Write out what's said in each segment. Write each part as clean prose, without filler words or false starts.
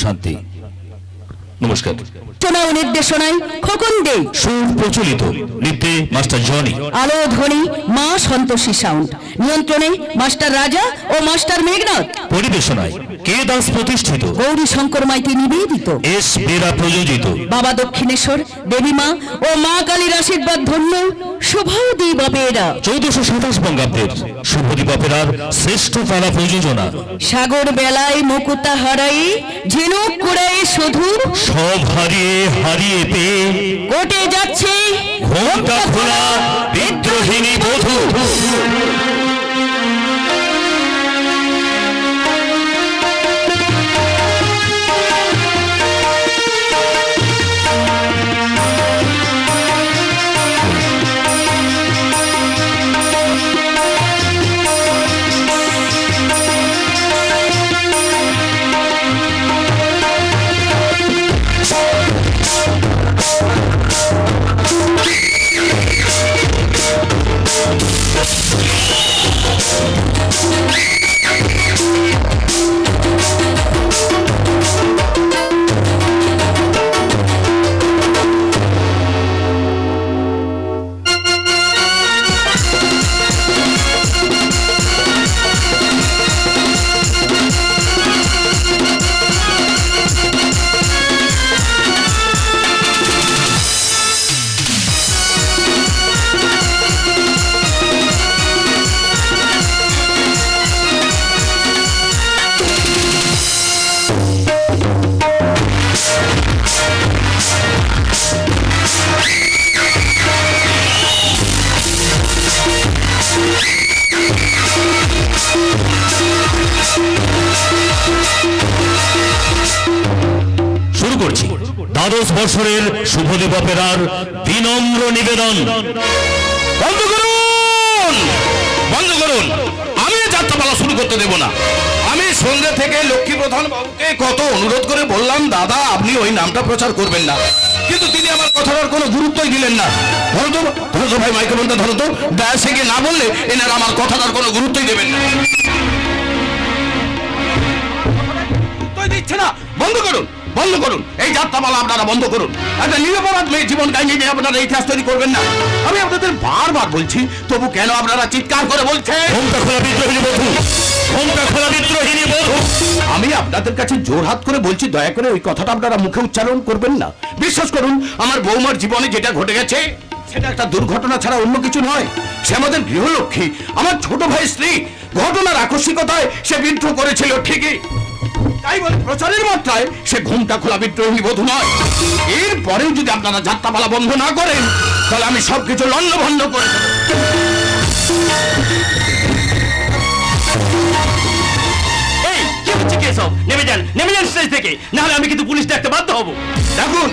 শান্তি। নমস্কার। চনা ও নির্দেশনায় খোকন দে, সুর প্রচলিত নৃত্যে মাস্টার জনি, আলো ধ্বনি মা সন্তোষী সাউন্ড, নিয়ন্ত্রণে মাস্টার রাজা ও মাস্টার মেঘনাথ, পরিবেশনায় কে দাস প্রতিষ্ঠিত, গৌরী শঙ্কর মাইতি নিবেদিত, এস বেরা প্রযোজিত, বাবা দক্ষিণেশ্বর, দেবী মা ও মা কালীর আশীর্বাদ ধন্য শুভদীপ অপেরা, 1427 বঙ্গাব্দের শুভদীপ অপেরার শ্রেষ্ঠ পালা প্রযোজনা। সাগর বেলায় মুকুতা হারাই ঝিনুক কুড়াই সুধুর, সব হারিয়ে হারিয়ে পেয়ে কোটে যাচ্ছে ঘোমটা খোলা বিদ্রোহিণী বধূ। দ্বাদশ বর্ষের শুভদীপ অপেরার বিনম্র নিবেদন। বন্ধ করুন, বন্ধ করুন। আমি যাত্রাপালা শুরু করতে দেব না। আমি সন্ধ্যা থেকে লক্ষ্মী প্রধান বাবুকে কত অনুরোধ করে বললাম, দাদা আপনি ওই নামটা প্রচার করবেন না, কিন্তু তিনি আমার কথাটার কোনো গুরুত্বই দিলেন না। ধরো তো, ধরো তো ভাই, মাইক্রোফোনটা ধরো তো। ডায়াসে গিয়ে না বললে এনারা আমার কথাটার কোনো গুরুত্বই দেবেন না, গুরুত্বই দিচ্ছে না। বন্ধ করুন, বন্ধ করুন, এই যাত্রাপালা আপনারা বন্ধ করুন। একটা নিরপরাধ মেয়ে জীবন কাহিনী নিয়ে আপনারা ইতিহাস তৈরি করবেন না। আমি আপনাদের বারবার বলছি, তবু কেন আপনারা চিৎকার করে বলছেন ঘোমটা খোলা বিদ্রোহিণী বধূ, ঘোমটা খোলা বিদ্রোহিণী বধূ? আমি আপনাদের কাছে জোরহাত করে বলছি, দয়া করে ওই কথাটা আপনারা মুখে উচ্চারণ করবেন না। বিশ্বাস করুন, আমার বৌমার জীবনে যেটা ঘটে গেছে সেটা একটা দুর্ঘটনা ছাড়া অন্য কিছু নয়। সে আমাদের গৃহলক্ষ্মী, আমার ছোট ভাইয়ের স্ত্রী। ঘটনার আকস্মিকতায় সে বিদ্রোহ করেছিল ঠিকই, তাই বলে প্রচারের মাত্রায় সে ঘোমটা খোলা বিদ্রোহী বধূ নয়। এরপরেও যদি আপনারা যাত্রাপালা বন্ধ না করেন, তাহলে আমি সবকিছু লণ্ডভণ্ড করে দেব। এই কি হচ্ছে, কে সব? নেমে যান, নেমে যান স্টেজ থেকে, নাহলে আমি কিন্তু পুলিশ ডাকতে বাধ্য হব। দেখুন,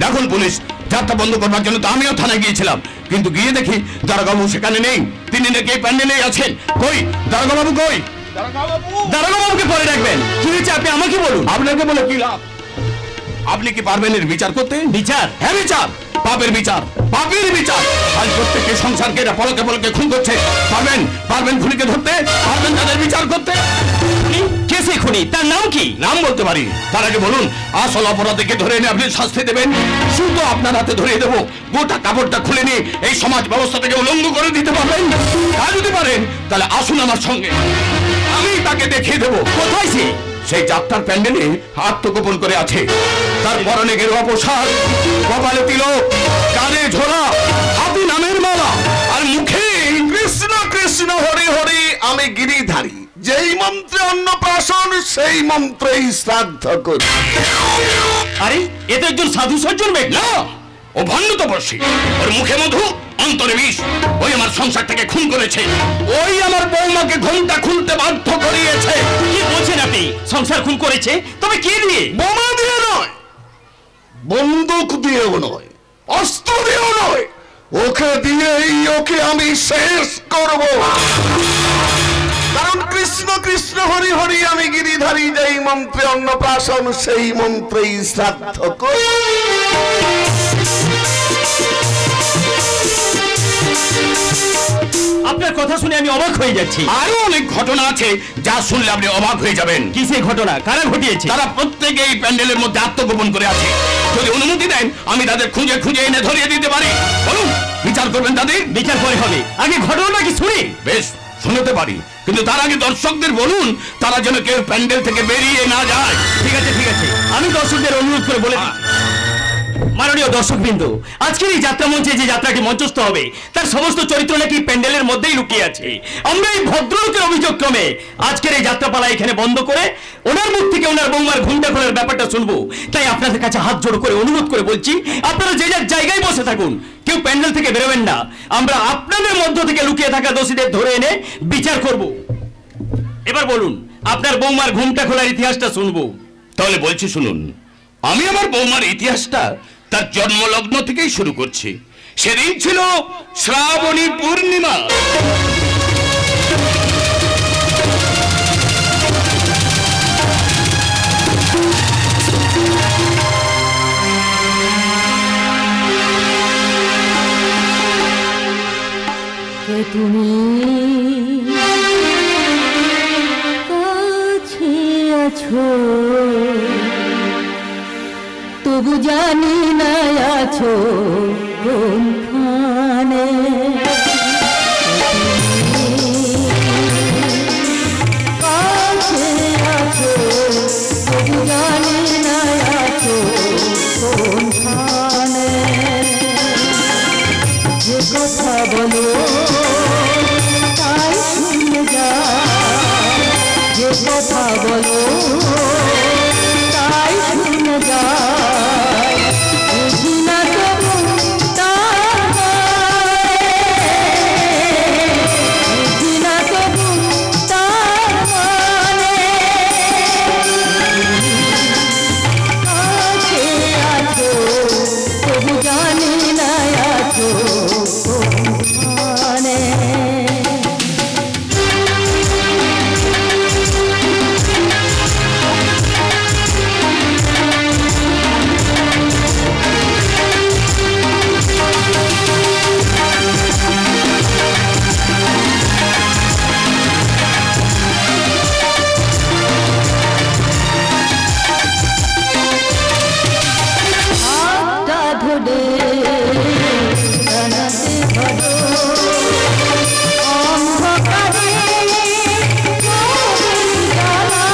দেখুন পুলিশ, যাত্রা বন্ধ করবার জন্য তো আমিও থানায় গিয়েছিলাম, কিন্তু গিয়ে দেখি দারোগাবু সেখানে নেই। তিনি নাকি এই প্যান্ডেলেই আছেন। কই দারোগাবু, কই দারোগাবুকে পরে রাখবেন? কি হয়েছে আপনি আমাকে বলুন। আপনাকে বলে কি লাভ? আপনি কি পারবেন এর বিচার করতে? বিচার? হ্যাঁ বিচার, পাপের বিচার, পাপের বিচার। আজ প্রত্যেককে সংসারকে এরা পলকে পলকে খুন করছে। পারবেন, পারবেন খুনিকে ধরতে? পারবেন তাদের বিচার করতে? কে সেই খুনি, তার নাম কি? নাম বলতে পারি, তার আগে বলুন আসল অপরাধীকে ধরে এনে আপনি শাস্তি দেবেন, শুধু আপনার হাতে ধরিয়ে দেবো। গোটা কাপড়টা খুলে নিয়ে এই সমাজ ব্যবস্থা থেকে উলঙ্গ করে দিতে পারবেন? তা যদি পারেন তাহলে আসুন আমার সঙ্গে, আমি তাকে দেখিয়ে দেবো। কোথায় সে? সেই যাত্রার প্যান্ডেলে আত্মগোপন করে আছে। তার পরনে গেরুয়া পোশাক, কপালে তিলক, কানে ঝোলা, হাতে নামের মালা, আর মুখে কৃষ্ণ কৃষ্ণ হরে হরে আমি গিরিধারী, যেই মন্ত্রে অন্নপ্রাশন সেই মন্ত্রেই শ্রাদ্ধ করি। আরে এ তো একজন সাধু সজ্জন ব্যক্তি। না, ও ভণ্ড তপস্বী, ওর মুখে মধু অন্তরে বিষ। ওই আমার সংসার থেকে খুন করেছে, ওই আমার বৌমাকে ঘোমটা খুলতে বাধ্য করিয়েছে। কি বলছেন আপনি? সংসার খুন করেছে? তবে কি দিয়ে? বোমা দিয়ে নয়, বন্দুক দিয়েও নয়, অস্ত্র দিয়েও নয়, ওকে দিয়েই ওকে আমি শেষ করব। কারণ কৃষ্ণ কৃষ্ণ হরি হরি আমি গিরিধারী, যেই মন্ত্রে অন্নপ্রাশন সেই মন্ত্রেই শ্রাদ্ধ করি। আপনার কথা শুনে আমি অবাক হয়ে যাচ্ছি। আরো অনেক ঘটনা আছে যা শুনলে আপনি অবাক হয়ে যাবেন। কি সেই ঘটনা? কারা ঘটিয়েছে? তারা প্রত্যেকে এই প্যান্ডেলের মধ্যে আত্মগোপন করে আছে। যদি অনুমতি দেন আমি তাদের খুঁজে খুঁজে এনে ধরিয়ে দিতে পারি। বলুন, বিচার করবেন তাদের? বিচার পরে হবে, আগে ঘটনাটা কি শুনি। বেশ, শুনতে পারি, কিন্তু তার আগে দর্শকদের বলুন তারা যেন কেউ প্যান্ডেল থেকে বেরিয়ে না যায়। ঠিক আছে ঠিক আছে, আমি দর্শকদের অনুরোধ করে বলে দিচ্ছি। মাননীয় দর্শকবৃন্দ, আজকের এই যাত্রা মঞ্চে যে যাত্রাটি মঞ্চস্থ হবে তার সমস্ত চরিত্র নাকি প্যান্ডেলের মধ্যেই লুকিয়ে আছে। আমরা এই ভদ্রলোকের অভিযোগ ক্রমে আজকের এই যাত্রাপালা এখানে বন্ধ করে ওনার মুখ থেকে ওনার বৌমার ঘুমটা খোলার ব্যাপারটা শুনবো। তাই আপনাদের কাছে হাত জোড় করে অনুরোধ করে বলছি, আপনারা যে যার জায়গায় বসে থাকুন, কেউ প্যান্ডেল থেকে বেরোবেন না। আমরা আপনাদের মধ্য থেকে লুকিয়ে থাকা দোষীদের ধরে এনে বিচার করব। এবার বলুন, আপনার বৌমার ঘুমটা খোলার ইতিহাসটা শুনবো। তাহলে বলছি শুনুন, আমি আমার বৌমার ইতিহাসটা তার জন্মলগ্ন থেকেই শুরু করছি। সেদিন ছিল শ্রাবণী পূর্ণিমা। তুমি কাছে আছো, তবু জানি না আছো কোনখানে। কাছে আছো, তবু জানি না আছো কোনখানে। যে কথা বলো তাই শুনে যায়, যে কথা বলো তাই শুনে যায়। বুঝি না তবু তার বুঝি না তবু তার মানে। কাছে আছো, তবু জানি না আছো কোনখানে। হাতটা ধরে জানাতে ধরো, অন্ধকারে মনের জ্বালা।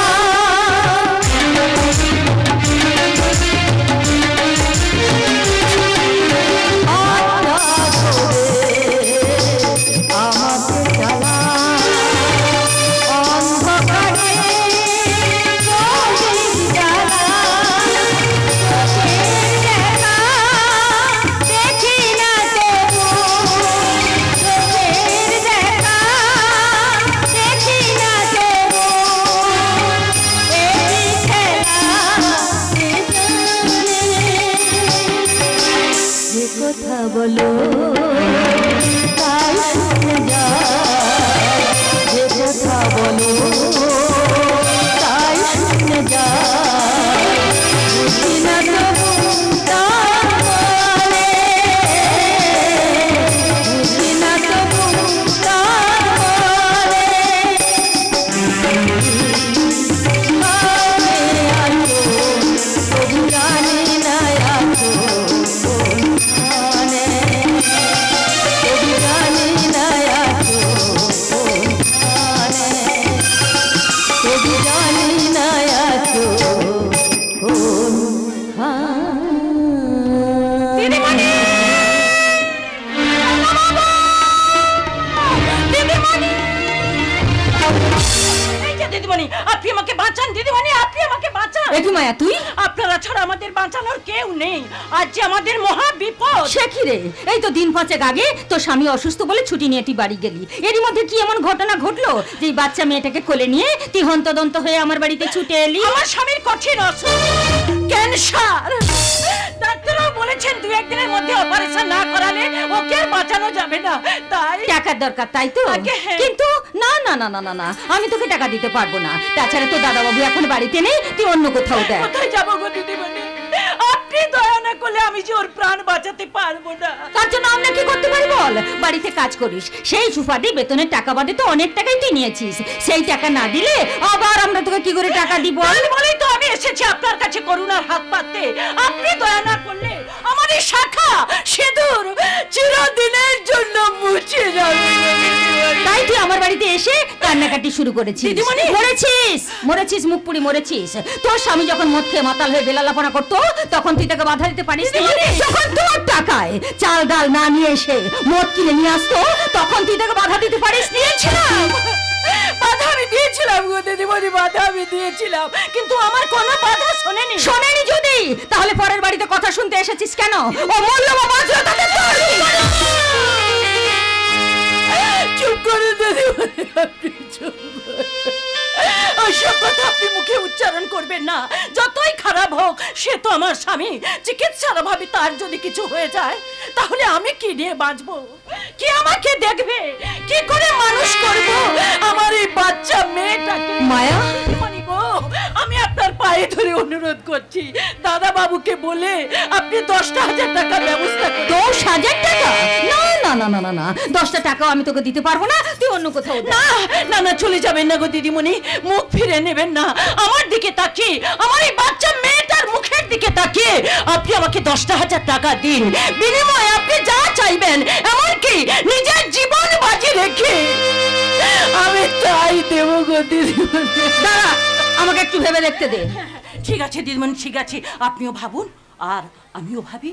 হাতটা ধরে আমাকে জ্বালা, অন্ধকারে মনের জ্বালা। দেখি না তবু চোখের দেখা, দেখি না তবু এই খেলা। যে কথা বলো তাই শুনে যায়, যে কথা বলো তাই শুনে যায়। বুঝি না তবু তার মানে, বুঝি না তবু তার মানে। কাছে আছো, তবু জানি না আছো কোনখানে। তবু জানি না আছো কোনখানে। তবু জানি না আছো দিদিমণি। দিদিমণি, এই যে দিদিমণি, আপনি আমাকে বাঁচান দিদিমণি, আপনি আমাকে বাঁচান। একটু মায়া, তুই আপনারা ছাড়া আমাদের বাঁচানোর কেউ নেই। আজ যে আমাদের মহা বিপদ। সে কি রে? এই তো দিন 5 আগে তোর স্বামী অসুস্থ বলে ছুটি নিয়ে তুই বাড়ি গেলি। এরই মধ্যে কি এমন ঘটনা ঘটলো যে এই বাচ্চা মেয়েটাকে কোলে নিয়ে তুই হন্তদন্ত হয়ে আমার বাড়িতে ছুটে এলি? আমার স্বামীর কঠিন অসুখ, ক্যান্সার। ডাক্তাররাও বলেছেন 2-1 দিনের মধ্যে অপারেশন না করালে ওকে আর বাঁচানো যাবে না। তাই টাকার দরকার, তাই তো? আগে হ্যাঁ। কিন্তু না না না না না না, আমি তোকে টাকা দিতে পারবো না। তাছাড়া তো দাদাবাবু এখন বাড়িতে নেই, তুই অন্য কোথাও দেখ। কোথায় যাবো গো দিদিমণি? আপনি আপনি দয়া না করলে আমি যে ওর প্রাণ বাঁচাতে পারবো না। তার জন্য আমরা কি করতে পারি বল? বাড়িতে কাজ করিস, সেই সুপারি বেতনের টাকা বাদে তো অনেক টাকাই তুই নিয়েছিস। সেই টাকা না দিলে আবার আমরা তোকে কি করে টাকা দিব? বলেই তো আমি এসেছি আপনার কাছে করুণার হাত পাততে। আপনি দয়া না করলে আমার এই শাখা সিঁদুর চিরদিনের জন্য মুছে যাবে। তাই তুই আমার বাড়িতে এসে কান্নাকাটি শুরু করেছিস। দিদিমণি! মরেছিস মুখ পুড়ি মরেছিস। তোর স্বামী যখন মদ খেয়ে মাতাল হয়ে বেলালাপনা করতো তখন তুই তাকে বাধা দিতে পারিস? যখন তোর টাকায় চাল ডাল না নিয়ে এসে মদ কিনে নিয়ে আসতো তখন তুই তাকে বাধা দিতে পারিস? দিয়েছিলাম, বাধা আমি দিয়েছিলাম গো দিদিমণি, বাধা আমি দিয়েছিলাম, কিন্তু আমার কোনো বাধা শোনেনি। শোনেনি যদি, তাহলে পরের বাড়িতে কথা শুনতে এসেছিস কেন? ও মূল্য বাঁচলো তাদের চুপ করে দিদিমণি, আপনি চুপ করে। ওইসব কথা আপনি মুখে উচ্চারণ করবেন না। যতই খারাপ হোক সে তো আমার স্বামী। চিকিৎসার অভাবে তার যদি কিছু হয়ে যায় তাহলে আমি কি নিয়ে বাঁচবো? কি আমাকে দেখবে? কি করে মানুষ করব আমার এই বাচ্চা মেয়েটাকে? মায়া, আমি আপনার পায়ে ধরে অনুরোধ করছি, দাদা বাবুকে বলে আপনি 10,000 টাকা ব্যবস্থা করুন। 10,000 টাকা? না না না না না, 10টা টাকাও আমি তোকে দিতে পারবো না। তুই অন্য কোথাও না না না, চলে যাবেন না গো দিদিমণি, মুখ ফিরে নেবেন না। আমার দিকে তাকিয়ে, আমার এই বাচ্চা মেয়েটার মুখের দিকে তাকিয়ে আপনি আমাকে 10,000 টাকা দিন। বিনিময়ে আপনি যা চাইবেন, এমনকি নিজের জীবন বাজি রেখে আমি তাই দেব গো দিদিমণি। দাঁড়া, আমাকে একটু ভেবে দেখতে দে। ঠিক আছে দিদিমণি, ঠিক আছে, আপনিও ভাবুন আর আমিও ভাবি।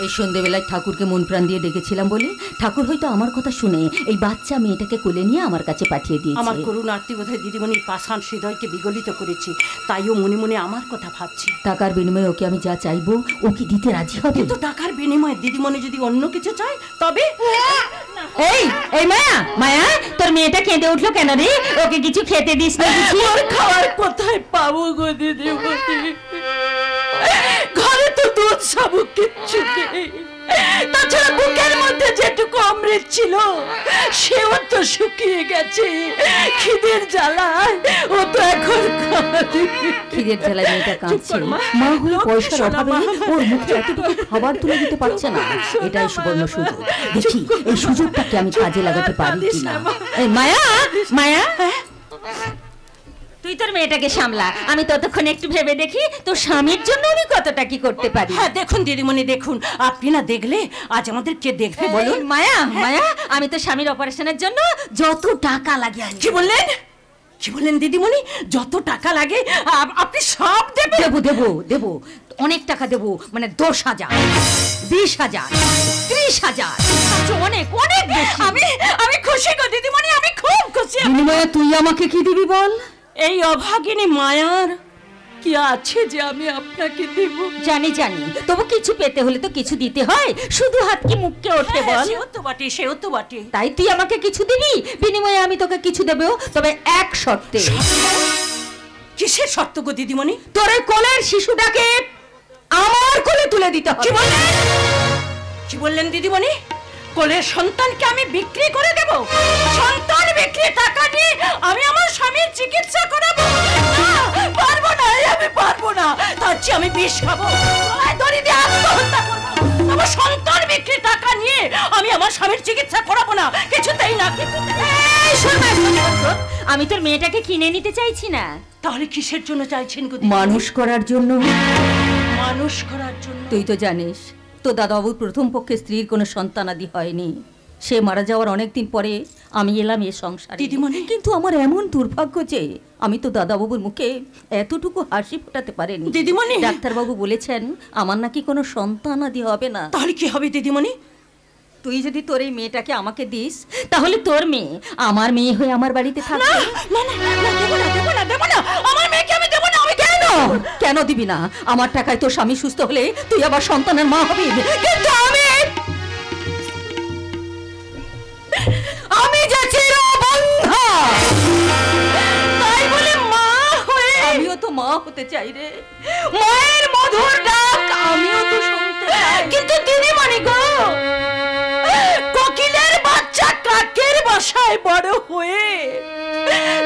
এই সন্ধ্যেবেলায় ঠাকুরকে মন প্রাণ দিয়ে ডেকেছিলাম বলে ঠাকুর হয়তো আমার কথা শুনে এই বাচ্চা মেয়েটাকে কোলে নিয়ে আমার কাছে পাঠিয়ে দিয়েছে। আমার করুণ আরতি বোধহয় দিদিমণির পাষাণ হৃদয়কে বিগলিত করেছে, তাইও মনে মনে আমার কথা ভাবছি। টাকার বিনিময়ে ওকে আমি যা চাইবো ও কি দিতে রাজি হবে? কিন্তু টাকার বিনিময়ে দিদিমণি যদি অন্য কিছু চায় তবে? এই এই মায়া, মায়া, তোর মেয়েটা কেঁদে উঠলো কেন রে? ওকে কিছু খেতে দিস না? ওর খাওয়ার কোথায় পাবো গো দিদিমণি? ঘরে তো দুধ সাবু কিচ্ছু নেই। তাছাড়া বুকের মধ্যে যেটুকু অমৃত ছিল সেও তো শুকিয়ে গেছে খিদের জ্বালায়। ও তো এখন খিদের জ্বালায় মেয়েটা কাঁদছে। মা হয়ে পয়সার অভাবে ওর মুখে এতটুকু খাবার তুলে দিতে পারছে না। এটাই সুবর্ণ সুযোগ। দেখি এই সুযোগটাকে আমি কাজে লাগাতে পারি কিনা। এই মায়া, মায়া, তুই তোর মেয়েটাকে সামলা, আমি ততক্ষণ একটু ভেবে দেখি তোর স্বামীর জন্য আমি কতটা কি করতে পারি। হ্যাঁ দেখুন দিদিমণি, দেখুন, আপনি না দেখলে আজ আমাদের কে দেখবে বলুন? মায়া, মায়া, আমি তো স্বামীর অপারেশনের জন্য যত টাকা লাগে। কি বললেন? কি বললেন দিদিমণি? যত টাকা লাগে আপনি সব দেবেন? দেবো দেবো দেবো, অনেক টাকা দেবো, মানে 10,000, 20,000, 30,000, অনেক অনেক বেশি। আমি খুশি গো দিদিমণি, আমি খুব খুশি। বিনিময়ে তুই আমাকে কি দিবি বল? এই অভাগিনী মায়ার কি আছে যে আমি আপনাকে দেব? জানি জানি, তবু কিছু পেতে হলে তো কিছু দিতে হয়। শুধু হাত কি মুখকে ওঠে বল? সেও তো বটে, সেও তো বটে। তাই তুই আমাকে কিছু দিবি, বিনিময়ে আমি তোকে কিছু দেবো, তবে এক শর্তে। কিসের শর্ত গো দিদিমণি? তোর এই কোলের শিশুটাকে আমার কোলে তুলে দিতে হবে। কি বললেন দিদিমণি? কোলের সন্তানকে আমি বিক্রি করে দেব? সন্তান বিক্রি টাকা দিয়ে আমি আমার স্বামীর চিকিৎসা করাবো? পারবো না, আমি পারবো না। তার চেয়ে আমি বিষ খাবো, দড়ি দিয়ে আত্মহত্যা করবো। আমার সন্তান বিক্রি টাকা নিয়ে আমি আমার স্বামীর চিকিৎসা করাবো না, কিছুতেই না, আমি তোর মেয়েটাকে কিনে নিতে চাইছি না। তাহলে কিসের জন্য চাইছেন গো? মানুষ করার জন্য। মানুষ করার জন্য? তুই তো জানিস তো দাদাবাবুর প্রথম পক্ষে স্ত্রীর কোনো সন্তানাদি হয়নি। সে মারা যাওয়ার অনেকদিন পরে আমি এলাম এ সংসারে। দিদিমণি, কিন্তু আমার এমন দুর্ভাগ্য যে আমি তো দাদাবাবুর মুখে এতটুকু হাসি ফোটাতে পারিনি। দিদিমণি, ডাক্তারবাবু বলেছেন আমার নাকি কোনো সন্তানাদি হবে না। তাহলে কি হবে দিদিমণি? তুই যদি তোর এই মেয়েটাকে আমাকে দিস তাহলে তোর মেয়ে আমার মেয়ে হয়ে আমার বাড়িতে থাকবে। দেব না, আমার মেয়েকে আমি দেব না। আমি কেন কেন দিবি না? আমার টাকায় তোর স্বামী সুস্থ হলে তুই আবার সন্তানের মা হবি। কিন্তু আমি যে চিরবন্ধা, তাই বলে মা হয়ে আমিও তো মা হতে চাই রে। মায়ের মধুর ডাক আমিও তো শুনতে চাই। কিন্তু দিদিমণি গো, কোকিলের বাচ্চা কাকের বাসায় বড় হয়ে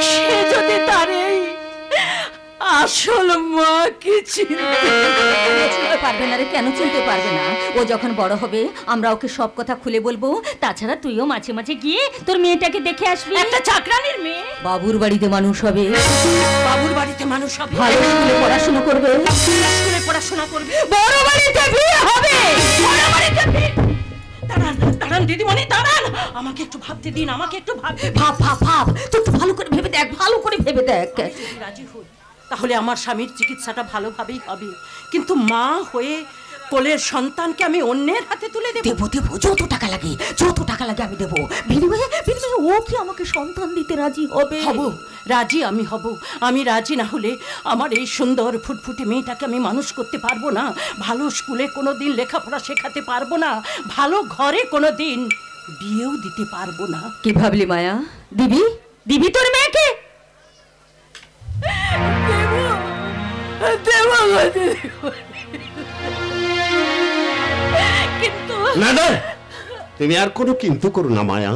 সে যদি তার এই আসল মাকে চিনতে পারবে না রে, কেন চিনতে পারবে না? ও যখন বড় হবে আমরা ওকে সব কথা খুলে বলবো। তাছাড়া তুইও মাঝে মাঝে গিয়ে তোর মেয়েটাকে দেখে আসবি। একটা চাকরানির মেয়ে বাবুর বাড়িতে মানুষ হবে, বাবুর বাড়িতে মানুষ হবে, ভালো স্কুলে পড়াশোনা করবে, স্কুলে পড়াশোনা করবে, বড় বাড়িতে বিয়ে হবে, বড় বাড়িতে বিয়ে। দাঁড়ান দাঁড়ান দিদিমণি দাঁড়ান, আমাকে একটু ভাবতে দিন, আমাকে একটু ভাবতে দিন। ভাব ভাব ভাব, তুই একটু ভালো করে ভেবে দেখ, ভালো করে ভেবে দেখ। আমি যদি রাজি হই তাহলে আমার স্বামীর চিকিৎসাটা ভালোভাবেই হবে, কিন্তু মা হয়ে কোলের সন্তানকে আমি অন্যের হাতে তুলে দেব? দেবো দেবো, যত টাকা লাগে যত টাকা লাগে আমি দেবো। বিনিময়ে বিনিময়ে ও কি আমাকে সন্তান দিতে রাজি হবে? হব, রাজি আমি হব। আমি রাজি না হলে আমার এই সুন্দর ফুটফুটে মেয়েটাকে আমি মানুষ করতে পারবো না, ভালো স্কুলে কোনো দিন লেখাপড়া শেখাতে পারবো না, ভালো ঘরে কোনো দিন বিয়েও দিতে পারবো না। কি ভাবলি মায়া? দিবি দিবি তোর মেয়েকে? কিন্তু না না, তুমি আর কোনো কিন্তু করো না মায়া।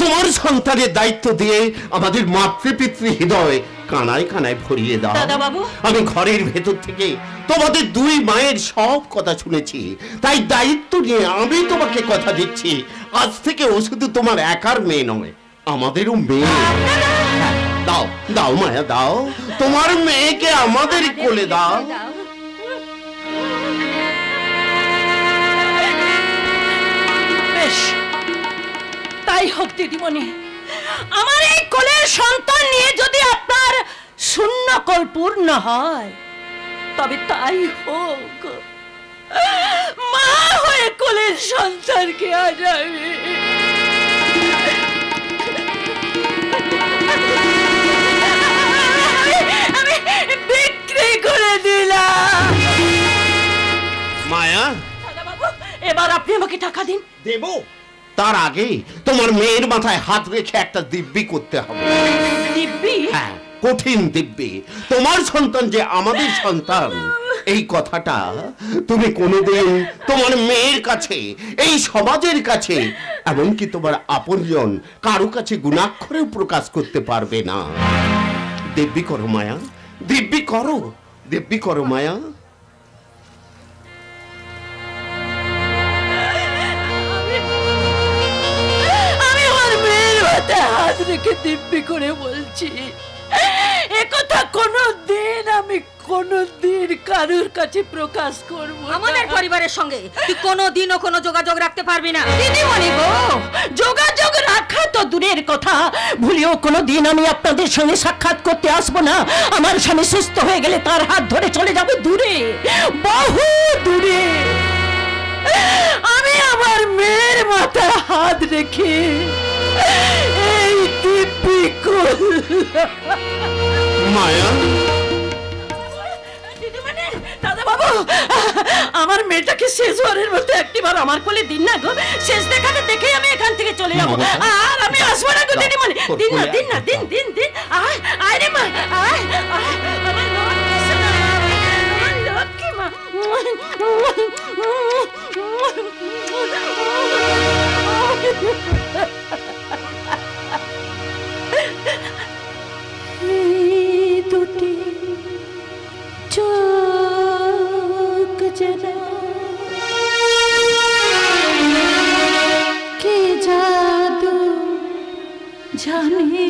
তোমার সন্তানের দায়িত্ব দিয়ে আমাদের মাতৃপিতৃ হৃদয় কানায় কানায় ভরিয়ে দাও। দাদা বাবু, আমি ঘরের ভেতর থেকে তোমাদের দুই মায়ের সব কথা শুনেছি, তাই দায়িত্ব নিয়ে আমি তোমাকে কথা দিচ্ছি, আজ থেকে ও শুধু তোমার একার মেয়ে নয়, আমাদেরও মেয়ে। দাও দাও মায়া দাও, তোমার মেয়েকে আমাদের কোলে দাও। বেশ, তাই হোক দিদিমণি। আমার এই কোলের সন্তান নিয়ে যদি আপনার শূন্য কোল পূর্ণ হয় তবে তাই হোক। মা হয়ে কোলের সন্তানকে আজ আমি বিক্রি করে দিলাম। মায়া, দাদা বাবু, এবার আপনি আমাকে টাকা দিন। দেব, তার আগে তোমার মেয়ের মাথায় হাত রেখে একটা দিব্যি করতে হবে। দিব্যি? হ্যাঁ, কঠিন দিব্যি। তোমার সন্তান যে আমাদের সন্তান, এই কথাটা তুমি কোনোদিন তোমার মেয়ের কাছে, এই সমাজের কাছে, এমনকি তোমার আপনজন কারো কাছে গুণাক্ষরেও প্রকাশ করতে পারবে না। দিব্যি করো মায়া, দিব্যি করো, দিব্যি করো মায়া। আমি আমার মেয়ের মাথায় হাত রেখে দিব্যি করে বলছি, একথা কোনোদিন আমি কোনোদিন কারুর কাছে প্রকাশ করব না। আমাদের পরিবারের সঙ্গে তুই কোনোদিনও কোনো যোগাযোগ রাখতে পারবি না। দিদিমণি গো, যোগাযোগ রাখা তো দূরের কথা, ভুলেও কোনোদিন আমি আপনাদের সঙ্গে সাক্ষাৎ করতে আসবো না। আমার স্বামী সুস্থ হয়ে গেলে তার হাত ধরে চলে যাবে দূরে, বহু দূরে। আমি আমার মেয়ের মাথায় হাত রেখে এই দিব্যি করলাম। মায়া, দিদিমণি, দাদা বাবু, আমার মেয়েটাকে শেষবারের মতো একটিবার আমার কোলে দিন না গো। শেষ দেখাটা দেখেই আমি এখান থেকে চলে যাবো, আর আমি আসবো না গো দিদিমণি। দিন না, দিন না, দিন দিন দিন। আয় আয় রে মা, আয় আয়, আমার লক্ষ্মী সোনা, আমার লক্ষ্মী মা। এই দুটি চোখ যেন কি জাদু জানে,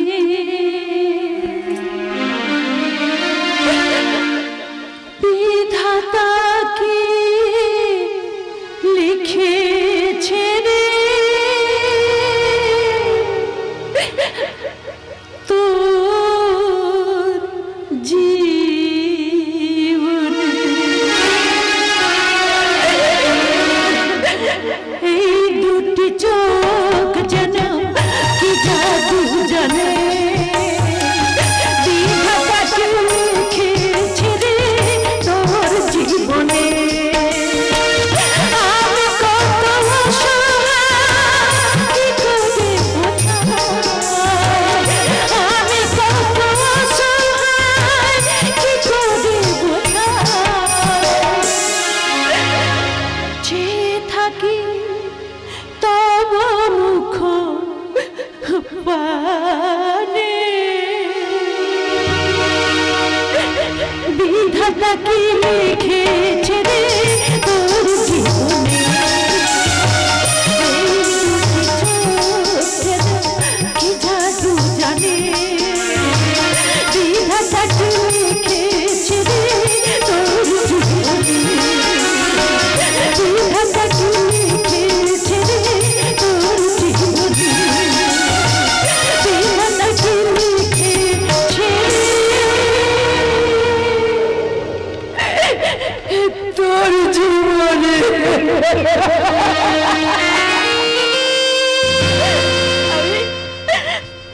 বিধাতা কি লিখেছে রে তোর জীবনে। এই দুটি চোখ যেন কি জাদু জানে, বিধাতা কি লিখেছে রে তোর জীবনে। আমি কত অসহায়, কি করে বোঝাই, আমি কত অসহায়, কি করে বোঝাই। চেয়ে থাকি তব মুখ পানে, বিধাতা কি লিখেছে রে তোর জীবনে কি জাদু জানে বিধাতা কি লিখেছে রে তোর জীবনে বিধাতা কি লিখেছে রে তোর জীবনে বিধাতা কি লিখেছে তোর জীবনে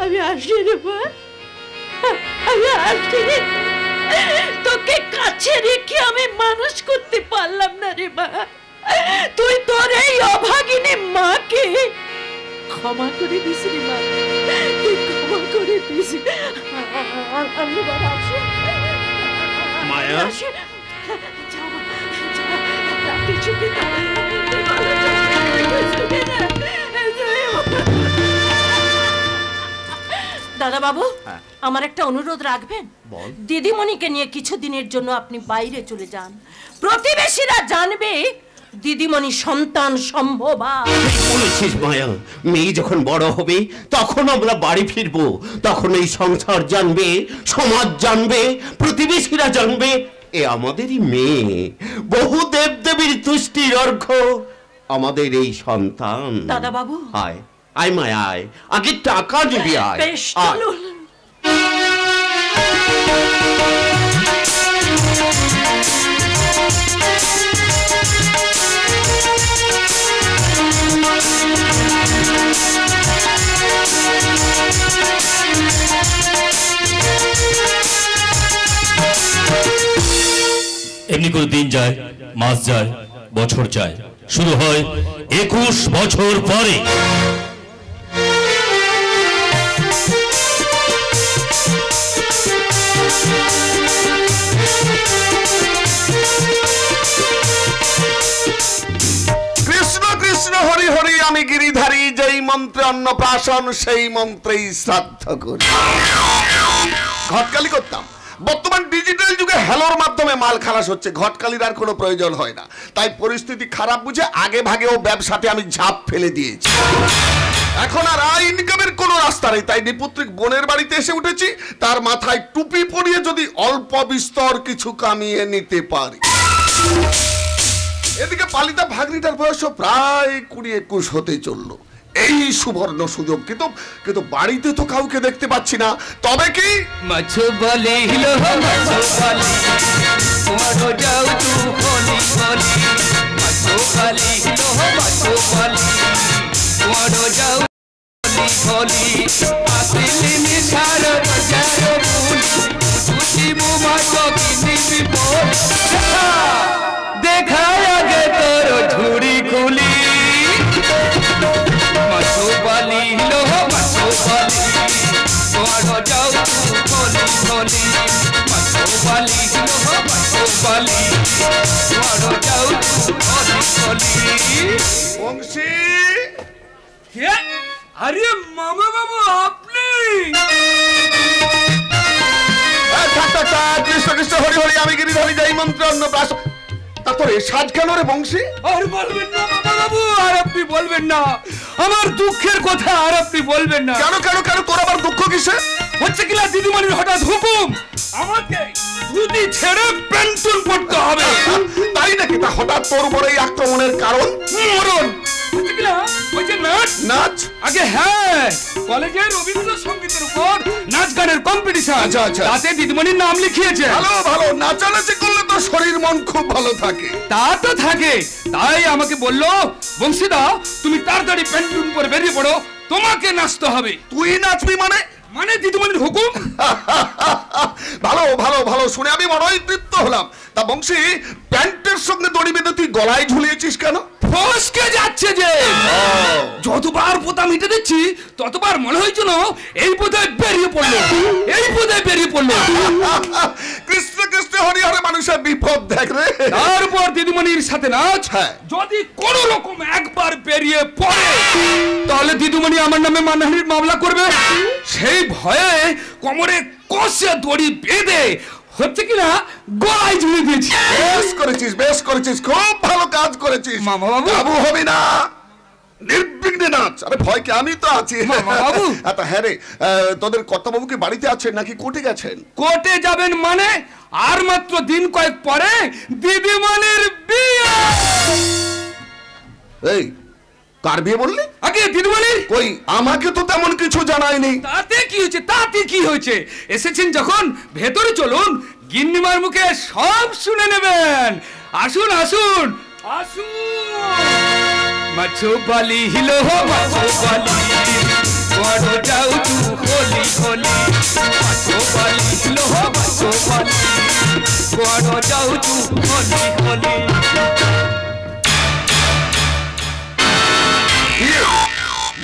আমি আসি রে মা, আমি আসি। তোকে কাছে রেখে আমি মানুষ করতে পারলাম না রে মা। তুই তোর এই অভাগিনী মাকে ক্ষমা করে দিস রে মা, তুই ক্ষমা করে দিস। আমি বাবা আসি। মায়া? আসি। যাও, যাও, রাতে চুপে দাদা বাবু, আমার একটা অনুরোধ রাখবেন? দিদিমণিকে নিয়ে কিছু দিনের জন্য আপনি বাইরে চলে যান। প্রতিবেশীরা জানবে দিদিমণি সন্তান সম্ভবা। বলেছিস মায়া, মেয়ে যখন বড় হবে তখন আমরা বাড়ি ফিরবো, তখন এই সংসার জানবে, সমাজ জানবে, প্রতিবেশীরা জানবে এ আমাদেরই মেয়ে। বহু দেবদেবীর তুষ্টির অর্ঘ্য আমাদের এই সন্তান। দাদা বাবু, আয় আয় মায়া আয়, আগে টাকা দিবি আয়। বেশ আয়। চলুন। এমনি করে দিন যায়, মাস যায়, বছর যায়, শুরু হয় 21 বছর পরে। কৃষ্ণ কৃষ্ণ হরি হরি আমি গিরিধারী, যেই মন্ত্রে অন্নপ্রাশন সেই মন্ত্রেই শ্রাদ্ধ করি। ঘটকালি করতাম, বর্তমান ডিজিটাল যুগে হ্যালোর মাধ্যমে মাল খালাস হচ্ছে, ঘটকালির আর কোনো প্রয়োজন হয় না। তাই পরিস্থিতি খারাপ বুঝে আগে ভাগে ও ব্যবসাতে আমি ঝাঁপ ফেলে দিয়েছি। এখন আর আয় ইনকামের কোনো রাস্তা নেই, তাই নিপুত্রিক বোনের বাড়িতে এসে উঠেছি। তার মাথায় টুপি পরিয়ে যদি অল্প বিস্তর কিছু কামিয়ে নিতে পারি। এদিকে পালিতা ভাগ্নিটার বয়স প্রায় 20-21 হতে চললো। এই সুবর্ণ সুযোগ, কিন্তু বাড়িতে তো কাউকে দেখতে পাচ্ছি না। তবে কি মাছো বলে হিলো মাছো বলে তোমারো যাও তু হলি হলি, মাছো বলে হিলো মাছো বলে তোমারো যাও হলি হলি, আসিলি নিশার বাজারো ফুলি তুই মু মাছো কিনি বল দেখা আগে তোর ঝুড়ি খুলি। মাছো বলে হিলো মাছো বলে তোমারো যাও তু হলি হলি, মাছো বলে হিলো মাছো বলে তোমারো যাও তু হলি হলি। বংশী, আরে মামা বাবু আপনি? কৃষ্ণ কৃষ্ণ হরি হরি আমি গিরিধারী, যেই মন্ত্রে অন্নপ্রাশন। তা তোর এ সাজ কেন রে বংশী? আর বলবেন না মামা বাবু, আর আপনি বলবেন না আমার দুঃখের কথা, আর আপনি বলবেন না। কেন কেন কেন তোর আবার দুঃখ কিসে? হচ্ছে কিনা দিদিমণির হঠাৎ হুকুম আমাকে ধুতি ছেড়ে প্যান্টুন পড়তে হবে। তাই নাকি? তা হঠাৎ তোর উপর এই আক্রমণের কারণ? মরণ হচ্ছে কিনা ওই যে নাচ নাচ? আগে হ্যাঁ, কলেজের রবীন্দ্রসঙ্গীতের উপর নাচ গানের কম্পিটিশন, আচ্ছা, আচ্ছা। তাতে দিদিমণির নাম লিখিয়েছে। ভালো ভালো, নাচানাচি করলে তো শরীর মন খুব ভালো থাকে। তা তো থাকে, তাই আমাকে বললো বংশীদা তুমি তাড়াতাড়ি প্যান্টুন পরে বেরিয়ে পড়ো, তোমাকে নাচতে হবে। তুই নাচবি মানে? মানে দিদিমণির হুকুম। ভালো ভালো ভালো, শুনে আমি বড়ই তৃপ্ত হলাম। তা বংশী, প্যান্টের সঙ্গে দড়ি বেঁধে তুই গলায় ঝুলিয়েছিস কেন? ফসকে যাচ্ছে যে যতবার পোতা মিটে দিচ্ছি ততবার মনে হয়েছিল এই বোধহয় বেরিয়ে পড়লো, এই বোধহয় বেরিয়ে পড়লো। কৃষ্ণ কৃষ্ণ হরি হরে, মানুষের বিপদ দেখ রে। তারপর দিদিমণির সাথে নাচ হ্যাঁ। যদি কোনো রকম একবার বেরিয়ে পড়ে তাহলে দিদিমণি আমার নামে মানহানির মামলা করবে। সেই ভয়ে কোমরে কষে দড়ি বেঁধে হচ্ছে কিনা গলায় ঝুলে দিয়েছি। বেশ করেছিস, খুব ভালো কাজ করেছিস। মামা বাবু। বাবু হবি না, নির্বিঘ্নে নাচ। আরে ভয় কি, আমি তো আছি। মামা বাবু। আচ্ছা হ্যাঁ রে, তোদের কর্তাবাবু কি বাড়িতে আছেন নাকি কোর্টে গেছেন? কোর্টে যাবেন মানে আর মাত্র দিন কয়েক পরে দিদিমণির বিয়ে। এই কার বিয়ে বললি? আগে দিদিমণির। কই আমাকে তো তেমন কিছু জানায়নি। তাতে কি হয়েছে এসেছেন যখন ভেতরে চলুন, গিন্নিমার মুখে সব শুনে নেবেন। আসুন আসুন আসুন। মাছো বালি হিলো মাছো বালি বড় যাও তু হোলি হোলি। মাছো বালি হিলো মাছো বালি বড় যাও তু হোলি হোলি।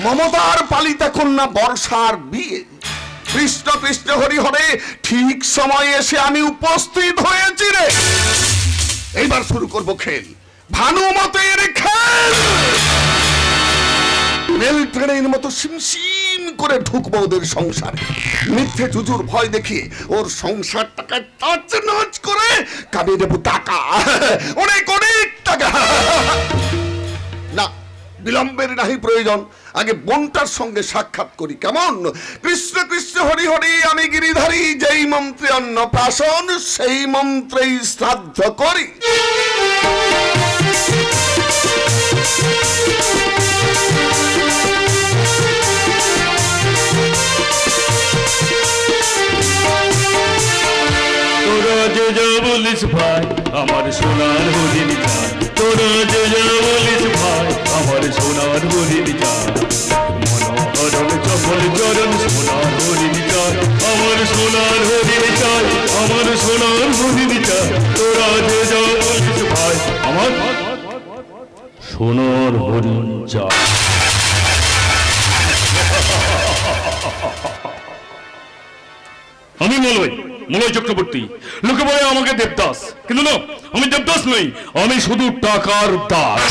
মমতার পালিতা কন্যা বর্ষার বিয়ে। কৃষ্ণ কৃষ্ণ হরি হরে, ঠিক সময় এসে আমি উপস্থিত হয়েছি রে। এইবার শুরু করব খেল, ভানুমতের খেল। রেল ট্রেনের মতো সিমসিম করে ঢুকবো ওদের সংসারে। মিথ্যে জুজুর ভয় দেখিয়ে ওর সংসারটাকে টাচ নাচ করে কামিয়ে দেবো টাকা, অনেক অনেক টাকা। না, বিলম্বের নাহি প্রয়োজন, আগে বোনটার সঙ্গে সাক্ষাৎ করি কেমন? কৃষ্ণ কৃষ্ণ হরি হরি, আমি গিরিধারী, যেই মন্ত্রে অন্নপ্রাশন সেই মন্ত্রেই শ্রাদ্ধ করি। তোরা যে যা বলিস ভাই আমার সোনার হরিণ চাই। তোরা যে যা বলিস ভাই আমার সোনার হরিণ চাই। মনোহরণ চপল চরণ সোনার হরিণ চাই। আমার সোনার হরিণ চাই, আমার সোনার হরিণ চাই। তোরা যে যা বলিস ভাই আমার সোনার হরিণ চাই। আমি মলয় চক্রবর্তী। লোকে বলে আমাকে দেবদাস, কিন্তু না, আমি দেবদাস নই, আমি শুধু টাকার দাস।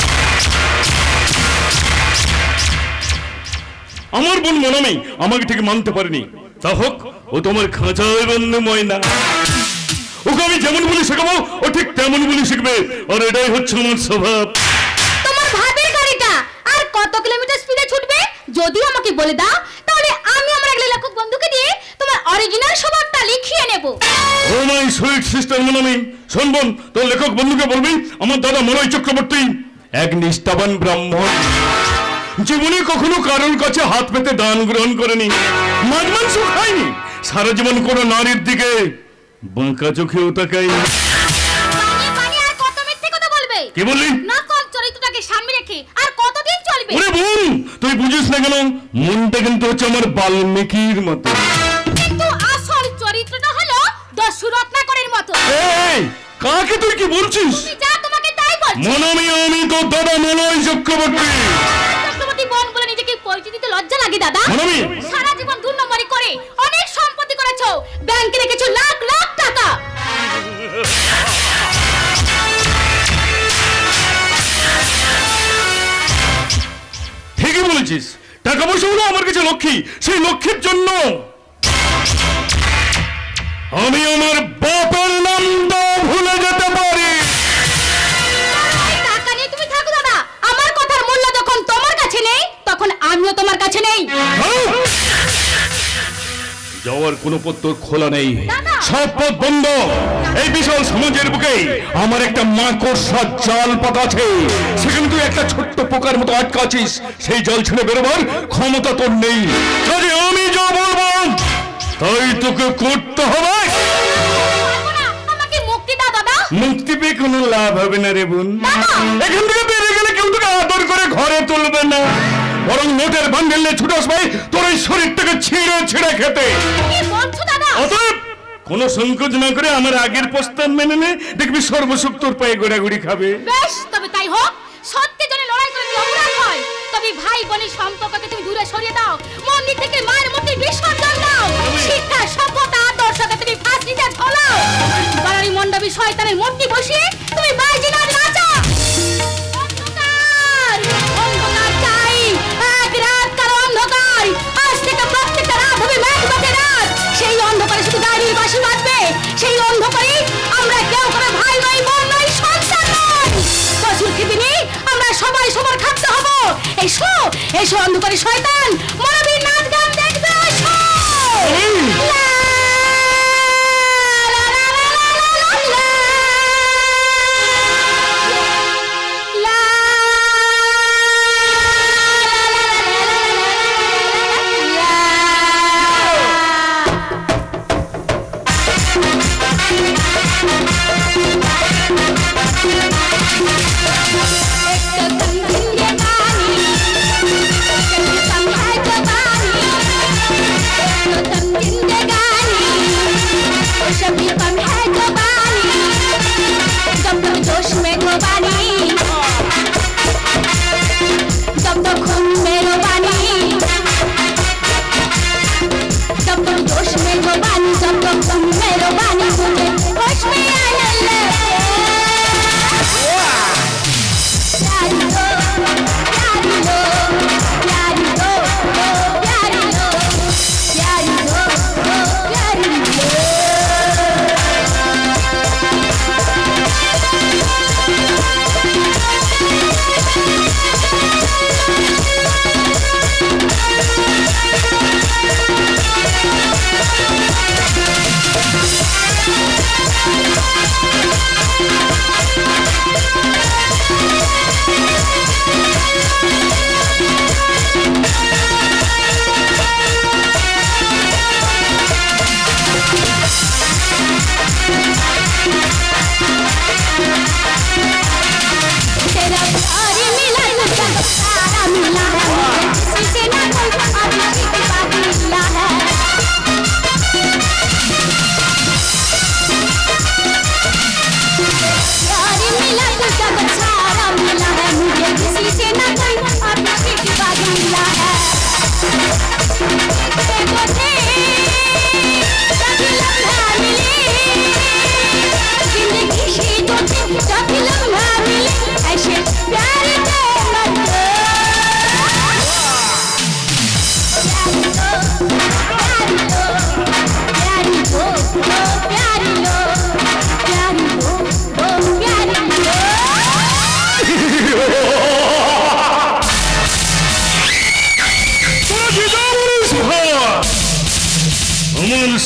আমার বোন মনামি আমাকে ঠিক মানতে পারেনি। তা হোক, ও তোমার খাঁচায় বন্ধু ময়না। ওকে আমি যেমন বলি শেখাবো, ও ঠিক তেমন বলি শিখবে। আর এটাই হচ্ছে আমার স্বভাব। তোমার ভাবের গাড়িটা আর কত কিলোমিটার স্পিডে ছুটবে যদি আমাকে বলে দাও, তাহলে আমি আমার এক লেখক বন্ধুকে দিয়ে তোমার অরিজিনাল স্বভাবটা লিখিয়ে নেব। ও মাই সুইট সিস্টার মনামি, শোন বোন, তোর লেখক বন্ধুকে বলবি আমার দাদা মলয় চক্রবর্তী এক নিষ্ঠাবান ব্রাহ্মণ। জীবনে কখনো কারোর কাছে হাত পেতে দান গ্রহণ করেনি, মাছ মাংস খায়নি, সারা জীবন কোনো নারীর দিকে বাঁকা চোখেও তাকায়নি। আর কত মিথ্যে কথা বলবে? কি বললি? নকল চরিত্রটাকে সামনে রেখে আর কতদিন চলবে? ওরে বোন, তুই বুঝিস না কেন? মনটা কিন্তু হচ্ছে আমার বাল্মীকির মতো, কিন্তু আসল চরিত্রটা হলো দশরত্নাকরের মতো। এই কাকে তুই কি বলছিস? তুমি যা তোমাকে তাই বলছি। মনামি, আমি তো দাদা মলয় চক্রবর্তী। চক্রবর্তী বোন বলে নিজেকে পরিচিত দিতে লজ্জা লাগে দাদা? মনামি, সারা জীবন দুর্নামরি করে অনেক সম্পত্তি করেছো, ব্যাংকে রেখেছো লাখ লাখ টাকা। ঠিকই বলেছিস, টাকা পয়সা হলো আমার কাছে লক্ষ্মী। সেই লক্ষ্মীর জন্য আমি আমার বাপের নামটা ভুলে যেতে পারি। টাকা নিয়ে তুমি থাকো দাদা, আমার কথার মূল্য যখন তোমার কাছে নেই তখন আমিও তোমার কাছে নেই। যাওয়ার কোনো পথ তোর খোলা নেই, দাদা! সব পথ বন্ধ। এই বিশাল সমাজের বুকে আমার একটা মাকড়সার জাল পাতা আছে, সেখানে তুই একটা ছোট্ট পোকার মতো আটকা আছিস। সেই জল ছেড়ে বেরোবার ক্ষমতা তোর নেই। কাজে আমি যা বলবো তাই তোকে করতে হবে। পারবো না, আমাকে মুক্তি দাও দাদা। মুক্তি পেয়ে কোনো লাভ হবে না রে বোন। দাদা! এখান থেকে বেরিয়ে গেলে কেউ তোকে আদর করে ঘরে তুলবে না, বরং নোটের বান্ডেল নিয়ে ছুটে আসবে তোর এই শরীরটাকে ছিঁড়ে ছিঁড়ে খেতে। কি বলছো দাদা? অতএব কোনো সংকোচ না করে আমার আগের প্রস্তাব মেনে নে, দেখবি সর্বসুখ তোর পায়ে গোড়াগুড়ি খাবে। বেশ, তবে তাই হোক। সত্যি জন্য লড়াই করে যদি অপরাধ হয়, তবে ভাই বোনের সম্পর্ককে তুমি দূরে সরিয়ে দাও, মন্দির থেকে মায়ের মূর্তি বিসর্জন দাও, শিক্ষা সভ্যতা আদর্শকে তুমি ফাঁসিতে ঝোলাও, বাড়ি মণ্ডপে শয়তানের মূর্তি বসিয়ে তুমি বাইজিনার নাচো। অন্ধকার, অন্ধকার চাই, এক রাত কালো অন্ধকার। আজ থেকে প্রত্যেকটা রাত হবে মেঘ রাত। সেই অন্ধকারে শুধু গাড়ির বাঁশি বাজবে, সেই অন্ধকারে এসো এসো অন্ধকারে শয়তান মরবীর নাচ গান দেখবে এসো शबी कम है जवानी जब तक जोश में जवानी जब तक खून में जवानी जब तक जोश में जवानी जब तक खून में जवानी मुझे होश में आने लगे प्यारी लो प्यारी लो प्यारी लो प्यारी लो प्यारी लो प्यारी लो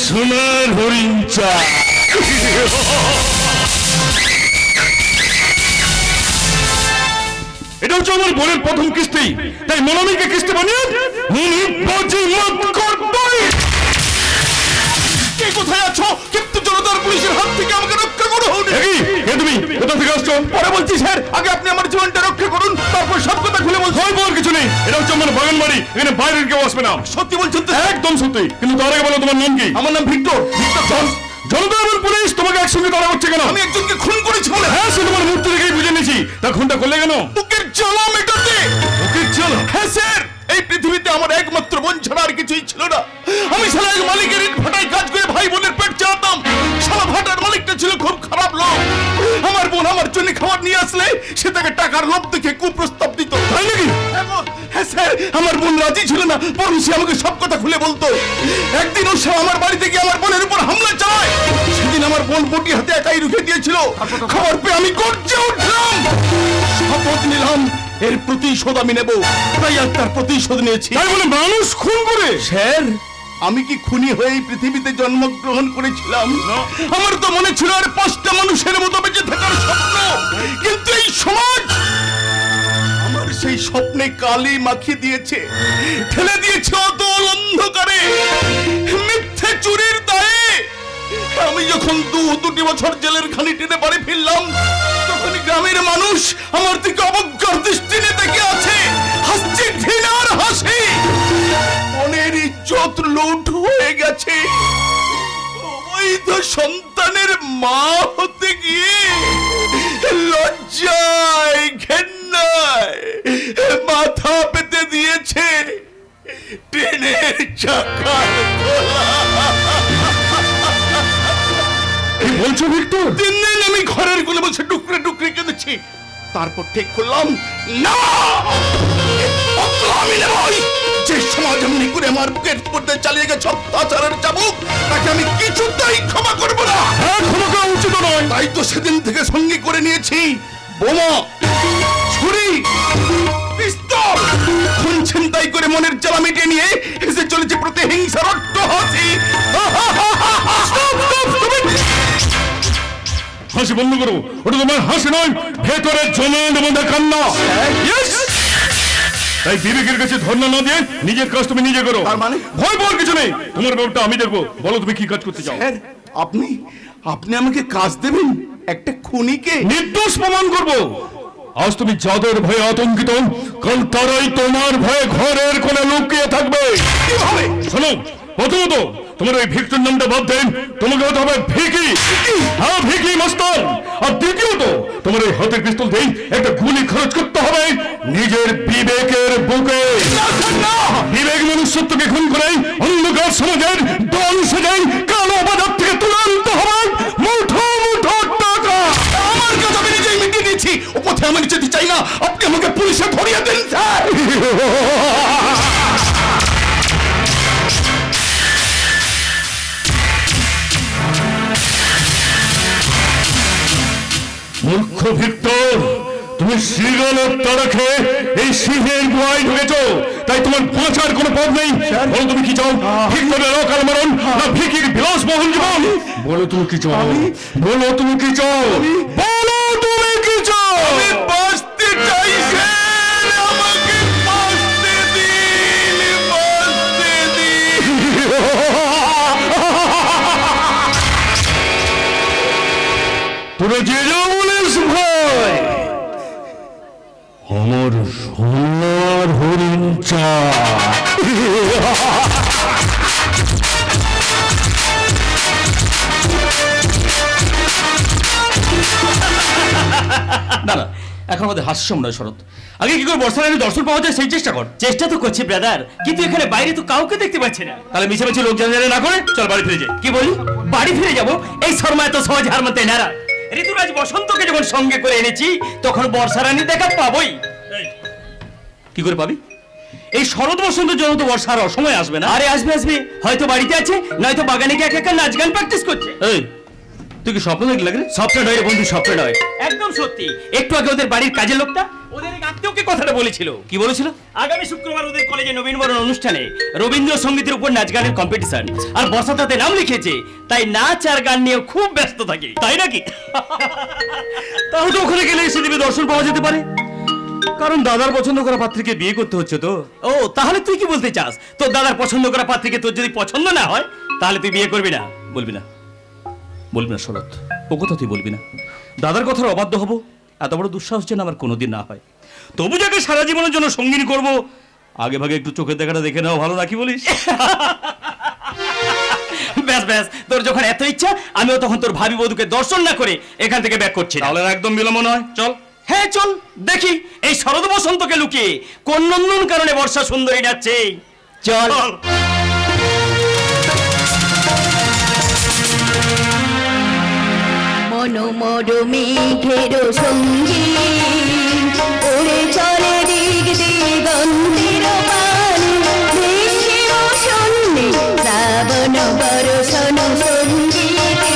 সোনার হরিণ চা এটা হচ্ছে আমার বোনের প্রথম কিস্তি, তাই মনামিকে কিস্তি বানিয়ে কোথায় আছো? কিন্তু জনতার পুলিশের হাত থেকে আমাকে রক্ষা করো। তুমি কোথা থেকে আসছো? পরে বলছি স্যার, আগে আপনি আমার জীবনটা রক্ষা করুন, তারপর সব কথা খুলে বলছি। ভয় পাওয়ার কিছু নেই, এটা হচ্ছে আমার বাগান বাড়ি, এখানে বাইরের কেউ আসবে না। সত্যি বলছেন তো? একদম সত্যি। কিন্তু তার আগে বলো তোমার নাম কি? আমার নাম ভিক্টর। জনতা এবং পুলিশ তোমাকে একসঙ্গে ধরা হচ্ছে কেন? আমি একজনকে খুন করেছি বলে। হ্যাঁ, সে তোমার মূর্তি দেখেই বুঝে নিয়েছি। তা খুনটা করলে কেন? বুকের জ্বালা মেটাতে। বুকের জ্বালা? হ্যাঁ স্যার, এই পৃথিবীতে আমার একমাত্র বোন ছাড়া আর কিছুই ছিল না। আমি শালা এক মালিকের ইট ভাটায় কাজ করে ভাই বোনের পেট চালাতাম। শালা ভাটার মালিকটা ছিল খুব খারাপ লোক। আমার বোন আমার জন্য খাবার নিয়ে আসলে সে তাকে টাকার লোভ দেখে কুপ্রস্তাব দিত। তাই নাকি? হ্যাঁ স্যার, আমার বোন রাজি ছিল না, বরং সে আমাকে সব কথা খুলে বলতো। একদিন ও সে আমার বাড়িতে গিয়ে আমার বোনের উপর হামলা চালায়। সেদিন আমার বোন বটি হাতে একাই রুখে দিয়েছিল। খবর পেয়ে আমি গর্জে উঠলাম, শপথ নিলাম এর প্রতিশোধ আমি নেব। তাই আর তার প্রতিশোধ নিয়েছি। তাই বলে মানুষ খুন করে? স্যার, আমি কি খুনি হয়ে এই পৃথিবীতে জন্মগ্রহণ করেছিলাম? আমার তো মনে ছিল আর 5টা মানুষের মতো বেঁচে থাকার স্বপ্ন। কিন্তু এই সমাজ আমার সেই স্বপ্নে কালি মাখিয়ে দিয়েছে, ঠেলে দিয়েছে অতল অন্ধকারে। মিথ্যে চুরির দায়ে আমি যখন 2 বছর জেলের ঘানি টেনে বাড়ি ফিরলাম, তখন গ্রামের মানুষ আমার দিকে অবজ্ঞার দৃষ্টিতে দেখে আছে, হাসছে ঘৃণার হাসি। মনের ইজ্জত লুট হয়ে গেছে। অবৈধ সন্তানের মা হতে গিয়ে লজ্জায় ঘেন্নায় মাথা পেতে দিয়েছে ট্রেনের চাকার তলা। কি বলছো ভিক্টর? 3 দিন আমি ঘরের গুলো বসে টুকরে টুকরে কেঁদেছি। তারপর ঠিক করলাম, না, আমি নেবই। যে সমাজ এমনি করে আমার বুকের মধ্যে চালিয়ে গেছে অত্যাচারের চাবুক, তাকে আমি কিছুতেই ক্ষমা করবো না। হ্যাঁ, ক্ষমা করা উচিত নয়। তাই তো সেদিন থেকে সঙ্গে করে নিয়েছি বোমা, ছুরি, পিস্তল, মনের জ্বালা মিটিয়ে নিয়ে এসে চলেছে প্রতিহিংসার অট্টহাসি। হাসি বন্ধ করো, ওটা তোমার হাসি নয়, ভেতরে জমের মধ্যে কান্না। তাই বিবেকের কাছে ধর্ণা না দিয়ে নিজের কাজ তুমি নিজে করো। তার মানে? ভয় পাওয়ার কিছু নেই, তোমার ব্যাপারটা আমি দেখবো। বলো তুমি কি কাজ করতে চাও? স্যার, আপনি আমাকে কাজ দেবেন? একটা খুনিকে নির্দোষ প্রমাণ করবো। আজ তুমি যাদের ভয়ে আতঙ্কিত, কাল তারাই তোমার ভয়ে ঘরের কোণে লুকিয়ে থাকবে। কিভাবে? শোনো, প্রথমত তোমার ওই ভিক্টর নামটা বাদ দেন, তোমাকে হতে হবে ভিকি। হ্যাঁ, ভিকি মাস্টার। আর দ্বিতীয়ত তোমার ওই হাতের পিস্তল দিয়ে একটা গুলি খরচ করতে হবে নিজের বিবেকের বুকে। বিবেক মনুষ্যত্বকে খুন করে অন্ধকার সমাজের দল সেজে কালো বাজার থেকে তুলে আনতে হবে মুঠো মুঠো টাকা। আমার কাজ আমি নিজেই মিটিয়ে দিয়েছি, ও পথে আমি যেতে চাই না। আপনি আমাকে পুলিশে ধরিয়ে দেন স্যার। মূর্খ ভিক্টর, তুমি সিংহের তাড়া খেয়ে এই সিংহের গুহায় ঢুকেছো, তাই তোমার বাঁচার কোনো পথ নেই। বলো তুমি কি চাও? ভিক্টরের অকাল মরণ না ভিকির বিলাসবহুল জীবন? বলো তুমি কি চাও? বলো তুমি কি চাও? বলো তুমি কি চাও? আমি বাঁচতে চাই স্যার, আমাকে বাঁচতে দিন, বাঁচতে দিন। তোরা যে যা বলিস ভাই, আমার সোনার হরিণ চা। না না, এখন আমাদের হাস্য নয় শরৎ। আগে কি করে বর্ষা রানী দর্শন পাওয়া যায় সেই চেষ্টা কর। চেষ্টা তো করছি ব্রাদার, কিন্তু এখানে বাইরে তো কাউকে দেখতে পাচ্ছি না। তাহলে মিছামিছি লোক জানাজানি না করে চল বাড়ি ফিরে যাই। কি বলি? বাড়ি ফিরে যাবো? এই শর্মা এত সহজে হার মানতে নারাজ। ঋতুরাজ বসন্তকে যখন সঙ্গে করে এনেছি তখন বর্ষা রানী দেখা পাবোই। কি করে পাবি? এই শরৎ বসন্তের জন্য তো বর্ষা আর অসময় আসবে না। আরে আসবে আসবে, হয়তো বাড়িতে আছে, নয়তো বাগানে গিয়ে একা একা নাচ গান প্র্যাকটিস করছে। এই তুই কি স্বপ্ন দেখলি লাগে? স্বপ্ন নয় রে বন্ধু, স্বপ্ন নয়, একদম সত্যি। একটু আগে ওদের বাড়ির কাজের লোকটা ওদের এক আত্মীয়কে কথাটা বলেছিল। কি বলেছিল? আগামী শুক্রবার ওদের কলেজে নবীনবরণ অনুষ্ঠানে রবীন্দ্রসঙ্গীতের উপর নাচ গানের কম্পিটিশন, আর বর্ষা তাতে নাম লিখেছে। তাই নাচ আর গান নিয়ে খুব ব্যস্ত থাকে। তাই নাকি? তাহলে তো ওখানে গেলে এসে দিবে দর্শন পাওয়া যেতে পারে, কারণ দাদার পছন্দ করা পাত্রীকে বিয়ে করতে হচ্ছে তো। ও, তাহলে তুই কি বলতে চাস? তোর দাদার পছন্দ করা পাত্রীকে তোর যদি পছন্দ না হয় তাহলে তুই বিয়ে করবি না? বলবি না, বলবি না শরৎ, ও কথা তুই বলবি না। দাদার কথার অবাধ্য হব, এত বড় দুঃসাহস যেন আমার কোনোদিন না হয়। তবু যাকে সারা জীবনের জন্য সঙ্গিনী করব, আগে ভাগে একটু চোখের দেখাটা দেখে নেওয়া ভালো, নাকি বলিস? ব্যাস ব্যাস, তোর যখন এত ইচ্ছা, আমিও তখন তোর ভাবি বধূকে দর্শন না করে এখান থেকে ব্যাক করছি। তাহলে একদম বিলম্ব নয়, চল। হ্যাঁ চল, দেখি এই শরৎ বসন্তকে লুকিয়ে কোন নন্দন কারণে বর্ষা সুন্দরী যাচ্ছে। চল। মনোমর মেঘের সঙ্গী ওরে চলে দিক দিগন্তের পানে, ভেসে শূন্যে শ্রাবণ বর্ষণ সঙ্গীতে,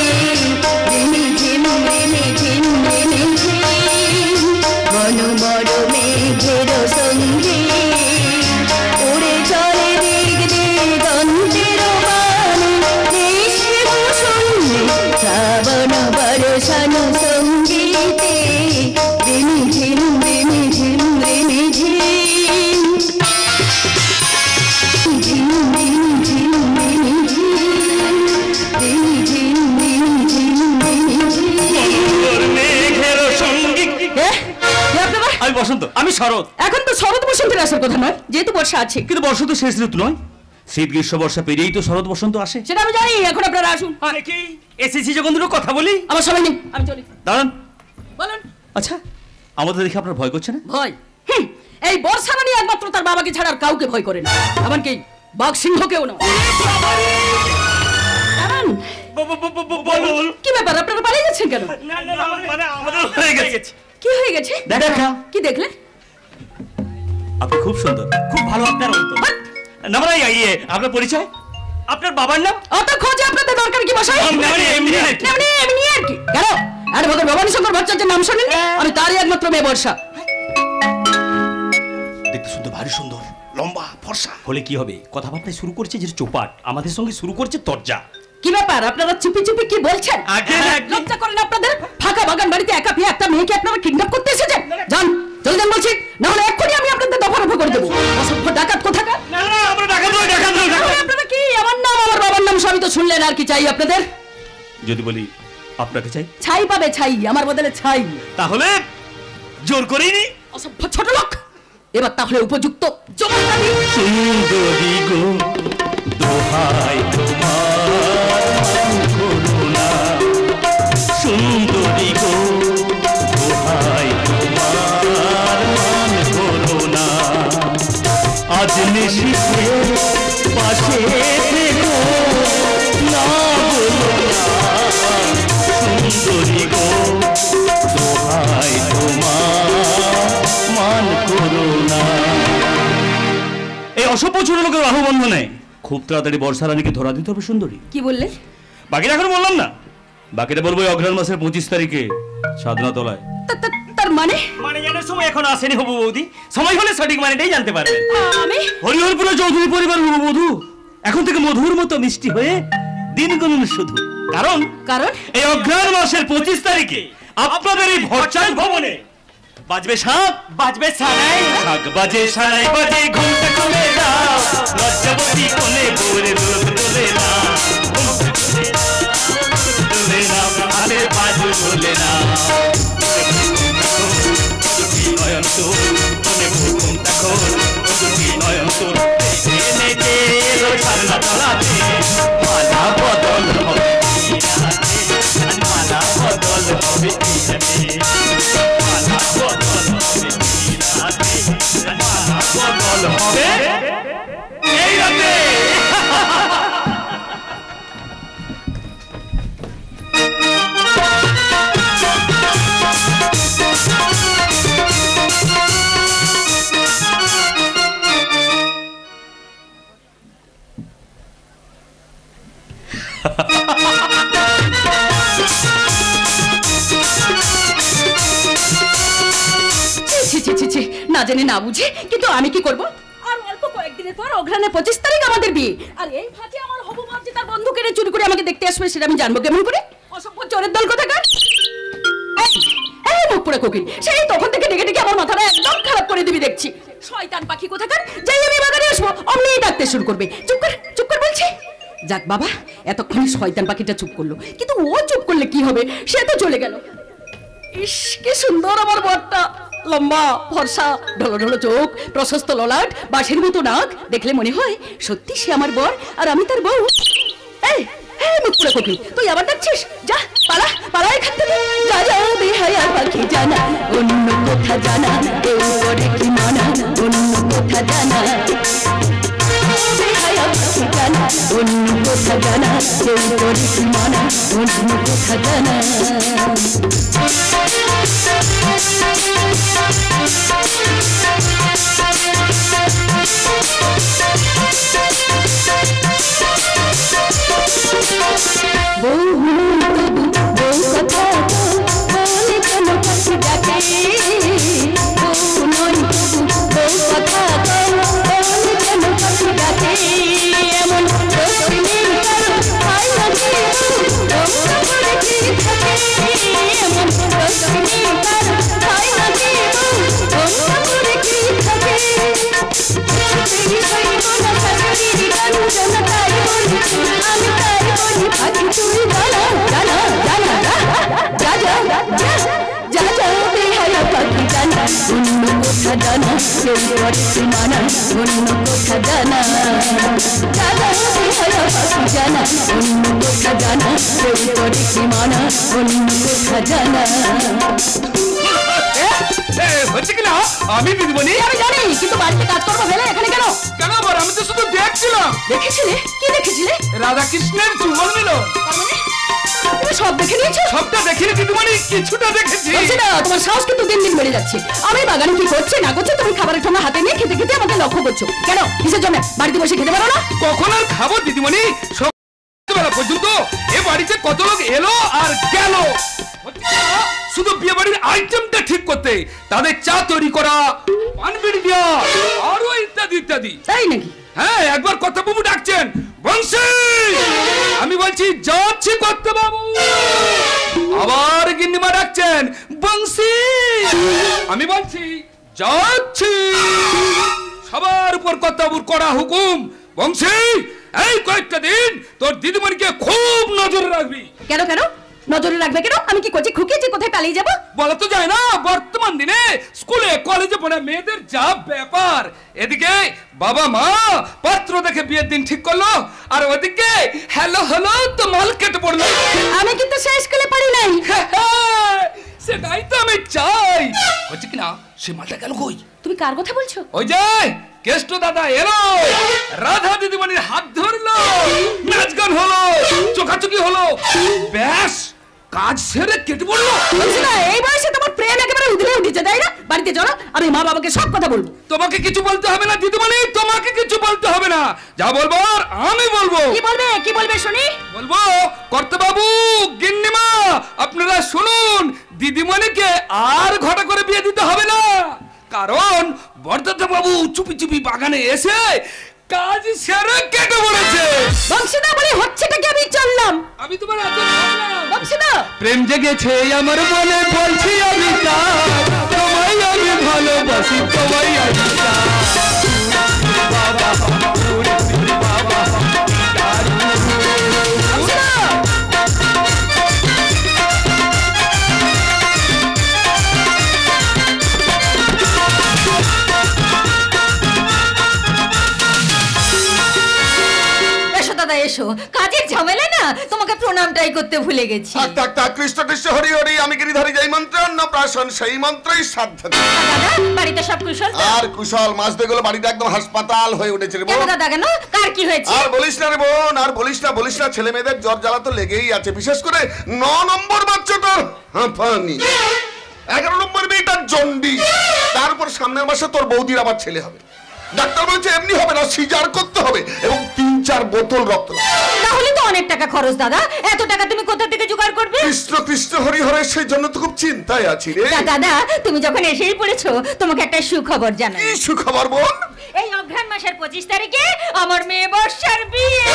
রিমি ঝিম রিমি ঝিম রিমি ঝিম। মনোমর মেঘের সঙ্গী ওরে চলে দিক দিগন্তের পানে, ভেসে শূন্যে শ্রাবণ বর্ষণ সঙ্গীতে, রিমি ঝিম রিমি ঝিম রিমি ঝিম। ঝিম রিমি ঝিম রিমি ঝিম, রিমি ঝিম রিমি ঝিম রিমি ঝিম। মেঘের সঙ্গী। আমি বসন্ত, আমি শরৎ। এখন তো শরৎ বসন্তের আসার কথা নয়, যেহেতু বর্ষা আছে। কিন্তু বসন্ত শেষ ঋতু নয়, শীত গ্রীষ্ম বর্ষা পেরিয়েই তো শরৎ বসন্ত আসে। সেটা আমি জানি, এখন আপনারা আসুন। দেখি এসেছি যখন দুটো কথা বলি। আমার সময় নেই, আমি চলি। দাঁড়ান, বলুন। আচ্ছা আমাদের দেখে আপনার ভয় করছে না? ভয়? এই বর্ষা রানী একমাত্র তার বাবাকে ছাড়া আর কাউকে ভয় করে না, এমনকি বাঘ সিংহকেও না। দাঁড়ান। বল। কি ব্যাপার, আপনারা পালিয়ে যাচ্ছেন কেন? মানে আমাদের হয়ে গেছে। কি হয়ে গেছে? দেখা। কি দেখলেন? আপনি খুব সুন্দর, খুব ভালো আপনার অন্তর। না মানে আপনার পরিচয়, আপনার বাবার নাম? অত খোঁজে আপনাদের দরকার কি মশাই? এমনি আর কি। এমনি আর কি? কেন? অ্যাডভোকেট ভবানী শঙ্কর ভট্টাচার্যের নাম শোনেন? আমি তারই একমাত্র মেয়ে বর্ষা। দেখতে সুন্দর, ভারী সুন্দর, লম্বা। ভরসা। হলে কি হবে? কথাবার্তায় শুরু করছে যে চোপাট, আমাদের সঙ্গে শুরু করছে তরজা। কি ব্যাপার, আপনারা চুপি চুপি কি বলছেন? লজ্জা করেন আপনাদের? ফাঁকা বাগান বাড়িতে একা পেয়ে একটা মেয়েকে আপনারা কিডন্যাপ করতে এসেছেন? যান জলদি যান বলছি, না হলে এক্ষুনি আমি আপনাদের দফা রফা করে দেবো। অসভ্য ডাকাত কোথাকার। না না, আমরা ডাকাত নই, ডাকাত নই, ডাকাত। আপনারা কি আমার নাম আমার বাবার নাম সবই তো শুনলেন, আর কি চাই আপনাদের? যদি বলি আপনাকে চাই, ছাই পাবে ছাই, আমার বদলে ছাই। তাহলে জোর করেই নি। অসভ্য ছোট লোক, এবার তাহলে উপযুক্ত জবাব দাবি। সুন্দরী গো দোহাই তোমার করুণা, সুন্দরী গো দোহাই তোমার মান করুণা, আজ নিশিতে পাশে থেকো না বলো না, সুন্দরী গো দোহাই তোমার মান করুণা। এই অসভ্য ছোট লোকের বাহুবন্ধ নেই, খুব তাড়াতাড়ি বর্ষা রানীকে ধরা দিতে হবে সুন্দরী। কি বললে? বাকিটা এখন বললাম না, বাকিটা বলবো অগ্রহায়ণ মাসের 25 তারিখে সাধনা তলায়। তার মানে? মানে জানার সময় এখন আসেনি হবু বৌদি, সময় হলে সঠিক মানেটাই জানতে পারবে। আমি হরিহরপুরে চৌধুরী পরিবার হবু বধূ এখন থেকে মধুর মতো মিষ্টি হয়ে দিন গুনুন শুধু। কারণ কারণ এই অগ্রহায়ণ মাসের 25 তারিখে আপনাদের এই ভরচাল ভবনে বাজবে শাঁখ, বাজবে সানাই, শাঁখ বাজে সানাই বাজে, ঘুমটা খুলে দাও লজ্জাবতী কোণে বউরে দোল তোলে না, তোলে না আরে বাজু তোলে না, নয়ন তোর কোণে ঘুমটা খোল, নয়ন তোর নেচে এলো সারনা তলাতে, মালা বদল হবে মালা বদল হবে মালা বদল হবে মালা বদল হবে এই রাতে। না জেনে না বুঝে, কিন্তু আমি কি করব? আর অল্প কয়েকদিনের পর অগ্রহায়ণের 25 তারিখ আমাদের বিয়ে, আর এই ফাঁকে আমার হবু মা যে তার বন্ধু কেড়ে চুরি করে আমাকে দেখতে আসবে সেটা আমি জানবো কেমন করে? অসভ্য চোরের দল কোথাকার। এই মুখ পুরো কোকিল, সেই তখন থেকে ডেকে ডেকে আমার মাথাটা একদম খারাপ করে দিবি দেখছি। শয়তান পাখি কোথাকার, যাই আমি বাগানে আসবো অমনি ডাকতে শুরু করবে। চুপ কর বলছি। যাক বাবা, এতক্ষণে শয়তান পাখিটা চুপ করলো, কিন্তু ও চুপ করলে কি হবে, সে তো চলে গেল। ইস কি সুন্দর আমার বরটা, লম্বা ফর্সা, ঢলো ঢলো চোখ, প্রশস্ত ললাট, বাঁশের মতো নাক, দেখলে মনে হয় সত্যি সে আমার বর আর আমি তার বউ। এই মুখ পুরো কোকিল, তুই আবার ডাকছিস? যা পালা পালা এখান থেকে, যা যা বেহায়া পাখি জানা, অন্য কথা জানা, কেউ করে কি মানা, অন্য কথা জানা, বেহায়া পাখি জানা, অন্য কথা জানা, কেউ করে কি মানা, অন্য কথা জানা। হচ্ছে কিনা আমি দিদিমণি, আমি জানি, কিন্তু বাড়িতে কাজ করবো ফেলে এখানে কেন? কেন আবার? আমি তো শুধু দেখছিলাম। দেখেছিলে? কি দেখেছিলে? রাধা কৃষ্ণের চুম্বন মিলন। তার মানে তুমি সব দেখে নিয়েছো? সবটা দেখিনি দিদিমণি, কিছুটা দেখেছি। বলছি না, তোমার সাহস কিন্তু দিন দিন বেড়ে যাচ্ছে। আমি বাগানে কি করছে না করছে তুমি খাবারের ঠোঙা হাতে নিয়ে খেতে খেতে আমাকে লক্ষ্য করছো কেন? কিসের জন্য? বাড়িতে বসে খেতে পারো না? কখন আর খাবো দিদিমণি, সকালবেলা পর্যন্ত এ বাড়িতে কত লোক এলো আর গেল, শুধু বিয়ে বাড়ির আইটেমটা ঠিক করতে, তাদের চা তৈরি করা, পান বিড়ি দেওয়া, আরো ইত্যাদি ইত্যাদি। দি। তাই নাকি? হ্যাঁ, একবার কর্তাবাবু ডাকছেন, বংশী, আমি বলছি যাচ্ছি কর্তাবাবু। আবার গিন্নিমা ডাকছেন, বংশী, আমি বলছি যাচ্ছি। সবার উপর কর্তাবাবুর কড়া হুকুম, বংশী এই কয়েকটা দিন তোর দিদিমণিকে খুব নজরে রাখবি। কেন কেন নজরে রাখবে কেন? আমি কি করছি খুকিয়েছি, কোথায় পালিয়ে যাবো? বলা তো যায় না, বর্তমান দিনে স্কুলে কলেজে পড়া মেয়েদের যা ব্যাপার। এদিকে বাবা মা পাত্র দেখে বিয়ের দিন ঠিক করলো, আর ওদিকে হ্যালো হ্যালো তো মাল কেটে পড়লো। আমি কিন্তু সেই স্কুলে পড়ি নাই। সেটাই তো আমি চাই। হচ্ছে কিনা সে মালটা কেন কই? তুমি কার কথা বলছো? ওই যে কেষ্ট দাদা এলো, রাধা দিদিমণির হাত ধরলো, নাচ গান হলো, চোখাচোখি হলো, ব্যাস কাজ সেরে কেটে পড়লো। বলছি না, এই বয়সে তোমার প্রেম একেবারে উদরে উঠেছে, তাই না? বাড়িতে চলো, আমি মা বাবাকে সব কথা বলবো। তোমাকে কিছু বলতে হবে না দিদিমণি, তোমাকে কিছু বলতে হবে না। যা বলবার আমি বলবো। কি বলবে, কি বলবে শুনি? বলবো কর্তাবাবু, গিন্নিমা, আপনারা শুনুন, দিদিমণিকে আর ঘটা করে বিয়ে দিতে হবে না। কারণ বরদাদা বাবু চুপি চুপি বাগানে এসে কাজ সেরে কেটে পড়েছে। বংশীদা বলে হচ্ছেটা কি? আমি চললাম। আমি তোমার আদর করলাম। বংশীদা, প্রেম জেগেছে আমার মনে, বলছি আমি তোমায় আমি ভালোবাসি, তোমায় আমি এসো, কাজের ঝামেলা না, তোমাকে প্রণামটাই করতে ভুলে গেছি। কৃষ্ণ কৃষ্ণ হরি হরি, আমি গিরিধারী যাই মন্ত্র অন্নপ্রাশন, সেই মন্ত্রই সাধ্য। দাদা, বাড়িতে সব কুশল তো? আর কুশল, মাস দেখলো বাড়িটা একদম হাসপাতাল হয়ে উঠেছে রে বোন। দাদা কেন, কার কি হয়েছে? আর বলিস না রে বোন, আর বলিস না, ছেলে মেয়েদের জ্বর জ্বালা তো লেগেই আছে, বিশেষ করে 9 নম্বর বাচ্চাটার হাঁপানি, 11 নম্বর মেয়েটার জন্ডিস, তারপর সামনের মাসে তোর বৌদির আবার ছেলে হবে। ডাক্তার বলছে এমনি হবে না, সিজার করতে হবে এবং 3-4 বোতল রক্ত। তাহলে তো অনেক টাকা খরচ দাদা, এত টাকা তুমি কোথা থেকে জোগাড় করবে? কৃষ্ণ কৃষ্ণ হরি হরে, সেই জন্য তো খুব চিন্তায় আছি রে। দাদা, তুমি যখন এসেই পড়েছো, তোমাকে একটা সুখবর জানাই। কি সুখবর বোন? এই অঘ্রাণ মাসের 25 তারিখে আমার মেয়ে বর্ষার বিয়ে।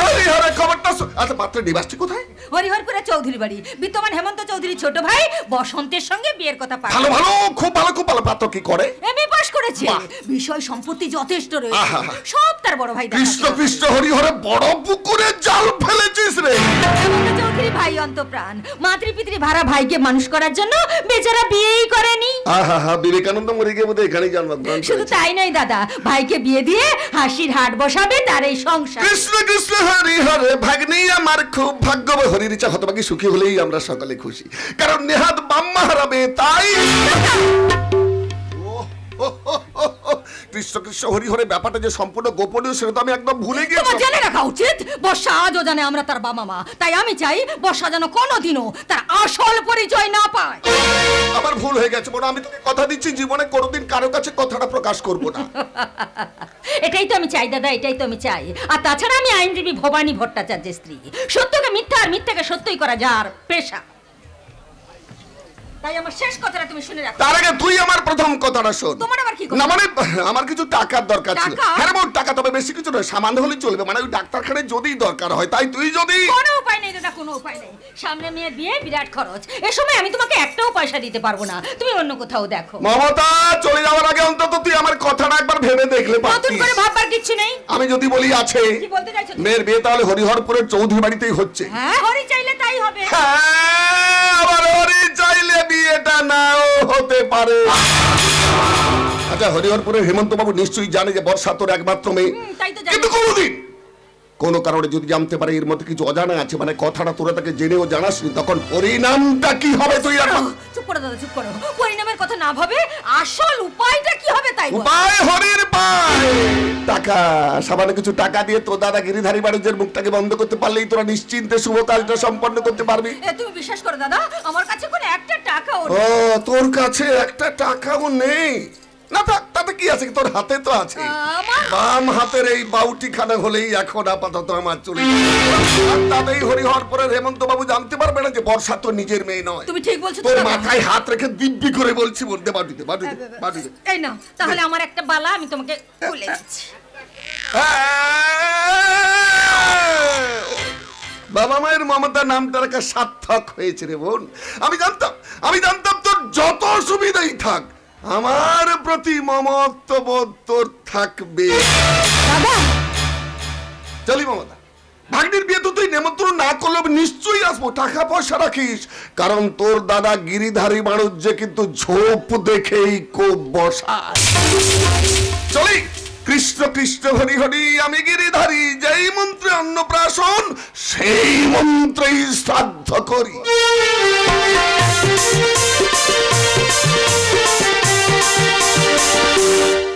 হরি হরে, খবরটা আচ্ছা, পাত্র নিবাসটি কোথায়? হরিহরপুরে চৌধুরী বাড়ি, বিদ্যমান হেমন্ত চৌধুরী ছোট ভাই বসন্তের সঙ্গে বিয়ের কথা পায়। ভালো ভালো, খুব ভালো খুব ভালো। পাত্র কি করে? এমএ পাস করেছে, বিষয় সম্পত্তি যথেষ্ট রয়েছে, আহা। সব তার বড় ভাই কৃষ্ণ কৃষ্ণ হরি হরে, বড় পুকুরে জাল ফেলেছিস রে। হেমন্ত চৌধুরী ভাই অন্তপ্রাণ, মাতৃপিতৃ ভাড়া ভাইকে মানুষ করার জন্য বেচারা বিয়েই করেনি। আহা, বিবেকানন্দ মরে গিয়ে বোধহয় এখানেই জন্মগ্রহণ শুধু করেছে। তাই নয় দাদা, ভাইকে বিয়ে দিয়ে হাসির হাট বসাবে তার এই সংসার। কৃষ্ণ কৃষ্ণ হরি হরে, ভাগ্নি আমার খুব ভাগ্যব, হরির ইচ্ছা হতভাগী সুখী হলেই আমরা সকলে খুশি, কারণ নেহাত বাম্মা হারাবে তাই। কৃষ্ণ কৃষ্ণ হরি হরে, ব্যাপারটা যে সম্পূর্ণ গোপনীয় সেটা তো আমি একদম ভুলে তোমার গিয়েছি। জেনে রাখা উচিত, বর্ষা আজও জানে আমরা তার বাবা মা, তাই আমি চাই বর্ষা যেন কোনোদিনও তার আসল পরিচয় না পায়। আমার ভুল হয়ে গেছে বোন, আমি তোকে কথা দিচ্ছি জীবনে কোনোদিন কারো কাছে কথাটা প্রকাশ করব না। এটাই তো আমি চাই দাদা, এটাই তো আমি চাই। আর তাছাড়া আমি আইনজীবী ভবানী ভট্টাচার্যের স্ত্রী, সত্যকে মিথ্যা আর মিথ্যাকে সত্যই করা যার পেশা। তাই আমার শেষ কথাটা তুমি শুনে রাখো। তার আগে তুই আমার প্রথম কথাটা শোন। তোমার আবার কি কথা? না মানে আমার কিছু টাকার দরকার ছিল। টাকা? হ্যাঁ বোন, টাকা তবে বেশি কিছু নয়, সামান্য হলেই চলবে, মানে ওই ডাক্তারখানায় যদি দরকার হয়, তাই তুই যদি। কোনো উপায় নেই দাদা, কোনো উপায় নেই, সামনে মেয়ের বিয়ে, বিরাট খরচ, এ সময় আমি তোমাকে একটাও পয়সা দিতে পারবো না, তুমি অন্য কোথাও দেখো। মমতা, চলে যাওয়ার আগে অন্তত তুই আমার কথাটা একবার ভেবে দেখলে নতুন পারতিস। করে ভাববার কিছু নেই। আমি যদি বলি আছে, কি বলতে চাইছো তুমি? মেয়ের বিয়ে তাহলে হরিহরপুরের চৌধুরী বাড়িতেই হচ্ছে। হ্যাঁ, হরি চাইলে তাই হবে। হ্যাঁ, আবার হরি চাইলে বিয়েটা নাও হতে পারে। আচ্ছা, হরিহরপুরের হেমন্ত বাবু নিশ্চয়ই জানে যে বর্ষা তোর একমাত্র মেয়ে, তাই তো জানি। কিন্তু কোনোদিন কোন কারণে যদি জানতে পারে এর মধ্যে কিছু অজানা আছে, মানে কথাটা তোরা তাকে জেনেও জানাসনি, তখন পরিণামটা কি হবে তুই আর চুপ করো দাদা, চুপ করো। পরিণামের কথা না ভাবে আসল উপায়টা কি হবে তাই বলো। উপায় হরির পায় টাকা, সামান্য কিছু টাকা দিয়ে তোর দাদা গিরিধারী বাণিজ্যের মুখটাকে বন্ধ করতে পারলেই তোরা নিশ্চিন্তে শুভ কাজটা সম্পন্ন করতে পারবি। তুমি বিশ্বাস করো দাদা, আমার কাছে কোনো একটা টাকাও ও, তোর কাছে একটা টাকাও নেই? না থাক, তাতে কি আছে, তোর হাতে তো আছে। বাম হাতের এই বাউটি খানা হলেই এখন আপাতত আমার চলে আর তাতেই হরি হওয়ার পরে হেমন্ত বাবু জানতে পারবে না যে বর্ষা তো নিজের মেয়ে নয়। তুমি ঠিক বলছো। তোর মাথায় হাত রেখে দিব্যি করে বলছি, বলতে বাটিতে এই না, তাহলে আমার একটা বালা আমি তোমাকে খুলে দিচ্ছি। বাবা মায়ের মমতা নামটার একটা সার্থক হয়েছে রে বোন। আমি জানতাম তোর যত অসুবিধাই থাক, আমার প্রতি মমত্ববোধ তোর থাকবে। চলি মমতা, ভাগ্নির বিয়ে তো তুই নেমন্ত্রণ না করলেও নিশ্চয়ই আসবো। টাকা পয়সা রাখিস, কারণ তোর দাদা গিরিধারী বাণিজ্যে কিন্তু ঝোপ দেখেই খুব বসা। চলি, কৃষ্ণ কৃষ্ণ হরি হরি আমি গিরিধারী, যেই মন্ত্রে অন্নপ্রাশন সেই মন্ত্রেই শ্রাদ্ধ করি।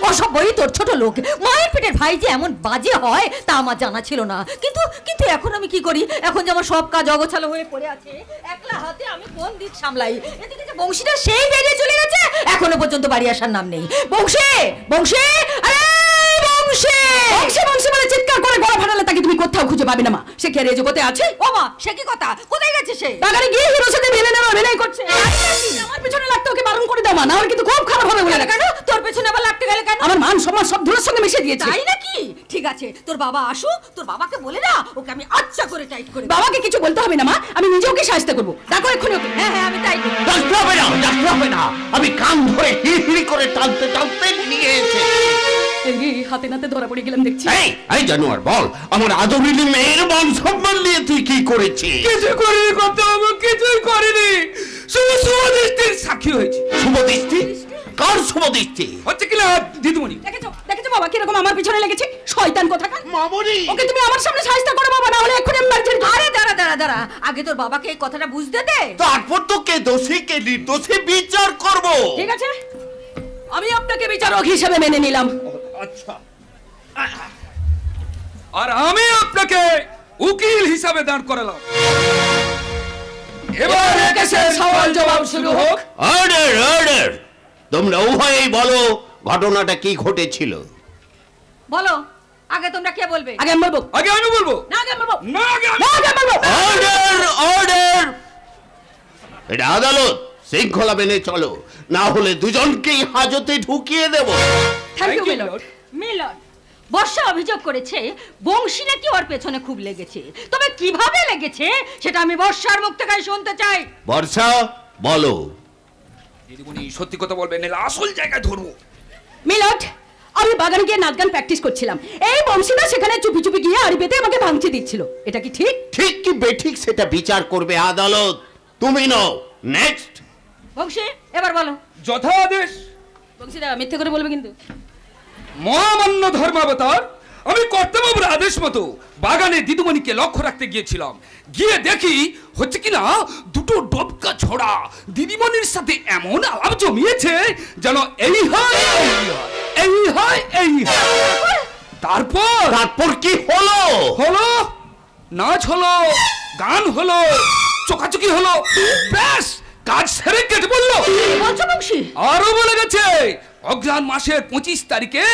অসভ্যই তোর ছোট লোক, মায়ের পেটের ভাই যে এমন বাজে হয় তা আমার জানা ছিল না। কিন্তু এখন আমি কি করি? এখন যে আমার সব কাজ অগোছালো হয়ে পড়ে আছে, একলা হাতে আমি কোন দিক সামলাই? এদিকে যে বংশীটা সেই বেরিয়ে চলে গেছে, এখনো পর্যন্ত বাড়ি আসার নাম নেই। বংশী, বংশী, আরে বংশী, বংশী, বংশী বলে চিৎকার করে গলা ফাটালে তাকে তুমি কোথাও খুঁজে পাবে না। মা, সে কি আর এই জগতে আছে? ও মা, সে কি কথা? কোথায় গেছে সে? বাগানে গিয়ে হিরোর সাথে ভেলাই করছে। আমার পেছনে লাগতে ওকে বারণ করে দাও মা, না হলে কিন্তু খুব খারাপ হবে। বলে কেন তোর পেছনে আবার লাগতে গেলে কেন? আমার মান সম্মান সব ধুলোর সঙ্গে মিশে দিয়েছে। তাই নাকি? ঠিক আছে, তোর বাবা আসুক, তোর বাবাকে বলে না ওকে আমি আচ্ছা করে টাইট করে। বাবাকে কিছু বলতে হবে না মা, আমি নিজে ওকে সাহায্য করবো। দেখো এক্ষুনি ওকে। হ্যাঁ হ্যাঁ, আমি তাই করব। ডাকতে হবে না, আমি কান ধরে হিড় করে টানতে টানতে নিয়ে এসে এই হাতে নাতে ধরা পড়ে গেলাম দেখছি। এই জানোয়ার, বল আমার আদরিনী মেয়ের মান সম্মান নিয়ে তুই কি করেছিস? কিছু করিনি, করতে হবে কিছুই করিনি, শুধু শুভদৃষ্টির সাক্ষী হয়েছে। শুভদৃষ্টি? কার শুভদৃষ্টি? হচ্ছে কিনা দিদিমণি? দেখেছো বাবা কিরকম আমার পিছনে লেগেছে? শয়তান কোথাকার। মামনি, ওকে তুমি আমার সামনে সাহায্য করো বাবা, না হলে এক্ষুনি আমি বাড়ি ছেড়ে। আরে দাঁড়া, আগে তোর বাবাকে এই কথাটা বুঝতে দে, তারপর তো কে দোষী কে নির্দোষী বিচার করব। ঠিক আছে? আমি আপনাকে বিচারক হিসেবে মেনে নিলাম। আচ্ছা, আর আমি আপনাকে উকিল হিসাবে দাঁড় করালাম। এবার কেসের সওয়াল জবাব শুরু হোক। অর্ডার। তোমরা উভয়েই বলো ঘটনাটা কি ঘটেছিল। বলো, আগে তোমরা কে বলবে? আগে আমি বলবো। আগে আমি বলবো। না আগে আমি বলবো। না আগে না আগে আমি বলবো। অর্ডার। এটা আদালত, শৃঙ্খলা মেনে চলো, না হলে দুজনকেই হাজতে ঢুকিয়ে দেব। থ্যাংক ইউ মিলন। বর্ষা অভিযোগ করেছে বংশী নাকি ওর পেছনে খুব লেগেছে, তবে কিভাবে লেগেছে সেটা আমি বর্ষার মুখ থেকে শুনতে চাই। বর্ষা, বলো। দিদিমণি সত্যি কথা বলবেন, নাহলে আসল জায়গায় ধরবো। মিলট, আমি বাগানে গিয়ে নাচ গান প্র্যাকটিস করছিলাম, এই বংশীদা সেখানে চুপি চুপি গিয়ে আড়ি পেতে আমাকে ভাঙচি দিচ্ছিল। এটা কি ঠিক? ঠিক কি বেঠিক সেটা বিচার করবে আদালত, তুমি নও। নেক্সট। বংশী, এবার বলো। যথা আদেশ। বংশীদা মিথ্যে করে বলবে কিন্তু। মহামান্য ধর্মাবতার, আমি কর্তাবাবুর আদেশ মতো বাগানে দিদিমণিকে লক্ষ্য রাখতে গিয়েছিলাম। গিয়ে দেখি হচ্ছে কিনা দুটো ডবকা ছড়া দিদিমণির সাথে এমন আলাপ জমিয়েছে যেন এই হয় এই হয় এই হয়। তারপর কি হলো? হলো নাচ হলো, গান হলো, চোকাচুকি হলো, ব্যাস কাজ সেরে কেটে পড়লো। বলছো বংশী? আরো বলে গেছে অগ্রহায়ণ মাসের 25 তারিখে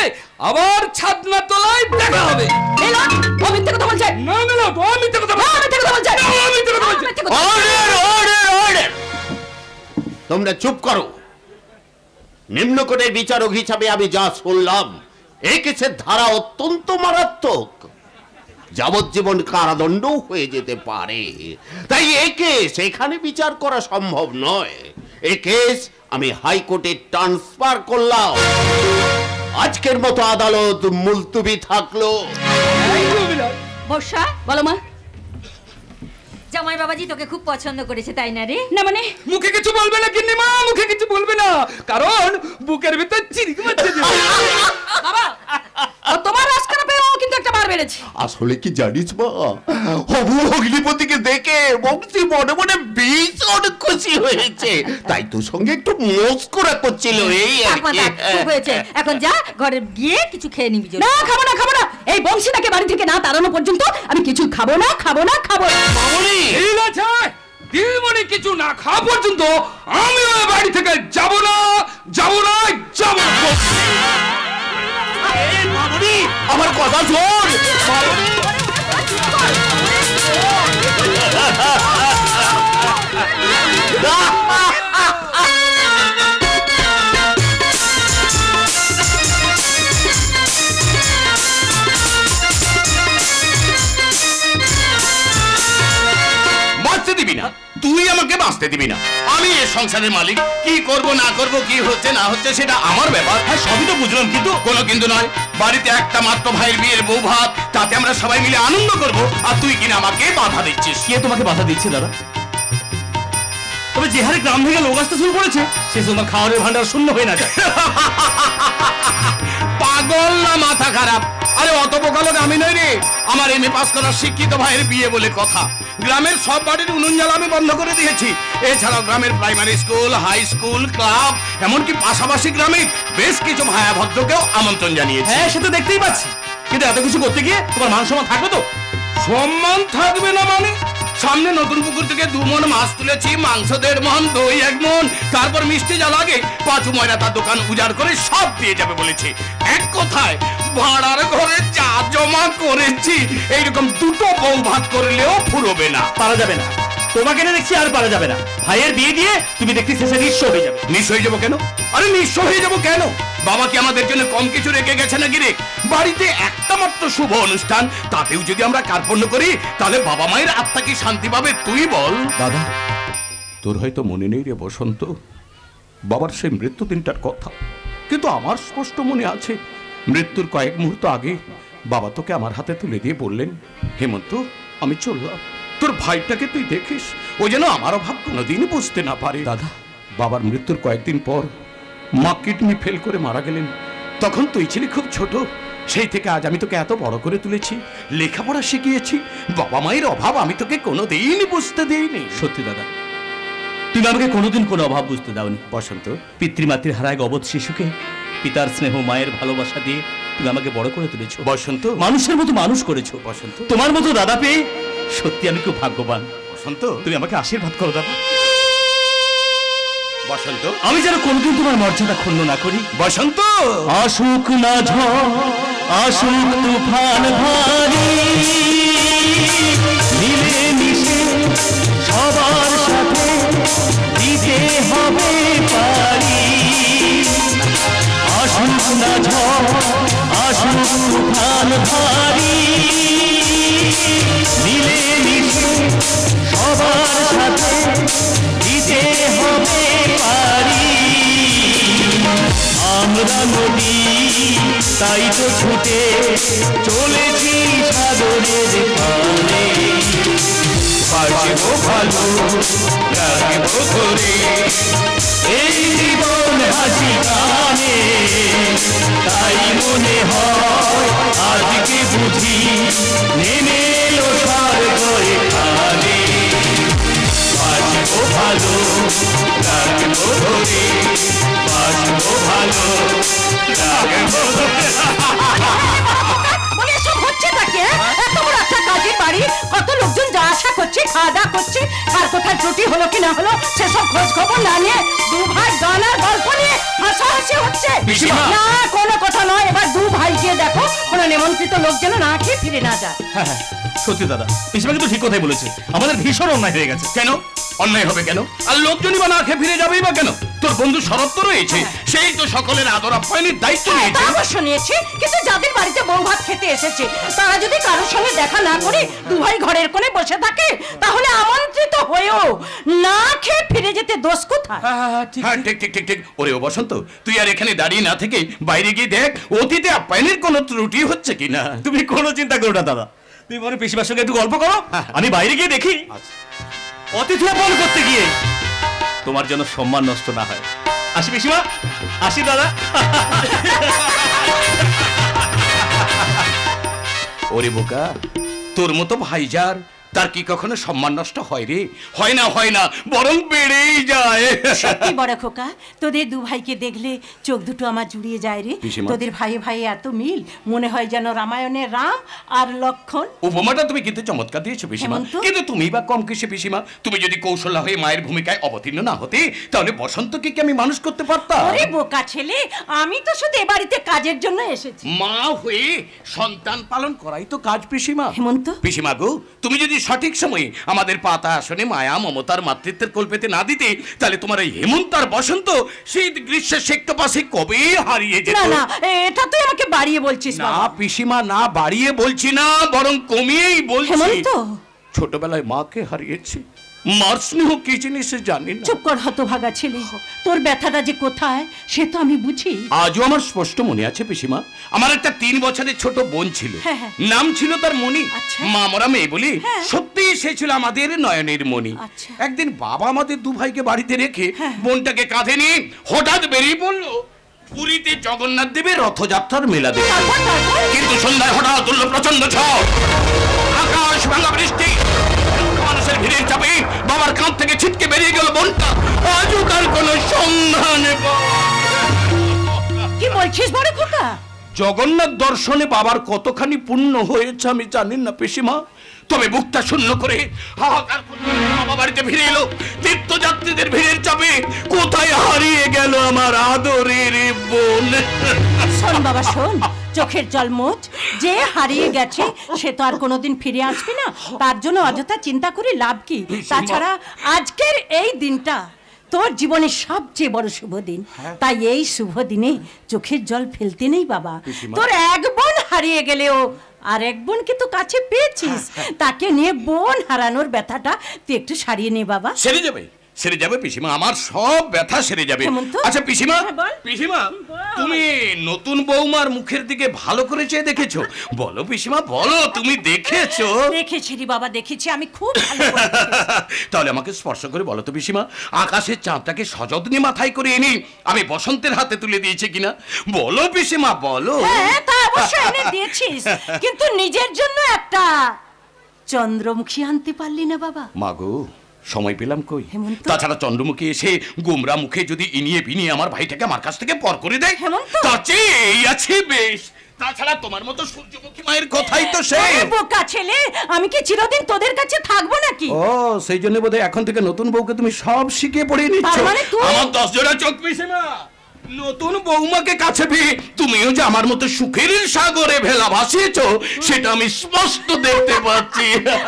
আবার ছাদনা তলায় দেখা হবে। মিলন, ও মিথ্যে কথা বলছে। না মিলন, ও মিথ্যে কথা বলছে। মিথ্যে কথা বলছে। মিথ্যে কথা বলছে। অর্ডার। তোমরা চুপ করো। নিম্ন কোর্টের বিচারক হিসাবে আমি যা শুনলাম, এই কেসের ধারা অত্যন্ত মারাত্মক, যাবজ্জীবন কারাদণ্ড হয়ে যেতে পারে। তাই এই কেস এখানে বিচার করা সম্ভব নয়। এই কেস আমি হাইকোর্টে ট্রান্সফার করলাম। আজকের মতো আদালত মুলতবি থাকলো। বর্ষা, বলো মা। জামাই বাবাজি তোকে খুব পছন্দ করেছে, তাই না রে? না মানে মুখে কিছু বলবে না গিন্নিমা, মুখে কিছু বলবে না, কারণ বুকের ভিতর চিরিক মারছে। বাবা, ও তোমার রাজকানা পেয়ে ও কিন্তু একটা বার বেড়েছে। আসলে কি জানিস মা, হবু অগ্নিপতিকে দেখে বংশী মনে মনে ভীষণ খুশি হয়েছে, তাই তোর সঙ্গে একটু মস্করা করছিল। এই খুব হয়েছে, এখন যা ঘরে গিয়ে কিছু খেয়ে নিবি। না খাবো না, খাবো না। এই বংশীটাকে বাড়ি থেকে না তাড়ানো পর্যন্ত আমি কিছু খাবো না, খাবো না, খাবো না। ঠিক আছে, দিদিমণি কিছু না খাওয়া পর্যন্ত আমি ওই বাড়ি থেকে যাব না, যাব না, যাব না। আমার কথা শোন। বাঁচতে দিবি না, তুই আমাকে বাঁচতে দিবি না। আমি এ সংসারের মালিক, কি করব না করব, কি হচ্ছে না হচ্ছে সেটা আমার ব্যাপার। হ্যাঁ সবই তো বুঝলাম, কিন্তু কোনো কিন্তু নয়। বাড়িতে একটা মাত্র ভাইয়ের বিয়ের বউ ভাত, তাতে আমরা সবাই মিলে আনন্দ করব, আর তুই কিনা আমাকে বাধা দিচ্ছিস। কে তোমাকে বাধা দিচ্ছে দাদা? তবে যে হারে গ্রাম থেকে লোক আসতে শুরু করেছে, সে তোমার খাওয়ারের ভান্ডার শূন্য হয়ে না যায়। পাগল না মাথা খারাপ? আরে অত বোকা লোক আমি নই রে। আমার এমএ পাস করা শিক্ষিত ভাইয়ের বিয়ে বলে কথা। গ্রামের সব বাড়ির উনুন জ্বালা আমি বন্ধ করে দিয়েছি। এছাড়াও গ্রামের primary school, high school, club, এমনকি পাশাপাশি গ্রামের বেশ কিছু ভায়া ভদ্রকেও আমন্ত্রণ জানিয়েছি। হ্যাঁ সে তো দেখতেই পাচ্ছি, কিন্তু এত কিছু করতে গিয়ে তোমার মান সম্মান থাকবে তো? সম্মান থাকবে না মানে? সামনে নতুন পুকুর থেকে 2 মণ মাছ তুলেছি, মাংস 1.5 মণ, দই 1 মণ, তারপর মিষ্টি যা লাগে পাঁচু ময়রা তার দোকান উজাড় করে সব দিয়ে যাবে বলেছে। এক কথায় ভাড়ার ঘরে চা জমা করেছি। এইরকম 2টো বউ ভাত করলেও ফুরবে না। পারা যাবে না, তোমাকে না দেখছি আর পারা যাবে না। ভাইয়ের বিয়ে দিয়ে তুমি দেখছি শেষে নিঃস্ব হয়ে যাবে। নিঃস্ব হয়ে যাবো কেন? আরে নিঃস্ব হয়ে যাবো কেন? বাবা কি আমাদের জন্য কম কিছু রেখে গেছে নাকি রে? বাড়িতে একটা মাত্র শুভ অনুষ্ঠান, তাতেও যদি আমরা কার্পণ্য করি, তাহলে বাবা মায়ের আত্মা কি শান্তি পাবে তুই বল? দাদা, তোর হয়তো মনে নেই রে বসন্ত, বাবার সেই মৃত্যু দিনটার কথা, কিন্তু আমার স্পষ্ট মনে আছে। মৃত্যুর কয়েক মুহূর্ত আগে বাবা তোকে আমার হাতে তুলে দিয়ে বললেন, হেমন্ত আমি চললাম, তোর ভাইটাকে তুই দেখিস, ও যেন আমার অভাব কোনোদিন বুঝতে না পারে। দাদা, বাবার মৃত্যুর কয়েকদিন পর মা কিডনি ফেল করে মারা গেলেন। তখন তুই ছিলি খুব ছোট। সেই থেকে আজ আমি তোকে এত বড় করে তুলেছি, লেখাপড়া শিখিয়েছি, বাবা মায়ের অভাব আমি তোকে কোনোদিন বুঝতে দেইনি। সত্যি দাদা, তুমি আমাকে কোনোদিন কোনো অভাব বুঝতে দাওনি। বসন্ত, পিতৃমাতৃর হারায় অবধ শিশুকে পিতার স্নেহ মায়ের ভালোবাসা দিয়ে তুমি আমাকে বড় করে তুলেছো। বসন্ত, মানুষের মতো মানুষ করেছো। বসন্ত, তোমার মতো দাদা পেয়ে সত্যি আমি খুব ভাগ্যবান। বসন্ত, তুমি আমাকে আশীর্বাদ করো দাদা। বসন্ত, আমি যেন কোনদিন তোমার মর্যাদা ক্ষুণ্ণ না করি। বসন্ত, আসুক না ঝড়, আসুক তুফান ভারী, মিলে মিশে সবার সাথে দিতে হবে পারি। আসুক না ঝড়, আসুক তুফান ভারী, মিলে মিশে সবার সাথে দিতে হবে পারি। আমরা নদী তাই তো ছুটে চলেছি সাগরের পানে, বাঁচবো ভালো রাখবো ধরে এই জীবন হাসি গানে। তাই মনে হয় আজকে বুঝি নেমে এলো স্বর্গ এখানে। বাঁচবো ভালো রাখবো ধরে, বাঁচবো ভালো রাখবো ধরে। মানে এসব হচ্ছে নাকি? এত বড় একটা কাজের বাড়ি, কত লোকজন যা আশা করছে, খাওয়া দাওয়া করছে, আর কোথায় ত্রুটি হলো কি না হলো সেসব খোঁজ খবর না নিয়ে 2 ভাই গানার গল্প নিয়ে হাসাহাসি হচ্ছে। না কোনো কথা নয়, এবার 2 ভাই গিয়ে দেখো কোনো নিমন্ত্রিত লোক যেন না খেয়ে ফিরে না যায়। হ্যাঁ হ্যাঁ সত্যি দাদা, পিসিমা কিন্তু ঠিক কথাই বলেছে। আমাদের ভীষণ অন্যায় হয়ে গেছে। কেন অন্যায় হবে কেন? আর লোকজনই বা না খেয়ে ফিরে যাবেই বা কেন? তোর বন্ধু শরৎ তো রয়েছে, সেই তো সকলের আদর আপ্যায়নের দায়িত্ব নিয়েছে। অবশ্য নিয়েছি, কিন্তু যাদের বাড়িতে বউ ভাত খেতে এসেছে তারা যদি কারোর সঙ্গে দেখা না করে 2 ভাই ঘরের কোণে বসে থাকে, তাহলে আমন্ত্রিত হয়েও না খেয়ে ফিরে যেতে দোষ কোথায়? হ্যাঁ ঠিক ঠিক ঠিক ঠিক। ওরে ও বসন্ত, তুই আর এখানে দাঁড়িয়ে না থেকে বাইরে গিয়ে দেখ অতীতে আপ্যায়নের কোনো ত্রুটি হচ্ছে কিনা। তুমি কোনো চিন্তা করো না দাদা, তুমি মনে পিসিমার সঙ্গে একটু গল্প করো, আমি বাইরে গিয়ে দেখি অতিথি আপ্যায়ন করতে গিয়ে তোমার যেন সম্মান নষ্ট না হয়। আসি পিসিমা, আসি দাদা। ওরে বোকা, তোর মতো ভাইজার তার কি কখনো সম্মান নষ্ট হয় রে? হয় না, হয় না, বরং বেড়েই যায়। সত্যি বড় খোকা, তোদের দু ভাইকে দেখলে চোখ দুটো আমার জুড়িয়ে যায় রে। পিসিমা। তোদের ভাই ভাই এত মিল, মনে হয় যেন রামায়ণের রাম আর লক্ষণ। উপমাটা তুমি কিন্তু চমৎকার দিয়েছো পিসিমা, হেমন্ত? কিন্তু তুমি বা কম কিসে পিসিমা? তুমি যদি কৌশল্যা হয়ে মায়ের ভূমিকায় অবতীর্ণ না হতে, তাহলে বসন্তকে কি আমি মানুষ করতে পারতাম? ওরে বোকা ছেলে, আমি তো শুধু এ বাড়িতে কাজের জন্য এসেছি। মা হয়ে সন্তান পালন করাই তো কাজ পিসিমা। হেমন্ত? পিসিমা গো, তুমি যদি সঠিক সময়ে আমাদের পাতা আসনে মায়া মমতার মাতৃত্বের কোল পেতে না দিতে, তাহলে তোমার এই হেমন্ত আর বসন্ত শীত গ্রীষ্মের শেকটা পাশে কবে হারিয়ে যেত। না না, এটা তুই আমাকে বাড়িয়ে বলছিস না বাবা। পিসিমা, না বাড়িয়ে বলছি না, বরং কমিয়েই বলছি। হেমন্ত? ছোটবেলায় মাকে হারিয়েছি, মার স্নেহ কি জিনিস জানি না। চুপ কর হতভাগা ছেলে, তোর ব্যথাটা যে কোথায় সে তো আমি বুঝি। আজও আমার স্পষ্ট মনে আছে পিসিমা, আমার একটা 3 বছরের ছোট বোন ছিল, হ্যাঁ, হ্যাঁ। নাম ছিল তার মণি। আচ্ছা। মা মরা মেয়ে বলি, হ্যাঁ। সত্যি সে ছিল আমাদের নয়নের মণি। আচ্ছা। একদিন বাবা আমাদের দু ভাইকে বাড়িতে রেখে হ্যাঁ। বোনটাকে কাঁধে নিয়ে হঠাৎ বেরিয়ে পড়লো পুরীতে জগন্নাথ দেবের রথযাত্রার মেলা দেখতে। কিন্তু সন্ধ্যায় হঠাৎ উঠল প্রচন্ড ঝড়, আকাশ ভাঙা বৃষ্টি, মানুষের ভিড়ের চাপে বাবার কাঁধ থেকে ছিটকে বেরিয়ে গেল বোনটা। আজও তার কোনো সন্ধান কি বলছিস বড় খোকা? জগন্নাথ দর্শনে বাবার কতখানি পুণ্য হয়েছে আমি জানি না পিসিমা, তবে বুকটা শূন্য করে হাহাকার করে বাবা বাড়িতে ফিরে এলো। তীর্থযাত্রীদের ভিড়ের চাপে কোথায় হারিয়ে গেল আমার আদরের বোন। শোন বাবা শোন, চোখের জল মোচ, যে হারিয়ে গেছে সে তো আর কোনোদিন ফিরে আসবে না, তার জন্য অযথা চিন্তা করে লাভ কি? তাছাড়া আজকের এই দিনটা তোর জীবনের সবচেয়ে বড় শুভ দিন, তাই এই শুভ দিনে চোখের জল ফেলতে নেই বাবা। তোর এক বোন হারিয়ে গেলেও আর এক বোনকে তো কাছে পেয়েছিস, তাকে নিয়ে বোন হারানোর ব্যথাটা তুই একটু সারিয়ে নে বাবা। সেরে যাবে, সেরে যাবে পিসিমা, আমার সব ব্যথা সেরে যাবে। হেমন্ত? আচ্ছা পিসিমা, হ্যাঁ, বল। পিসিমা তুমি নতুন বৌমার মুখের দিকে ভালো করে চেয়ে দেখেছো? বলো পিসিমা, বলো তুমি দেখেছো? দেখেছি রে বাবা, দেখেছি, আমি খুব ভালো করে দেখেছি। তাহলে আমাকে স্পর্শ করে বলো তো পিসিমা, আকাশের চাঁদটাকে সযত্নে মাথায় করে এনে আমি বসন্তের হাতে তুলে দিয়েছি কিনা? বলো পিসিমা, বলো। হ্যাঁ, তা অবশ্যই এনে দিয়েছিস, কিন্তু নিজের জন্য একটা চন্দ্রমুখী আনতে পারলি না বাবা। মাগো, সময় পেলাম কই? হেমন্ত? তাছাড়া চন্দ্রমুখী এসে গোমরা মুখে যদি ইনিয়ে বিনিয়ে আমার ভাইটাকে আমার কাছ থেকে পর করে দেয়, হেমন্ত? তার চেয়ে এই আছে বেশ। তাছাড়া তোমার মতো সূর্যমুখী মায়ের কথাই তো সে। আরে বোকা ছেলে, আমি কি চিরদিন তোদের কাছে থাকবো নাকি? ও, সেই জন্য বোধহয় এখন থেকে নতুন বউকে তুমি সব শিখে পড়িয়ে নিচ্ছ। তার মানে তুই- আমার 10 জোড়া চোখ পিসিমা, নতুন বৌমাকে কাছে পেয়ে তুমিও যে আমার মতো সুখের সাগরে ভেলা ভাসিয়েছো সেটা আমি স্পষ্ট দেখতে পাচ্ছি।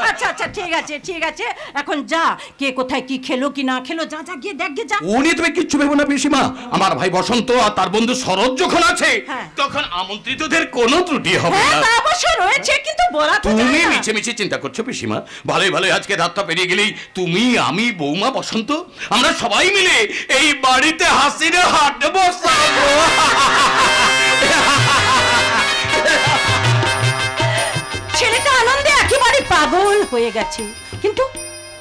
আচ্ছা আচ্ছা, ঠিক আছে ঠিক আছে, এখন যা, কে কোথায় কি খেলো কি না খেলো, যা যা গিয়ে দেখ গে যা। উনি তুমি কিচ্ছু ভেবো না পিসিমা, আমার ভাই বসন্ত আর তার বন্ধু শরৎ যখন আছে হ্যাঁ। তখন আমন্ত্রিতদের কোনো ত্রুটি হবে হ্যাঁ, না। তা অবশ্য রয়েছে, কিন্তু বলা তো তুমি যায় না। মিছে মিছে চিন্তা করছো পিসিমা, ভালোই ভালোই আজকে রাতটা পেরিয়ে গেলেই তুমি, আমি, বৌমা, বসন্ত আমরা সবাই মিলে এই বাড়িতে হাসির হাট বসাবো। ছেলেটা আনন্দে একেবারে পাগল হয়ে গেছে, কিন্তু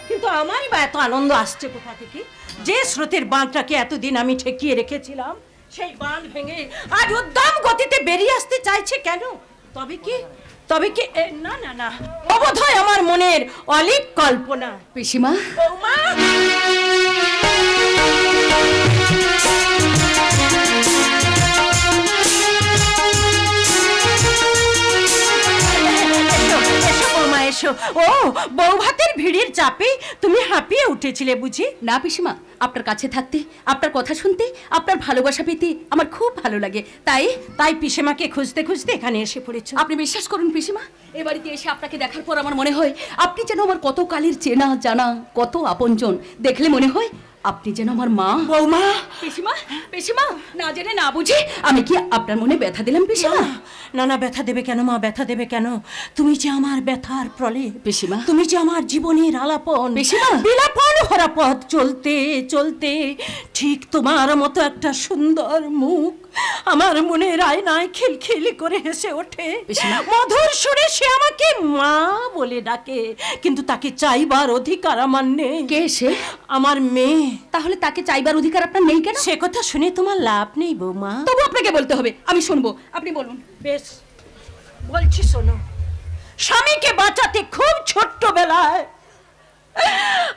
কিন্তু আমারই বা এত আনন্দ আসছে কোথা থেকে? যে স্রোতের বাঁধটাকে এতদিন আমি ঠেকিয়ে রেখেছিলাম, সেই বাঁধ ভেঙে আজ উদ্দাম গতিতে বেরিয়ে আসতে চাইছে কেন? তবে কি না না না, অবোধয় আমার মনের অলিক কল্পনা। পিসিমা, বৌমা, এসো বৌমা এসো। ও, বউ ভাতের ভিড়ের চাপে তুমি হাঁপিয়ে উঠেছিলে বুঝি? না পিসিমা, আপনার কাছে থাকতে, আপনার কথা শুনতে, আপনার ভালোবাসা পেতে আমার খুব ভালো লাগে, তাই পিসেমাকে খুঁজতে খুঁজতে এখানে এসে পড়েছো। আপনি বিশ্বাস করুন পিসিমা, এ বাড়িতে এসে আপনাকে দেখার পর আমার মনে হয় আপনি যেন আমার কত কালের চেনা জানা, কত আপনজন। দেখলে মনে হয় আপনি যেন আমার মা। বৌমা, পিসিমা, পিসিমা, না জেনে না বুঝে আমি কি আপনার মনে ব্যথা দিলাম পিসিমা? না না, ব্যথা দেবে কেন মা, ব্যথা দেবে কেন? তুমি যে আমার ব্যথার প্রলেপ পিসিমা, তুমি যে আমার জীবনের আলাপন পিসিমা, বিলাপন ভরা পথ চলতে চলতে ঠিক তোমার মতো একটা সুন্দর মুখ আমার মনের আয়নায় খিলখিলি করে হেসে ওঠে। পিসিমা, মধুর সুরে সে আমাকে মা বলে ডাকে, কিন্তু তাকে চাইবার অধিকার আমার নেই। কে সে? আমার মেয়ে। তাহলে তাকে চাইবার অধিকার আপনার নেই কেন? সে কথা শুনে তোমার লাভ নেই বৌমা। তবু আপনাকে বলতে হবে, আমি শুনবো, আপনি বলুন। বেশ, বলছি শোনো। স্বামীকে বাঁচাতে খুব ছোট্টবেলায়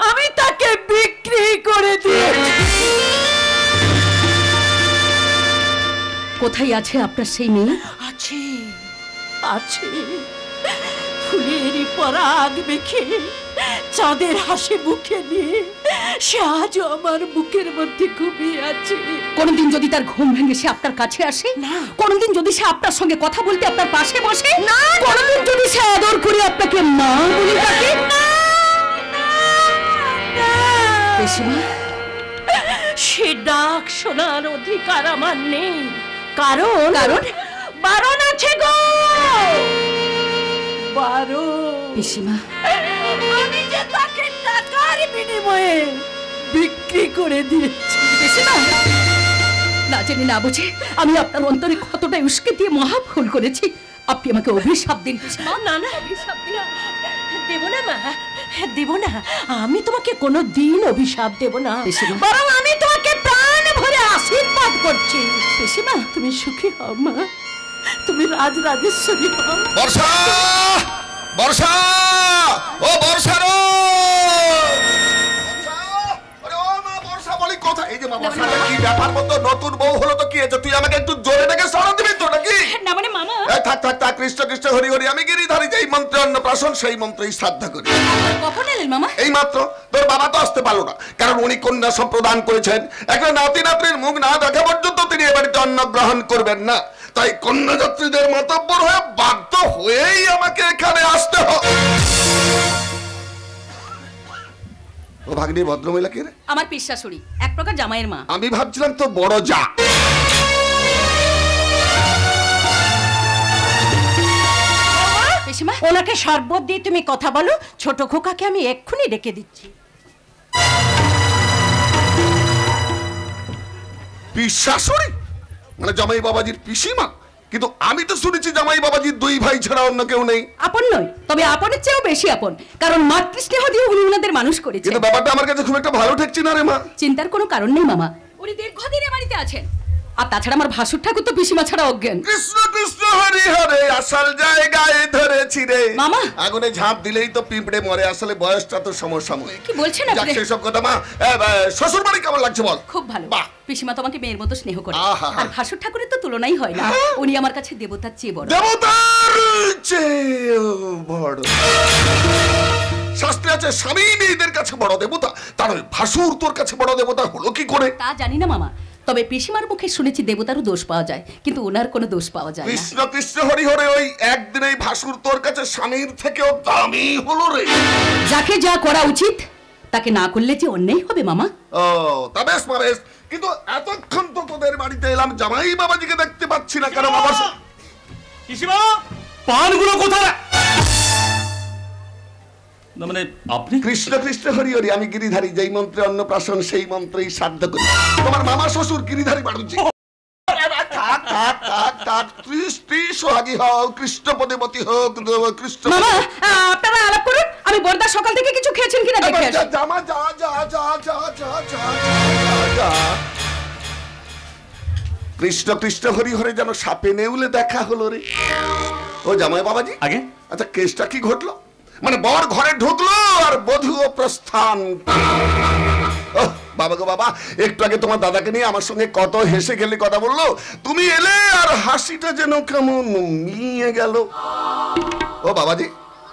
আমি তাকে বিক্রি করে দিয়েছি। কোথায় আছে আপনার সেই মেয়ে? আছে আছে, ফুলের পরাগ মেখে চাঁদের হাসি মুখে নিয়ে সে আজও আমার বুকের মধ্যে ঘুমিয়ে আছে। কোনদিন যদি তার ঘুম ভেঙে সে আপনার কাছে আসে, না। কোনদিন যদি সে আপনার সঙ্গে কথা বলতে আপনার পাশে বসে, না, কোনদিন যদি সে আদর করে আপনাকে মা বলে ডাকে, পিসিমা, সে ডাক শোনার অধিকার আমার নেই। কারণ বারণ আছে গো, বারণ। পিসিমা, আমি যে তাকে টাকার বিনিময়ে বিক্রি করে দিয়েছি। পিসিমা, না জেনে না বুঝে আমি আপনার অন্তরে কতটাই উস্কে দিয়ে মহা ভুল করেছি। আপনি আমাকে অভিশাপ দিন পিসিমা। না না, অভিশাপ দেব না মা, দেব না। আমি তোমাকে কোনো দিন অভিশাপ দেব না, পিসিমা। বরং আমি তোমাকে প্রাণ ভরে আশীর্বাদ করছি। পিসিমা, তুমি সুখী হও মা, তুমি রাজরাজেশ্বরী হও। বর্ষা, বর্ষা, ও বর্ষা রে! আরে ও মা বর্ষা বলি কোথায়? এই যে মা বর্ষা, কি ব্যাপার মতো নতুন বউ হলো তো কি হয়েছে? তুই আমাকে একটু জোরে ডেকে সরা দিবি তো নাকি? না মানে মামা, এই থাক থাক থাক, কৃষ্ণ কৃষ্ণ হরি হরি, আমি গিরিধারী, যেই মন্ত্রে অন্নপ্রাশন সেই মন্ত্রেই শ্রাদ্ধ করি। কখন এলেন মামা? এই মাত্র। তোর বাবা তো আসতে পারলো না, কারণ উনি কন্যা সম্প্রদান করেছেন। একটা নাতি নাতনির মুখ না দেখা পর্যন্ত তিনি এ বাড়িতে অন্ন গ্রহণ করবেন না। তাই কন্যা যাত্রীদের মাতব্বর হয়ে বাধ্য হয়েই আমাকে এখানে আসতে হবে। ও ভাগ্নি, ভদ্রমহিলা কে রে? আমার পিসশাশুড়ি, এক প্রকার জামাইয়ের মা। আমি ভাবছিলাম তো বড় যা। পিসিমা, ওনাকে শরবত দিয়ে তুমি কথা বলো, ছোট খোকাকে আমি এক্ষুনি ডেকে দিচ্ছি। পিসশাশুড়ি মানে জামাই বাবাজির পিসিমা? কিন্তু আমি তো শুনেছি জামাই বাবাজির দুই ভাই ছাড়া অন্য কেউ নেই। আপন নয়, তবে আপনের চেয়েও বেশি আপন, কারণ মাতৃস্নেহ দিয়ে উনি ওনাদের মানুষ করেছেন। কিন্তু ব্যাপারটা আমার কাছে খুব একটা ভালো ঠেকছে না রে মা। চিন্তার কোনো কারণ নেই মামা, উনি দীর্ঘদিন এ বাড়িতে আছেন। আর তাছাড়া আমার ভাসুর ঠাকুর তো পিসিমা ছাড়া অজ্ঞান। কৃষ্ণ কৃষ্ণ হরি হরে, আসল জায়গায় ধরেছি রে। মামা, আগুনে ঝাঁপ দিলেই তো পিঁপড়ে মরে, আসলে বয়সটা তো সমসাময়িক। কি বলছেন যাক, আপনি? সেসব কথা মা। শ্বশুর বাড়ি কেমন লাগছে বল? খুব ভালো। বাহ। পিসিমা তোমাকে মেয়ের মতো স্নেহ করে, আহা। আর ভাসুর ঠাকুরের তো তুলনাই হয় না। উনি আমার কাছে দেবতার চেয়ে বড়। দেবতার চেয়েও বড়। শাস্ত্রে আছে স্বামী মেয়েদের কাছে বড় দেবতা, তার ওই ভাসুর তোর কাছে বড় দেবতা হলো কি করে? তা জানি না মামা, তবে পিসিমার মুখে শুনেছি দেবতারও দোষ পাওয়া যায়, কিন্তু ওনার কোনো দোষ পাওয়া যায় না। কৃষ্ণ কৃষ্ণ হরি হরে, ওই একদিনেই ভাসুর তোর কাছে স্বামীর থেকেও দামি হলো রে। যাকে যা করা উচিত তাকে না করলে যে অন্যায় হবে মামা। ও তা বেশ মা বেশ, কিন্তু এতক্ষণ তো তোদের বাড়িতে এলাম, জামাই বাবাজিকে দেখতে পাচ্ছি না কেন? বাবা পিসিমা, পানগুলো কোথায়? না মানে আপনি? কৃষ্ণ কৃষ্ণ হরি হরি, আমি গিরিধারী, যেই মন্ত্রে অন্নপ্রাশন সেই মন্ত্রেই শ্রাদ্ধ করি। তোমার মামা শ্বশুর গিরিধারী বাড়ুজি। থাক থাক থাক থাক, স্ত্রী সোহাগী হও, কৃষ্ণ পদেবতী হোক, কৃষ্ণ। মামা, আপনারা আলাপ করুন, আমি বর্দা সকাল থেকে কিছু খেয়েছেন কিনা দেখে আসি। জামা যা যা যা যা যা যা যা। কৃষ্ণ কৃষ্ণ হরি হরে যেন সাপে নেউলে দেখা হলো রে। ও জামাই বাবাজি, আগে আচ্ছা কেসটা কি ঘটলো? মানে বর ঘরে ঢুকলো আর বধূও প্রস্থান। বাবা গো বাবা, একটু আগে তোমার দাদাকে নিয়ে আমার সঙ্গে কত হেসে খেলে কথা বললো, তুমি এলে আর হাসিটা যেন কেমন মিলিয়ে গেল। ও বাবাজি,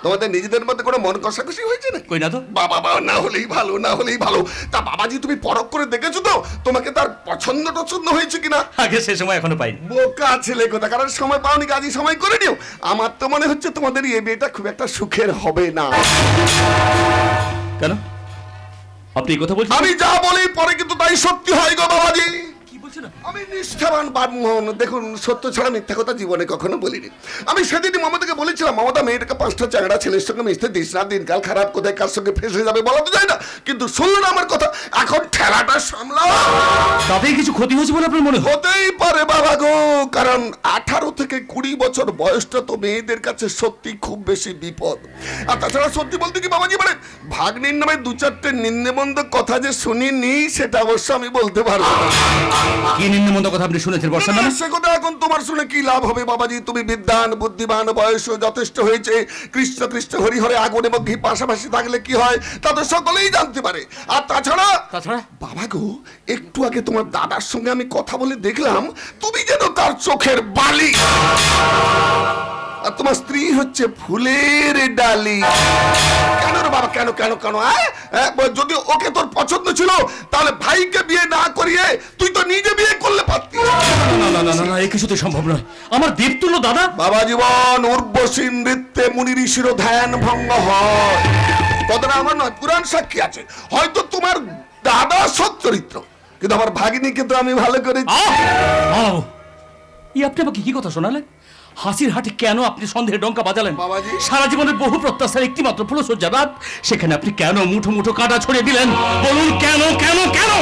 তোমাদের নিজেদের মধ্যে কোনো মন কষাকষি হয়েছে না? কই না তো। বাবা না হলেই ভালো, না হলেই ভালো। তা বাবাজি তুমি পরখ করে দেখেছো তো তোমাকে তার পছন্দ টছন্দ হয়েছে কিনা? আগে সে সময় এখনো পাইনি। বোকা ছেলে কথা, কারণ সময় পাওনি, কাজই সময় করে নিও। আমার তো মনে হচ্ছে তোমাদের এই বিয়েটা খুব একটা সুখের হবে না। কেন আপনি এই কথা বলছেন? আমি যা বলি পরে কিন্তু তাই সত্যি হয় গো বাবাজি। কি বলছেন? আমি নিষ্ঠাবান ব্রাহ্মণ, দেখুন সত্য ছাড়া মিথ্যা কথা জীবনে কখনো বলিনি। আমি সেদিনই মমতাকে বলেছিলাম, মমতা মেয়েটাকে 5টা চ্যাংড়া ছেলের সঙ্গে মিশতে দিস না, দিনকাল খারাপ, কোথায় কার সঙ্গে ফেসে যাবে বলা তো যায় না। কিন্তু শুনলো না আমার কথা, এখন ঠেলাটা সামলাও। তাতেই কিছু ক্ষতি হয়েছে বলে আপনার মনে হয়? হতেই পারে বাবা গো, কারণ 18 থেকে 20 বছর বয়সটা তো মেয়েদের কাছে সত্যি খুব বেশি বিপদ। আর তাছাড়া সত্যি বলতে কি বাবাজি, মানে ভাগ্নির নামে 2-4টে নিন্দেমন্দ কথা যে শুনিনি সেটা অবশ্য আমি বলতে পারবো না। কি নিম্নমন্দ কথা আপনি শুনেছেন বর্ষা নামে? সে কথা এখন তোমার শুনে কি লাভ হবে বাবাজি? তুমি বিদ্বান বুদ্ধিমান, বয়সও যথেষ্ট হয়েছে। কৃষ্ণ কৃষ্ণ হরি হরে আগুন এবং ঘি পাশাপাশি থাকলে কি হয় তা তো সকলেই জানতে পারে। আর তাছাড়া বাবা গো, একটু আগে তোমার দাদার সঙ্গে আমি কথা বলে দেখলাম তুমি যেন তার চোখের বালি, আর তোমার স্ত্রী হচ্ছে ফুলের ডালি। কেন রে বাবা, কেন কেন কেন? যদি ওকে তোর পছন্দ ছিল তাহলে ভাইকে বিয়ে না করিয়ে তুই তো নিজে বিয়ে করলে পারতি। না না না না, এই কিছুতে সম্ভব নয়। আমার দেবতুল্য দাদা। বাবা জীবন উর্বশী নৃত্যে মুনি ঋষির ধ্যান ভঙ্গ হয়, কথাটা আমার নয়, পুরাণ সাক্ষী আছে। হয়তো তোমার দাদা সৎ চরিত্র, কিন্তু আমার ভাগিনীকে তো আমি ভালো করেছি। আপনি আমাকে কি কথা শোনালেন? হাসির হাটে কেন আপনি সন্দেহের ডঙ্কা বাজালেন? বাবাজি, সারা জীবনের বহু প্রত্যাশার একটি মাত্র ফুলসজ্জা রাত, সেখানে আপনি কেন মুঠো মুঠো কাঁটা ছড়িয়ে দিলেন? বলুন কেন কেন কেন?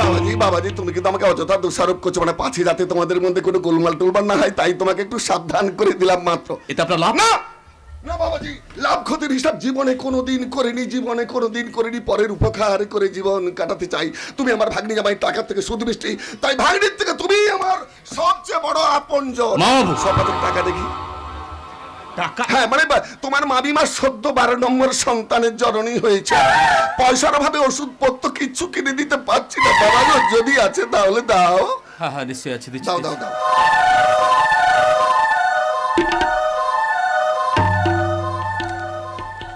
বাবাজি বাবাজি, তুমি কিন্তু আমাকে অযথা দোষারোপ করছো, মানে পাছি যাতে তোমাদের মধ্যে কোনো গোলমাল টোলমাল না হয়, তাই তোমাকে একটু সাবধান করে দিলাম মাত্র। এটা আপনার লাভ না না বাবাজি, লাভ ক্ষতির হিসাব জীবনে কোনোদিন করিনি, জীবনে কোনোদিন করিনি। পরের উপকার করে জীবন কাটাতে চাই। তুমি আমার ভাগ্নি জামাই, টাকা থেকে সুদ মিষ্টি, তাই ভাগ্নির থেকে তুমি আমার সবচেয়ে বড় আপনজন। সব টাকা দেখি টাকা, হ্যাঁ মানে তোমার মামিমার 12 নম্বর সন্তানের জননী হয়েছে। পয়সার অভাবে ওষুধপত্র কিচ্ছু কিনে দিতে পারছি না বাবা, যদি আছে তাহলে দাও। হ্যাঁ হ্যাঁ নিশ্চয়ই আছে, দাও দাও দাও।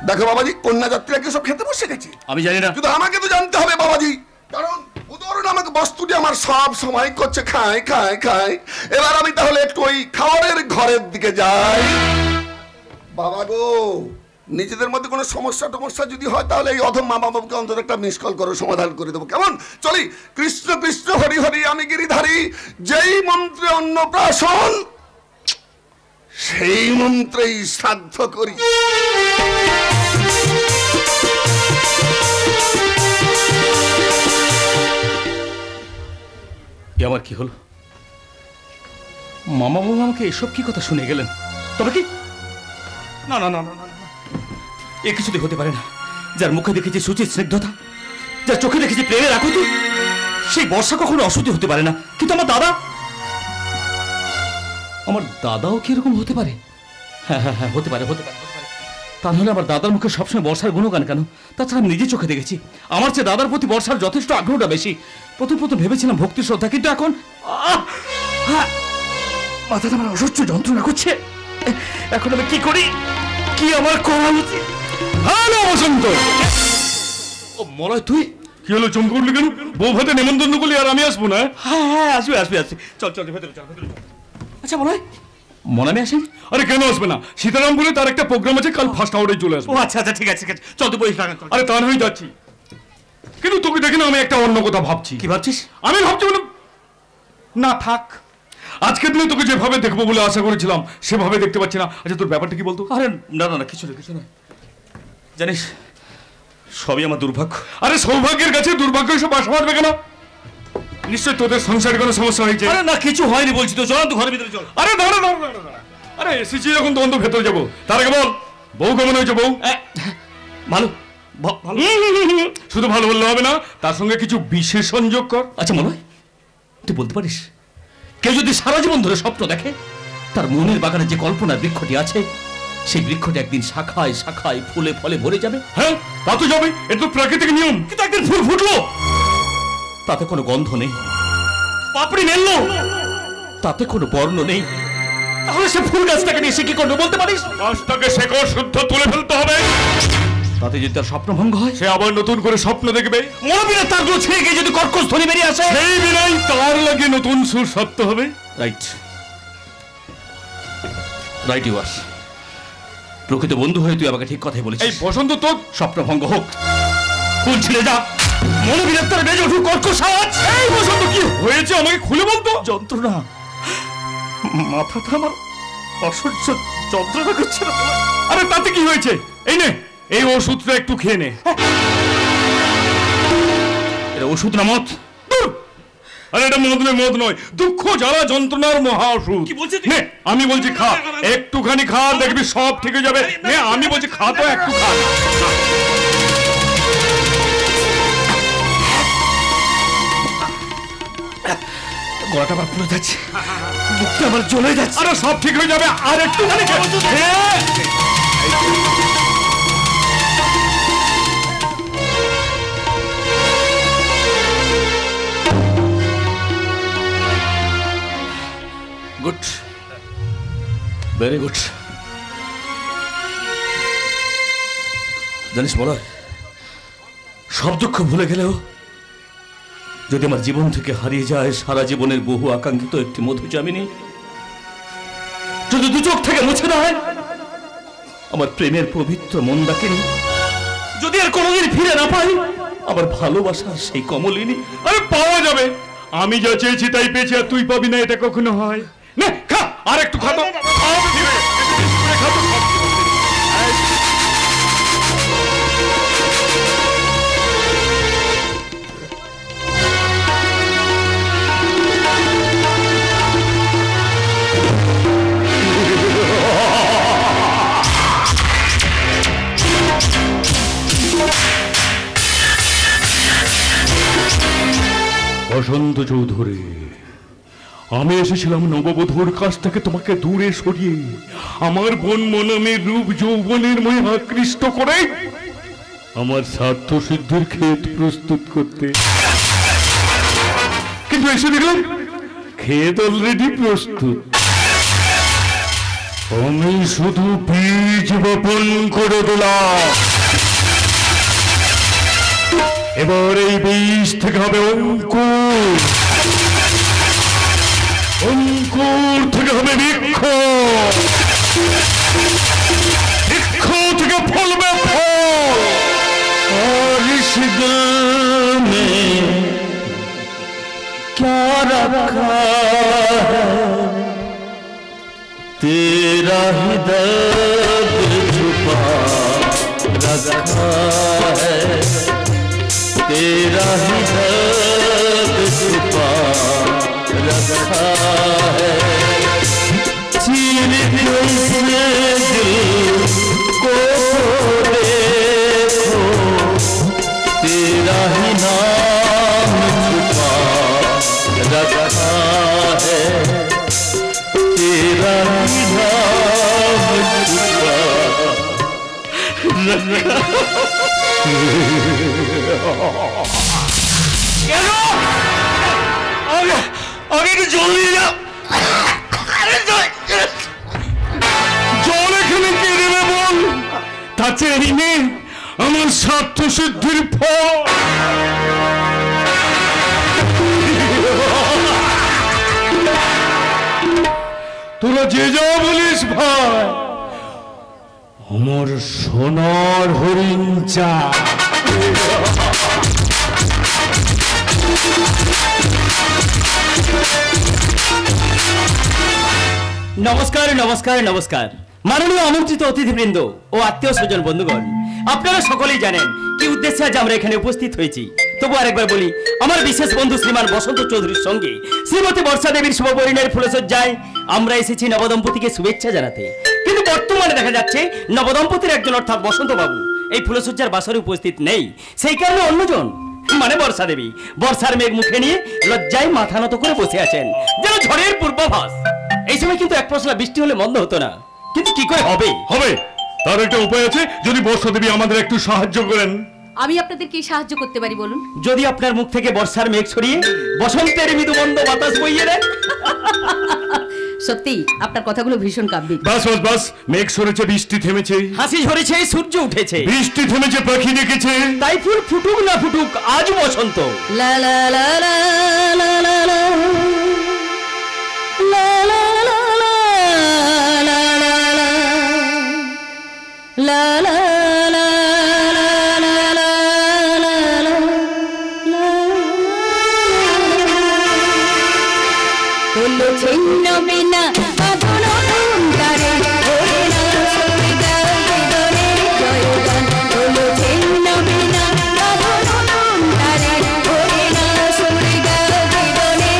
দেখো বাবাজি, কন্যা যাত্রীরা সব খেতে বসে গেছে। আমি জানি না, কিন্তু আমাকে তো জানতে হবে বাবাজি, কারণ উদাহরণ আমাকে বস্তুটি আমার সব সময় করছে খায় খায় খায়। এবার আমি তাহলে একটু ওই খাবারের ঘরের দিকে যাই। বাবা গো, নিজেদের মধ্যে কোনো সমস্যা টমস্যা যদি হয় তাহলে এই অধম মা বাবাকে অন্তত একটা মিস কল করো, সমাধান করে দেবো। কেমন? চলি। কৃষ্ণ কৃষ্ণ হরি হরি আমি গিরিধারী, যেই মন্ত্রে অন্নপ্রাশন সেই মন্ত্রেই শ্রাদ্ধ করি। আমার কি হলো? মামা বাবা আমাকে এসব কি কথা শুনে গেলেন? তবে কি? না না না না না, এ কিছুতে হতে পারে না। যার মুখে দেখেছি সুচির স্নিগ্ধতা, যার চোখে দেখেছি প্রেমের আকুতি, সেই বর্ষা কখনো অসুতি হতে পারে না। কিন্তু আমার দাদাও কি এরকম হতে পারে? হ্যাঁ হ্যাঁ হ্যাঁ, হতে পারে হতে পারে। তাহলে আমার দাদার মুখে সবসময় বর্ষার গুণগান কেন? তাছাড়া আমি নিজে চোখে দেখেছি আমার চেয়ে দাদার প্রতি বর্ষার যথেষ্ট আগ্রহটা বেশি। প্রথম ভেবেছিলাম ভক্তি শ্রদ্ধা, কিন্তু এখন মাথাটা আমার অসহ্য যন্ত্রণা করছে। এখন আমি কি করি? কি আমার করা উচিত? হ্যালো বসন্ত। ও মলয়, তুই কি হলো, চমকে উঠলি কেন? বউ ভাতে নেমন্তন্ন করলি আর আমি আসবো না? হ্যাঁ হ্যাঁ, আসবে আসবে আসবে, চল চল ভেতরে চল ভেতরে চল। আচ্ছা মলয়, মনামি আসেন? আরে কেন আসবে না? সীতারামপুরে তার একটা প্রোগ্রাম আছে, কাল ফার্স্ট আওয়ারে চলে আসবে। ও আচ্ছা আচ্ছা, ঠিক আছে ঠিক আছে, চল তুই বই। আরে তা নয় যাচ্ছি, কিন্তু তোকে দেখে না আমি একটা অন্য কথা ভাবছি। কি ভাবছিস? আমি ভাবছি না থাক, আজকের দিনে তোকে যেভাবে দেখবো বলে আশা করেছিলাম সেভাবে দেখতে পাচ্ছি না। আচ্ছা তোর ব্যাপারটা কি বলতো? আরে না না না, কিছু না কিছু না, জানিস সবই আমার দুর্ভাগ্য। আরে সৌভাগ্যের কাছে দুর্ভাগ্য এসব বাসা বাঁধবে কেন? নিশ্চয় তোদের সংসারে কোনো সমস্যা হয়েছে। আরে না, কিছু হয়নি বলছি তো, চল তো ঘরের ভিতরে চল। আরে দাঁড়া দাঁড়া দাঁড়া, আরে এসেছি যখন তখন তো ভেতরে যাবো। তার আগে বল, বউ কেমন হয়েছে? বউ ভালো। শুধু ভালো বললে হবে না, তার সঙ্গে কিছু বিশেষণ যোগ কর। আচ্ছা মলয়, তুই বলতে পারিস কেউ যদি সারা জীবন ধরে স্বপ্ন দেখে তার মনের বাগানে যে কল্পনার বৃক্ষটি আছে সেই বৃক্ষটি একদিন শাখায় শাখায় ফুলে ফলে ভরে যাবে? হ্যাঁ তা তো যাবে, এটা তো প্রাকৃতিক নিয়ম। কিন্তু একদিন ফুল ফুটলো, তাতে কোনো গন্ধ নেই, পাপড়ি মেললো, তাতে কোনো বর্ণ নেই, তাহলে সে ফুল গাছটাকে নিয়ে সে কি করবে বলতে পারিস? গাছটাকে শেকড় শুদ্ধ তুলে ফেলতে হবে। তাতে যদি তার স্বপ্ন ভঙ্গ হয়, সে আবার নতুন করে স্বপ্ন দেখবে। মনোবিনা তারগুলো ছিঁড়ে গিয়ে যদি কর্কশ ধ্বনি বেরিয়ে আসে, সেই বিনাই তার লাগে নতুন সুর সাধতে হবে। রাইট রাইট, ইউ আর প্রকৃত বন্ধু হয়ে তুই আমাকে ঠিক কথাই বলেছিস। এই বসন্ত তোর স্বপ্ন ভঙ্গ হোক, ফুল ছিঁড়ে যা, মনোবিনা তার বেজে উঠুক কর্কশ আওয়াজ। এই বসন্ত কি হয়েছে আমাকে খুলে বলতো? যন্ত্রণা, মাথাটা আমার অসহ্য যন্ত্রণা করছে না। আরে তাতে কি হয়েছে? এই নে, এই ওষুধটা একটু খেয়ে নে। এটা ওষুধ না মদ? আরে এটা মদ নয়, দুঃখ জ্বালা যন্ত্রণার মহা ওষুধ। কি বলছিস? নে, আমি বলছি খা, একটুখানি খা, দেখবি সব ঠিক হয়ে যাবে। নে, আমি বলছি খা তো, একটু খা। গলাটা আমার পুরো যাচ্ছে, মুখটা আমার জ্বলে যাচ্ছে। আরে সব ঠিক হয়ে যাবে, আর একটু গুড, ভেরি গুড। জানিস মলয়, সব দুঃখ ভুলে গেলেও যদি আমার জীবন থেকে হারিয়ে যায় সারা জীবনের বহু আকাঙ্ক্ষিত একটি মধুচামিনী, যদি দু চোখ থেকে মুছে দেয় আমার প্রেমের পবিত্র মন্দাকিনী, যদি আর কোনোদিন ফিরে না পাই আমার ভালোবাসার সেই কমলিনী। আরে পাওয়া যাবে, আমি যা চেয়েছি তাই পেয়েছি, আর তুই পাবি না এটা কখনো হয় না। খা, আর একটু খাতো। বসন্ত চৌধুরী, আমি এসেছিলাম নববধূর কাছ থেকে তোমাকে দূরে সরিয়ে আমার বোন মনমের রূপ যৌবনের মহে আকৃষ্ট করে আমার স্বার্থ সিদ্ধির ক্ষেত প্রস্তুত করতে। কিন্তু এসে দেখলাম ক্ষেত অলরেডি প্রস্তুত। আমি শুধু বীজ বপন করে দিলাম, এবার এই বীজ থেকে হবে অঙ্কুর, অঙ্কুর থেকে হবে বৃক্ষ, বৃক্ষ থেকে ফলবে ফল। আর ইস দিল মে क्या रखा है तेरा ही दर्द छुपा रखा है, तेरा ही दर्द छुपा रखा है। चीर के दिल को देखो, तेरा ही नाम छुपा रखा है, तेरा ही नाम छुपा रखा। আগে একটু জল দিয়ে যাও। জল এখানে কে দেবে বল? তাতে এই মেয়ে আমার স্বার্থ সিদ্ধির ফল। তোরা যে যা বলিস ভাই, আমার সোনার হরিণ চা। নমস্কার নমস্কার নমস্কার, মাননীয় আমন্ত্রিত অতিথিবৃন্দ ও আত্মীয় স্বজন বন্ধুগণ, আপনারা সকলেই জানেন কি উদ্দেশ্যে আজ আমরা এখানে উপস্থিত হয়েছি। তবু আরেকবার বলি, আমার বিশেষ বন্ধু শ্রীমান বসন্ত চৌধুরীর সঙ্গে শ্রীমতী বর্ষা দেবীর শুভ পরিণয়ের ফুলসজ্জায় আমরা এসেছি নবদম্পতিকে শুভেচ্ছা জানাতে। কিন্তু বর্তমানে দেখা যাচ্ছে নবদম্পতির একজন অর্থাৎ বসন্ত বাবু এই ফুলসজ্জার বাসরে উপস্থিত নেই। সেই কারণে অন্যজন মানে বর্ষা দেবী বর্ষার মেঘ মুখে নিয়ে লজ্জায় মাথা নত করে বসে আছেন, যেন ঝড়ের পূর্বাভাস। এই সময় কিন্তু এক পশলা বৃষ্টি হলে মন্দ হতো না, কিন্তু কি করে হবে? হবে, তার একটা উপায় আছে। যদি বর্ষা দেবী আমাদের একটু সাহায্য করেন। আমি আপনাদের কি সাহায্য করতে পারি বলুন? যদি আপনার মুখ থেকে বর্ষার মেঘ ছড়িয়ে বসন্তের মৃদু মন্দ বাতাস বইয়ে দেন। সত্যি আপনার কথাগুলো ভীষণ কাব্যিক। বাস বাস বাস, মেঘ সরেছে, বৃষ্টি থেমেছে, হাসি ঝরেছে, সূর্য উঠেছে, বৃষ্টি থেমেছে, পাখি ডেকেছে, তাই ফুল ফুটুক না ফুটুক আজ বসন্ত। লা লা লা লা লা লা লা লা লা লা লা ছিন্ন বিনা বাঁধন অন্তরে ওরে না সবিতা বেদনে জয়গান হলো ছিন্ন বিনা বাঁধন অন্তরে ওরে না সবিতা বেদনে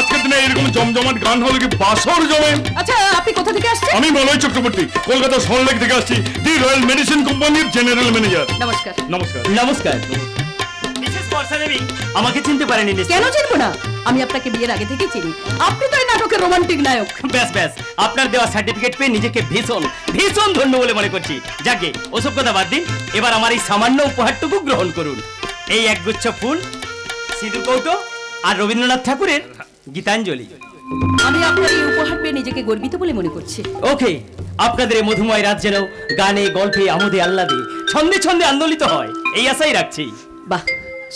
আজকের দিনে এরকম জমজমাট গান হলে কি বাসর জমে। আচ্ছা আপনি কোথা থেকে আসছেন? আমি মলয় চক্রবর্তী, কলকাতা সল্টলেক থেকে আসছি, দি রয়্যাল মেডিসিন কোম্পানির জেনারেল ম্যানেজার। নমস্কার। নমস্কার। নমস্কার। মিসেস বর্ষা দেবী আমাকে চিনতে পারেনি নিশ্চয়ই? কেন চিনবো না, আমি আপনাকে বিয়ের আগে থেকে চিনি। আপনি তো এই নাটকের রোমান্টিক নায়ক। ব্যাস ব্যাস, আপনার দেওয়া সার্টিফিকেট পেয়ে নিজেকে ভীষণ ভীষণ ধন্য বলে মনে করছি। যাকে ওসব কথা বাদ দিন, এবার আমার এই সামান্য উপহারটুকু গ্রহণ করুন। এই একগুচ্ছ ফুল, সিঁদুর কৌটো আর রবীন্দ্রনাথ ঠাকুরের গীতাঞ্জলি। আমি আপনার এই উপহার পেয়ে নিজেকে গর্বিত বলে মনে করছি। ওকে, আপনাদের এই মধুময় রাত যেন গানে গল্পে আমোদে আহ্লাদে ছন্দে ছন্দে আন্দোলিত হয়, এই আশাই রাখছি। বাহ,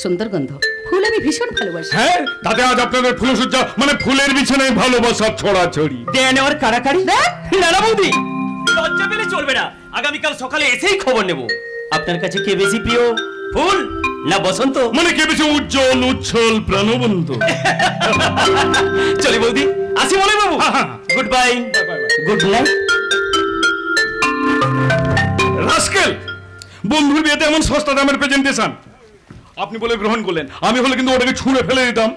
সুন্দর গন্ধ। ফুল আমি ভীষণ ভালোবাসি। হ্যাঁ, তাতে আজ আপনাদের ফুলসজ্জা মানে ফুলের বিছানায় ভালোবাসার ছড়াছড়ি। দেয়া নেওয়ার কাড়াকাড়ি। না বৌদি, লজ্জা পেলে চলবে না। আগামীকাল সকালে এসেই খবর নেব। আপনার কাছে কে বেশি প্রিয়, ফুল না বসন্ত? মানে কে বেশি উজ্জ্বল উচ্ছল প্রাণবন্ত? চলি বৌদি, আসি মনে বাবু। Good bye. Good night. Rascal, বন্ধুর বিয়েতে এমন সস্তা দামের প্রেজেন্টেশন আপনি বলে গ্রহণ করলেন, আমি হলে কিন্তু ওটাকে ছুঁড়ে ফেলে দিতাম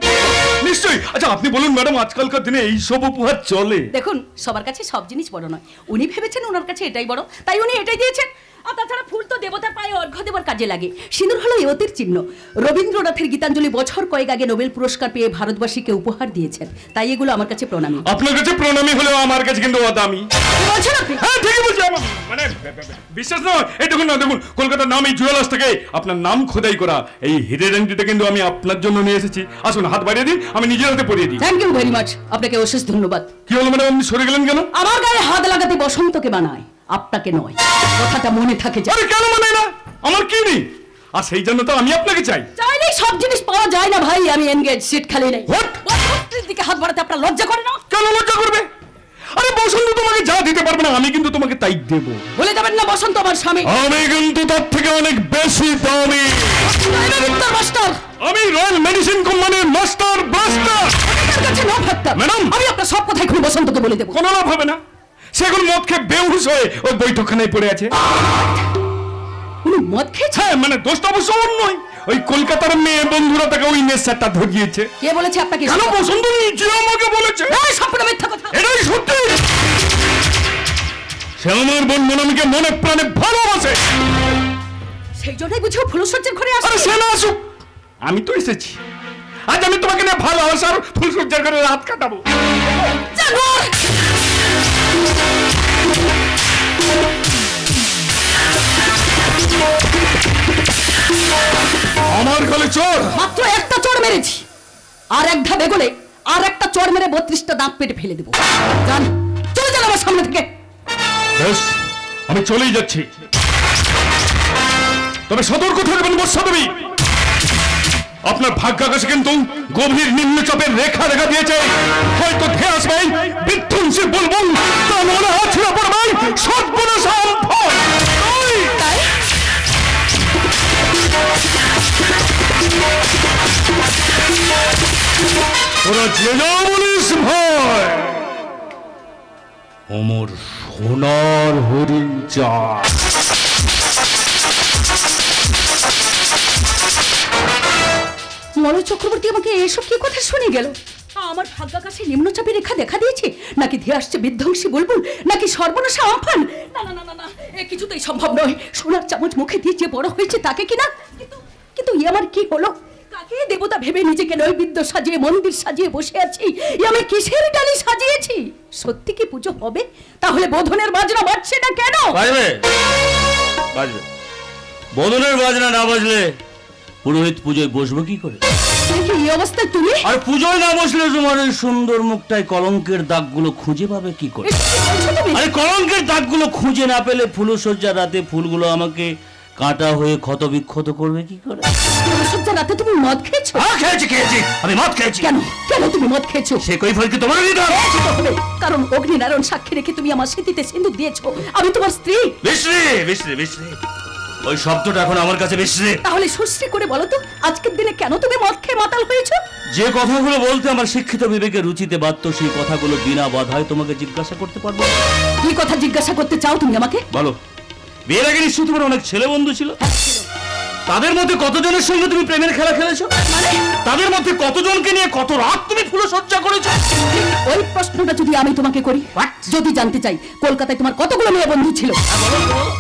নিশ্চয়ই। আচ্ছা আপনি বলুন ম্যাডাম, আজকালকার দিনে এই সব উপহার চলে? দেখুন, সবার কাছে সব জিনিস বড় নয়। উনি ভেবেছেন ওনার কাছে এটাই বড়, তাই উনি এটাই দিয়েছেন। আর তাছাড়া ফুল তো দেবতার পায়ে অর্ঘ্য দেবার কাজে লাগে। সিঁদুর হলো ইয়তির চিহ্ন। রবীন্দ্রনাথের গীতাঞ্জলি বছর কয়েক আগে নোবেল পুরস্কার পেয়ে ভারতবাসীকে উপহার দিয়েছেন, তাই এগুলো আমার কাছে প্রণামী। আপনার কাছে প্রণামী হলেও আমার কাছে কিন্তু অদামি। বলছেন আপনি? হ্যাঁ ঠিকই বলছি। মানে বিশ্বাস নয়, এই দেখুন না, দেখুন কলকাতার নামই জুয়েলার্স থেকে আপনার নাম খোদাই করা এই হিরের আংটিটা কিন্তু আমি আপনার জন্য নিয়ে এসেছি। আসুন হাত বাড়িয়ে দিন, আমি নিজের হাতে পরিয়ে দিই। থ্যাংক ইউ ভেরি মাচ, আপনাকে অশেষ ধন্যবাদ। কি হলো ম্যাডাম, আপনি সরে গেলেন কেন? আমার গায়ে হাত লাগাতে বসন্তকে বানায়, আপনাকে নয়। কথাটা মনে থাকে। আরে কেন মানে না, আমার কি নেই? আর সেই জন্য তো আমি আপনাকে চাই। চাইলেই সব জিনিস পাওয়া যায় না ভাই, আমি এনগেজ, সিট খালি নেই। What? বসন্তের দিকে হাত বাড়াতে আপনার লজ্জা করে না? কেন লজ্জা করবে? আরে বসন্ত তোমাকে যা দিতে পারবে না, আমি কিন্তু তোমাকে তাই দেব। বলে যাবেন না বসন্ত আমার স্বামী। আমি কিন্তু তার থেকে অনেক বেশি দামি। মাস্টার, আমি রয়্যাল মেডিসিন কোম্পানির মাস্টার ব্লাস্টার। ম্যাডাম, আমি আপনার সব কথাই খুব বসন্তকে বলে দেবো। কোনো লাভ হবে না, সে এখন মদ খেয়ে বেহুশ হয়ে ওই বৈঠকখানায় পড়ে আছে। উনি মদ খেয়েছে? হ্যাঁ, মানে দোষটা অবশ্য ওর নয়, ওই কলকাতার মেয়ে বন্ধুরা তাকে ওই নেশাটা ধরিয়েছে। কে বলেছে আপনাকে? কেন বসন্ত নিজে আমাকে বলেছে। সবটা মিথ্যা কথা। এটাই সত্যি। সে আমার বোন মনামিকে মনে প্রাণে ভালোবাসে। সেই জন্যই বুঝিও ফুলসজ্জার ঘরে আসে। আরে সে না আসুক, আমি তো এসেছি। আজ আমি তোমাকে নিয়ে ভালোবাসার ফুলসজ্জার ঘরে রাত কাটাবো। আমার গলে চোর। মাত্র একটা চোর মেরেছি, আর এক ধাপ এগোলে আর একটা চোর মেরে 32টা দাঁত পেটে ফেলে দেবো। যান, চলে যান আমার সামনে থেকে। বেশ, আমি চলেই যাচ্ছি, তবে সতর্ক থাকবেন বর্ষা দেবী। আপনার ভাগ্যাকাশে কিন্তু গভীর নিম্নচাপের রেখা দেখা দিয়েছে। হয়তো ধেয়ে আসবে বিধ্বংসী বলবো, তা মনে হচ্ছে পড়বে সর্বনাশ। তোরা যে যাও বলিস ভয়, অমর সোনার হরিণ চা। মলয় চক্রবর্তী আমাকে এসব কি কথা শুনে গেল? আমার ভাগ্যাকাশে নিম্নচাপের রেখা দেখা দিয়েছে, নাকি ধেয়ে আসছে বিধ্বংসী বুলবুল, নাকি সর্বনাশা আমফান? না না না না না, এ কিছুতেই সম্ভব নয়। সোনার চামচ মুখে দিয়ে যে বড় হয়েছে তাকে কিনা। কিন্তু ই আমার কি হলো? কাকে দেবতা ভেবে নিজেকে নৈবেদ্য সাজিয়ে মন্দির সাজিয়ে বসে আছি? ই আমি কিসের ডালি সাজিয়েছি? সত্যি কি পুজো হবে? তাহলে বোধনের বাজনা বাজছে না কেন? বাজবে বাজবে, বোধনের বাজনা না বাজলে পুরোহিত পুজোয় বসবো কি করে? এই অবস্থায় তুমি? আর পুজোয় না বসলে তোমার ওই সুন্দর মুখটায় কলঙ্কের দাগগুলো খুঁজে পাবে কি করে? আরে কলঙ্কের দাগগুলো খুঁজে না পেলে ফুলসজ্জার রাতে ফুলগুলো আমাকে কাটা হয়ে ক্ষত বিক্ষত করবে কি করে? ফুলসজ্জার রাতে তুমি মদ খেয়েছো? হ্যাঁ খেয়েছি, আমি মদ খেয়েছি। কেন কেন তুমি মদ খেয়েছো? সে কই ফল কি তোমার দিতে হবে? কারণ অগ্নিনারায়ণ সাক্ষী রেখে তুমি আমার স্মৃতিতে সিঁদুর দিয়েছো। আমি তোমার স্ত্রী। বিশ্রী বিশ্রী বিশ্রী, ওই শব্দটা এখন আমার কাছে বিশ্রী। তাহলে সুশ্রী করে বলো তো, আজকের দিনে কেন তুমি মদ খেয়ে মাতাল হয়েছো? যে কথাগুলো বলতে আমার শিক্ষিত বিবেকের রুচিতে বাধ্য, সেই কথাগুলো বিনা বাধায় তোমাকে জিজ্ঞাসা করতে পারবো। কি কথা জিজ্ঞাসা করতে চাও তুমি আমাকে? বলো। বিয়ের আগে নিশ্চয়ই তোমার অনেক ছেলে বন্ধু ছিল। তাদের মধ্যে কতজনের সঙ্গে তুমি প্রেমের খেলা খেলেছো? তাদের মধ্যে কতজনকে নিয়ে কত রাত তুমি ফুলসজ্জা করেছো? ওই প্রশ্নটা যদি আমি তোমাকে করি, যদি জানতে চাই কলকাতায় তোমার কতগুলো মেয়ে বন্ধু ছিল,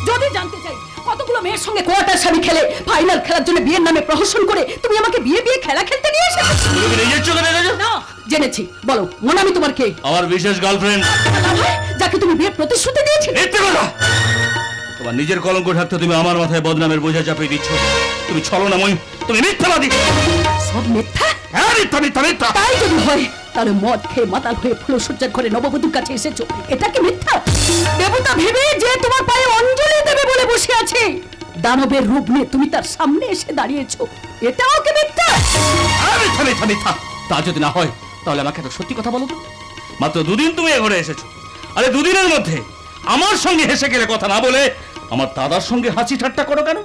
যদি জানতে চাই কতগুলো মেয়ের সঙ্গে কোয়ার্টার শাড়ি খেলে ফাইনাল খেলার জন্য বিয়ের নামে প্রহসন করে তুমি আমাকে বিয়ে বিয়ে খেলা খেলতে নিয়ে এসেছো? তুমি নিজের চোখে দেখেছো? না, জেনেছি। বলো মোনামি তোমার কে? আমার বিশেষ গার্লফ্রেন্ড, যাকে তুমি বিয়ের প্রতিশ্রুতি দিয়েছিলে। মিথ্যে কথা! তোমার নিজের কলঙ্ক থাকতে তুমি আমার মাথায় বদনামের বোঝা চাপিয়ে দিচ্ছ। তুমি ছলনাময়ী, তুমি মিথ্যাবাদী। সব মিথ্যা? হ্যাঁ, মিথ্যা মিথ্যা মিথ্যা। তাই যদি হয় তাহলে মদ খেয়ে মাতাল হয়ে ফুলসজ্জার ঘরে নববধূর কাছে এসেছো, এটা কি মিথ্যা? দেবতা ভেবে যে তোমার পায়ে অঞ্জলি দেবে বলে বসে আছে, দানবের রূপ নিয়ে তুমি তার সামনে এসে দাঁড়িয়েছো, এটাও কি মিথ্যা? মিথ্যা মিথ্যা মিথ্যা। তা যদি না হয় তাহলে আমাকে একটা সত্যি কথা বলো তো। মাত্র দুদিন তুমি এ ঘরে এসেছো, আরে দুদিনের মধ্যে আমার সঙ্গে হেসে গেলে কথা না বলে আমার দাদার সঙ্গে হাসি ঠাট্টা করো কেন?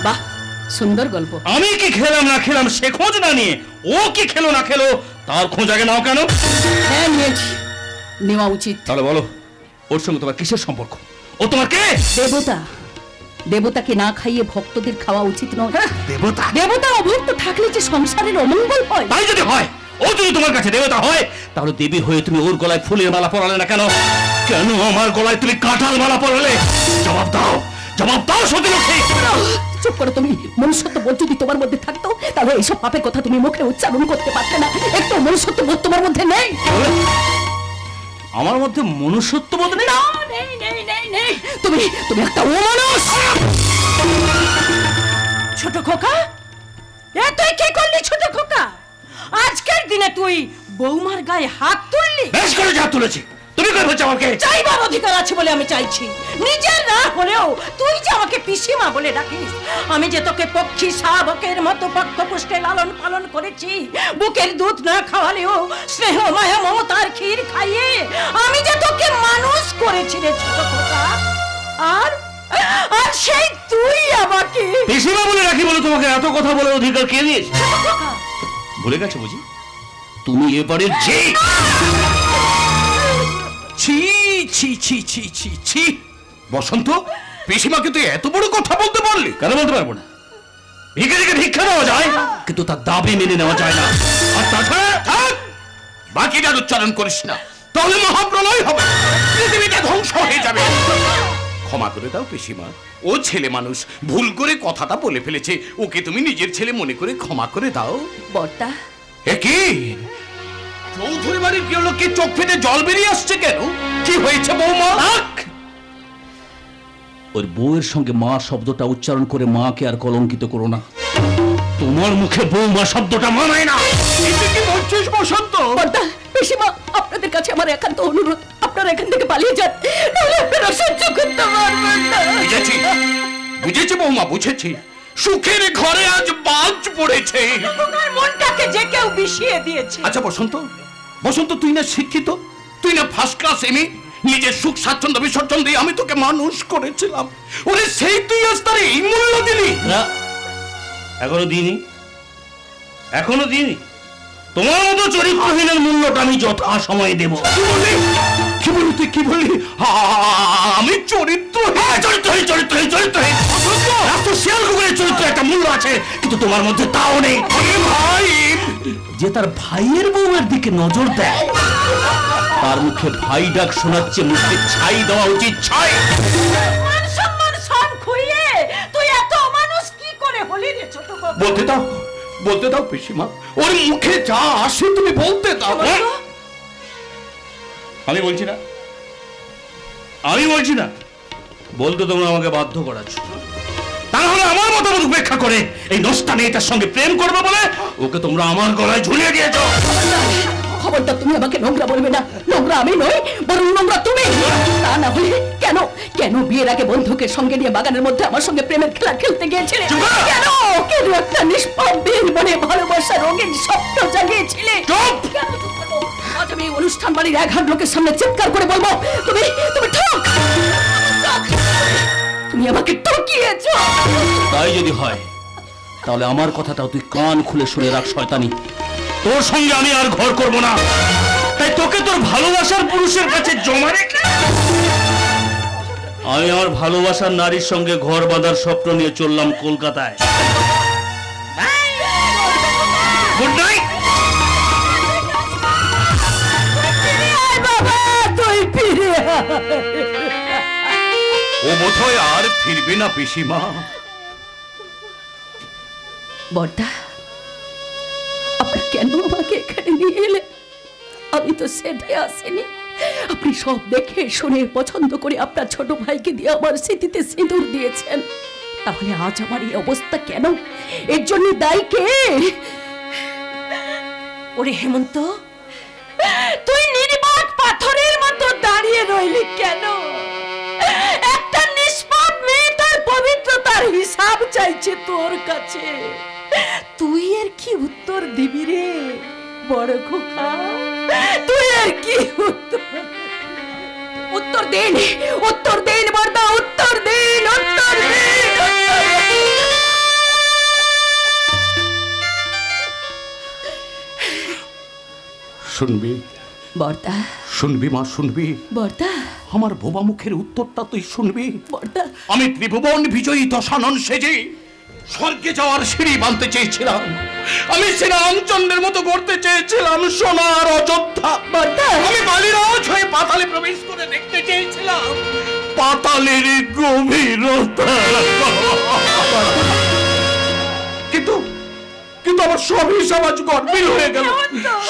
বাহ, সুন্দর গল্প। আমি কি খেলাম না খেলাম সে খোঁজ না নিয়ে ও কি খেলো না খেলো তার খোঁজ আগে নাও কেন? হ্যাঁ, নিয়েছি, নেওয়া উচিত। তাহলে বলো, ওর সঙ্গে তোমার কিসের সম্পর্ক? ও তোমার কে? দেবতা। দেবতাকে না খাইয়ে ভক্তদের খাওয়া উচিত নয়। দেবতা? দেবতা অভক্ত থাকলে যে সংসারের অমঙ্গল হয়। তাই যদি হয়, ও যদি তোমার কাছে দেবতা হয়, তাহলে দেবী হয়ে তুমি ওর গলায় ফুলের মালা পরালে না কেন? কেন আমার গলায় তুমি কাঁঠাল মালা পরালে? জবাব দাও, জবাব দাও সতীলক্ষ্মী। চুপ করো তুমি। মনুষ্যত্ব বোধ যদি তোমার মধ্যে থাকতো তাহলে এইসব পাপের কথা তুমি মুখে উচ্চারণ করতে পারতে না। একটু মনুষ্যত্ব বোধ তোমার মধ্যে নেই। আমার মধ্যে মনুষ্যত্ব বোধ নেই? না, নেই নেই নেই নেই। তুমি তুমি একটা অমানুষ। ছোট খোকা, এ তুই কি করলি ছোট খোকা? আজকের দিনে তুই বৌমার গায়ে হাত তুললি? বেশ করে যা তুলেছি। তুমি কই বলছো আমাকে? চাইবার অধিকার আছে বলে আমি চাইছি। নিজের না হলেও তুই যে আমাকে পিসিমা বলে ডাকিস, আমি যে তোকে পক্ষী শাবকের মতো পক্ষপুষ্টে লালন পালন করেছি, বুকের দুধ না খাওয়ালেও স্নেহ মায়া মমতার ক্ষীর খাইয়ে আমি যে তোকে মানুষ করেছি রে ছোট খোকা। আর আর সেই তুই আমাকে পিসিমা বলে রাখি বলে তোমাকে এত কথা বলার অধিকার কে দিয়েছে? ভুলে গেছো বুঝি? তুমি এবারে যে ছি ছি ছি ছি ছি ছি। বসন্ত, পিসিমাকে তুই এত বড় কথা বলতে পারলি? কেন বলতে পারবো না? ভিখারিকে ভিক্ষা দেওয়া যায়, কিন্তু তার দাবি মেনে নেওয়া যায় না। আর তাছাড়া বাকিটার উচ্চারণ করিস না, তাহলে মহাপ্রলয় হবে, পৃথিবীটা ধ্বংস হয়ে যাবে। ক্ষমা করে দাও পিসিমা, ও ছেলে মানুষ, ভুল করে কথাটা বলে ফেলেছে, ওকে তুমি নিজের ছেলে মনে করে ক্ষমা করে দাও। বর্তা, এ কি চৌধুরী বাড়ির কেউ লোককে চোখ ফেটে জল বেরিয়ে আসছে কেন? কি হয়েছে বৌমা? ওর বউয়ের সঙ্গে মা শব্দটা উচ্চারণ করে মাকে আর কলঙ্কিত করো না। তোমার মুখে বৌমা শব্দটা মানায় না। কি বলছিস বসন্ত? বর্তা, পিসিমা, আপনাদের কাছে আমার একান্ত অনুরোধ, আপনারা এখান থেকে পালিয়ে যান, নাহলে আপনারা সহ্য করতে পারবেন না। বুঝেছি বুঝেছি বৌমা, বুঝেছি। সুখের ঘরে আজ বাজ পড়েছে, তোমার মনটাকে যে কেউ বিষিয়ে দিয়েছে। আচ্ছা বসন্ত, বসন্ত তুই না শিক্ষিত, তুই না ফার্স্ট ক্লাস এমএ, নিজের সুখ স্বাচ্ছন্দ্য বিসর্জন দিয়ে আমি তোকে মানুষ করেছিলাম, ওরে সেই তুই আজ তার এই মূল্য দিলি? না, এখনো দিইনি, এখনো দিইনি। তোমার মতো চরিত্রহীনের মূল্যটা আমি যথা সময়ে দেব। কি বলি তুই, কি বলি? আমি চরিত্রহীন? চরিত্রহীন চরিত্রহীন চরিত্রহীন শিয়াল কুকুরের চরিত্র একটা মূল্য আছে, কিন্তু তোমার মধ্যে তাও নেই। ভাই যে তার ভাইয়ের বউয়ের দিকে নজর দেয়, তার মুখে ভাই ডাক শোনাচ্ছে, মুখে ছাই দেওয়া উচিত। ছাই। মান সম্মান সব খুইয়ে তুই এত মানুষ কি করে হলি রে ছোট খোকা? বলতে দাও, বলতে দাও পিসিমা, ওর মুখে যা আসে তুমি বলতে দাও। আমি বলছি না, আমি বলছি না, বলতে তোমরা আমাকে বাধ্য করাচ্ছ। তাহলে আমার মতামত উপেক্ষা করে এই নষ্টা মেয়েটার সঙ্গে প্রেম করবে বলে ওকে তোমরা আমার গলায় ঝুলিয়ে দিয়েছ। খবরদার, তুমি আমাকে নোংরা বলবে না। নোংরা আমি নই, বরং নোংরা তুমি। তা না হলে কেন কেন বিয়ের আগে বন্ধুকে সঙ্গে নিয়ে বাগানের মধ্যে আমার সঙ্গে প্রেমের খেলা খেলতে গিয়েছিলে? কেন কেন একটা নিষ্পাপ বীর মনে ভালোবাসার রঙিন স্বপ্ন জাগিয়েছিলে? কেন চুপ থাকো? আজ আমি অনুষ্ঠান বাড়ির ১,০০০ লোকের সামনে চিৎকার করে বলবো, তুমি তুমি ঠক, তুমি আমাকে ঠকিয়েছো। তাই যদি হয় তাহলে আমার কথাটাও তুই কান খুলে শুনে রাখ শয়তানি, তোর সঙ্গে আমি আর ঘর করব না। তাই তোকে তোর ভালোবাসার পুরুষের কাছে জমা রেখে আমি আমার ভালোবাসার নারীর সঙ্গে ঘর বাঁধার স্বপ্ন নিয়ে চললাম কলকাতায়। Good night. বাবা তুই ফিরে ও বোধহয় আর ফিরবে না পিসিমা। বর্দা, আপনি কেন আমাকে এখানে নিয়ে এলেন? আমি তো সেধে আসিনি। আপনি সব দেখে শুনে পছন্দ করে আপনার ছোট ভাইকে দিয়ে আমার স্মৃতিতে সিঁদুর দিয়েছেন। তাহলে আজ আমার এই অবস্থা কেন? এর জন্য দায়ী কে? ওরে হেমন্ত, তুই নির্বাক পাথরের মতো দাঁড়িয়ে রইলি কেন? একটা নিষ্পাপ মেয়ে তার পবিত্রতার হিসাব চাইছে তোর কাছে, তুই এর কি উত্তর দিবি রে বড় খোকা? তুই এর কি উত্তর দিন, উত্তর দিন বর্দা, উত্তর দিন, উত্তর দিন। শুনবি বর্দা, শুনবি মা, শুনবি বর্দা, আমার বোবা মুখের উত্তরটা তুই শুনবি। বর্দা, আমি ত্রিভুবন বিজয়ী দশানন সেজে স্বর্গে যাওয়ার সিঁড়ি বাঁধতে চেয়েছিলাম। আমি শ্রীরামচন্দ্রের মতো করতে চেয়েছিলাম সোনার অযোধ্যা। আমি বালিরাজ হয়ে পাতালে প্রবেশ করে দেখতে চেয়েছিলাম পাতালের গভীরতা। কিন্তু কিন্তু আমার সব হিসাব আজ গরমিল হয়ে গেল,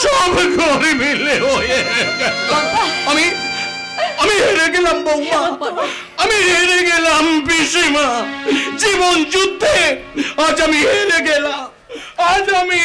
সব গরমিল হয়ে গেল। আমি হেরে গেলাম বৌমা, আমি হেরে গেলাম পিসিমা। জীবন যুদ্ধে আজ আমি হেরে গেলাম, আজ আমি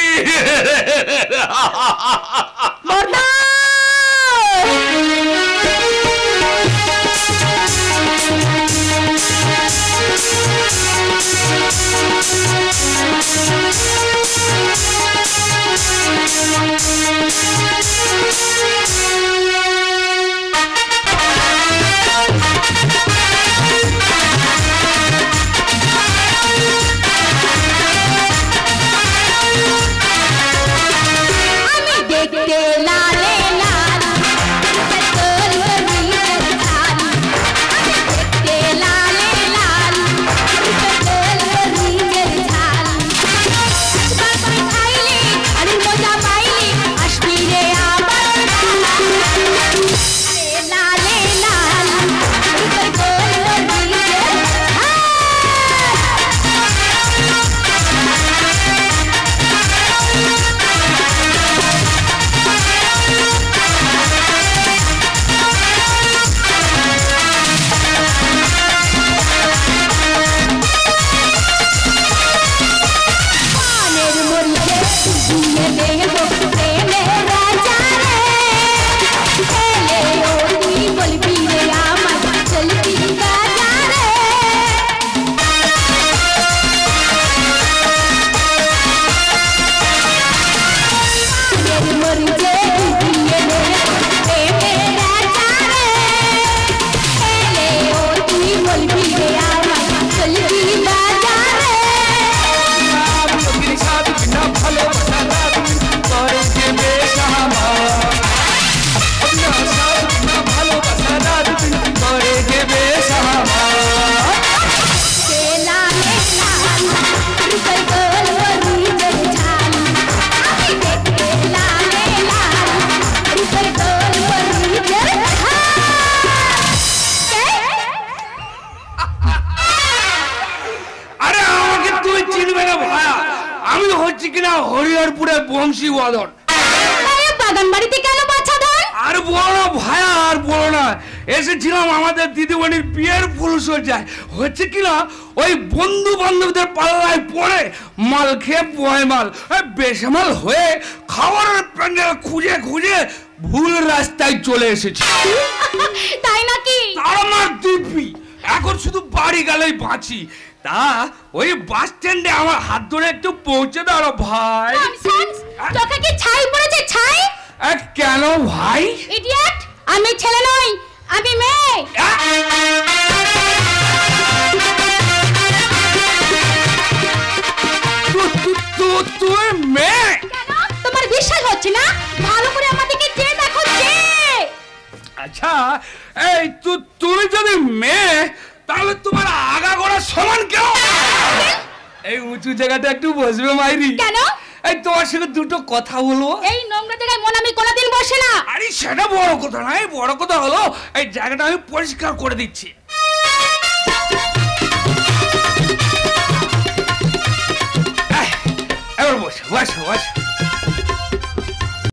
হরিহরপুরের বংশীবদন। বাগান বাড়িতে কেন বাচ্চা ধর? আর বলো না ভাইয়া, আর বলো না। এসেছিলাম আমাদের দিদিমণির বিয়ের ফুলসজ্জায়। হচ্ছে কিনা ওই বন্ধু বান্ধবদের পাল্লায় পড়ে মাল খেয়ে পয়মাল বেসামাল হয়ে খাবারের প্যান্ডেল খুঁজে খুঁজে ভুল রাস্তায় চলে এসেছি। তাই নাকি? তার আমার দিব্যি এখন শুধু বাড়ি গেলেই বাঁচি। তা ওই বাস স্ট্যান্ডে আমার হাত ধরে একটু পৌঁছে দাও ভাই। তোকে কি ছাই পড়েছে? ছাই? কেন ভাই? ইডিয়েট, আমি ছেলে নই, আমি মেয়ে। তুই মেয়ে? কেন তোমার বিশ্বাস হচ্ছে না? ভালো করে আমাদেরকে যে দেখো যে। আচ্ছা এই তুমি যদি মেয়ে তাহলে তোমার আগা গোড়া সমান কেন? এই উঁচু জায়গাটা একটু বসবে মাইরি। কেন? এই তোমার সঙ্গে দুটো কথা বলবো। এই নোংরা জায়গায় মন আমি কোনোদিন বসে না। আরে সেটা বড় কথা নয়, বড় কথা হলো এই জায়গাটা আমি পরিষ্কার করে দিচ্ছি।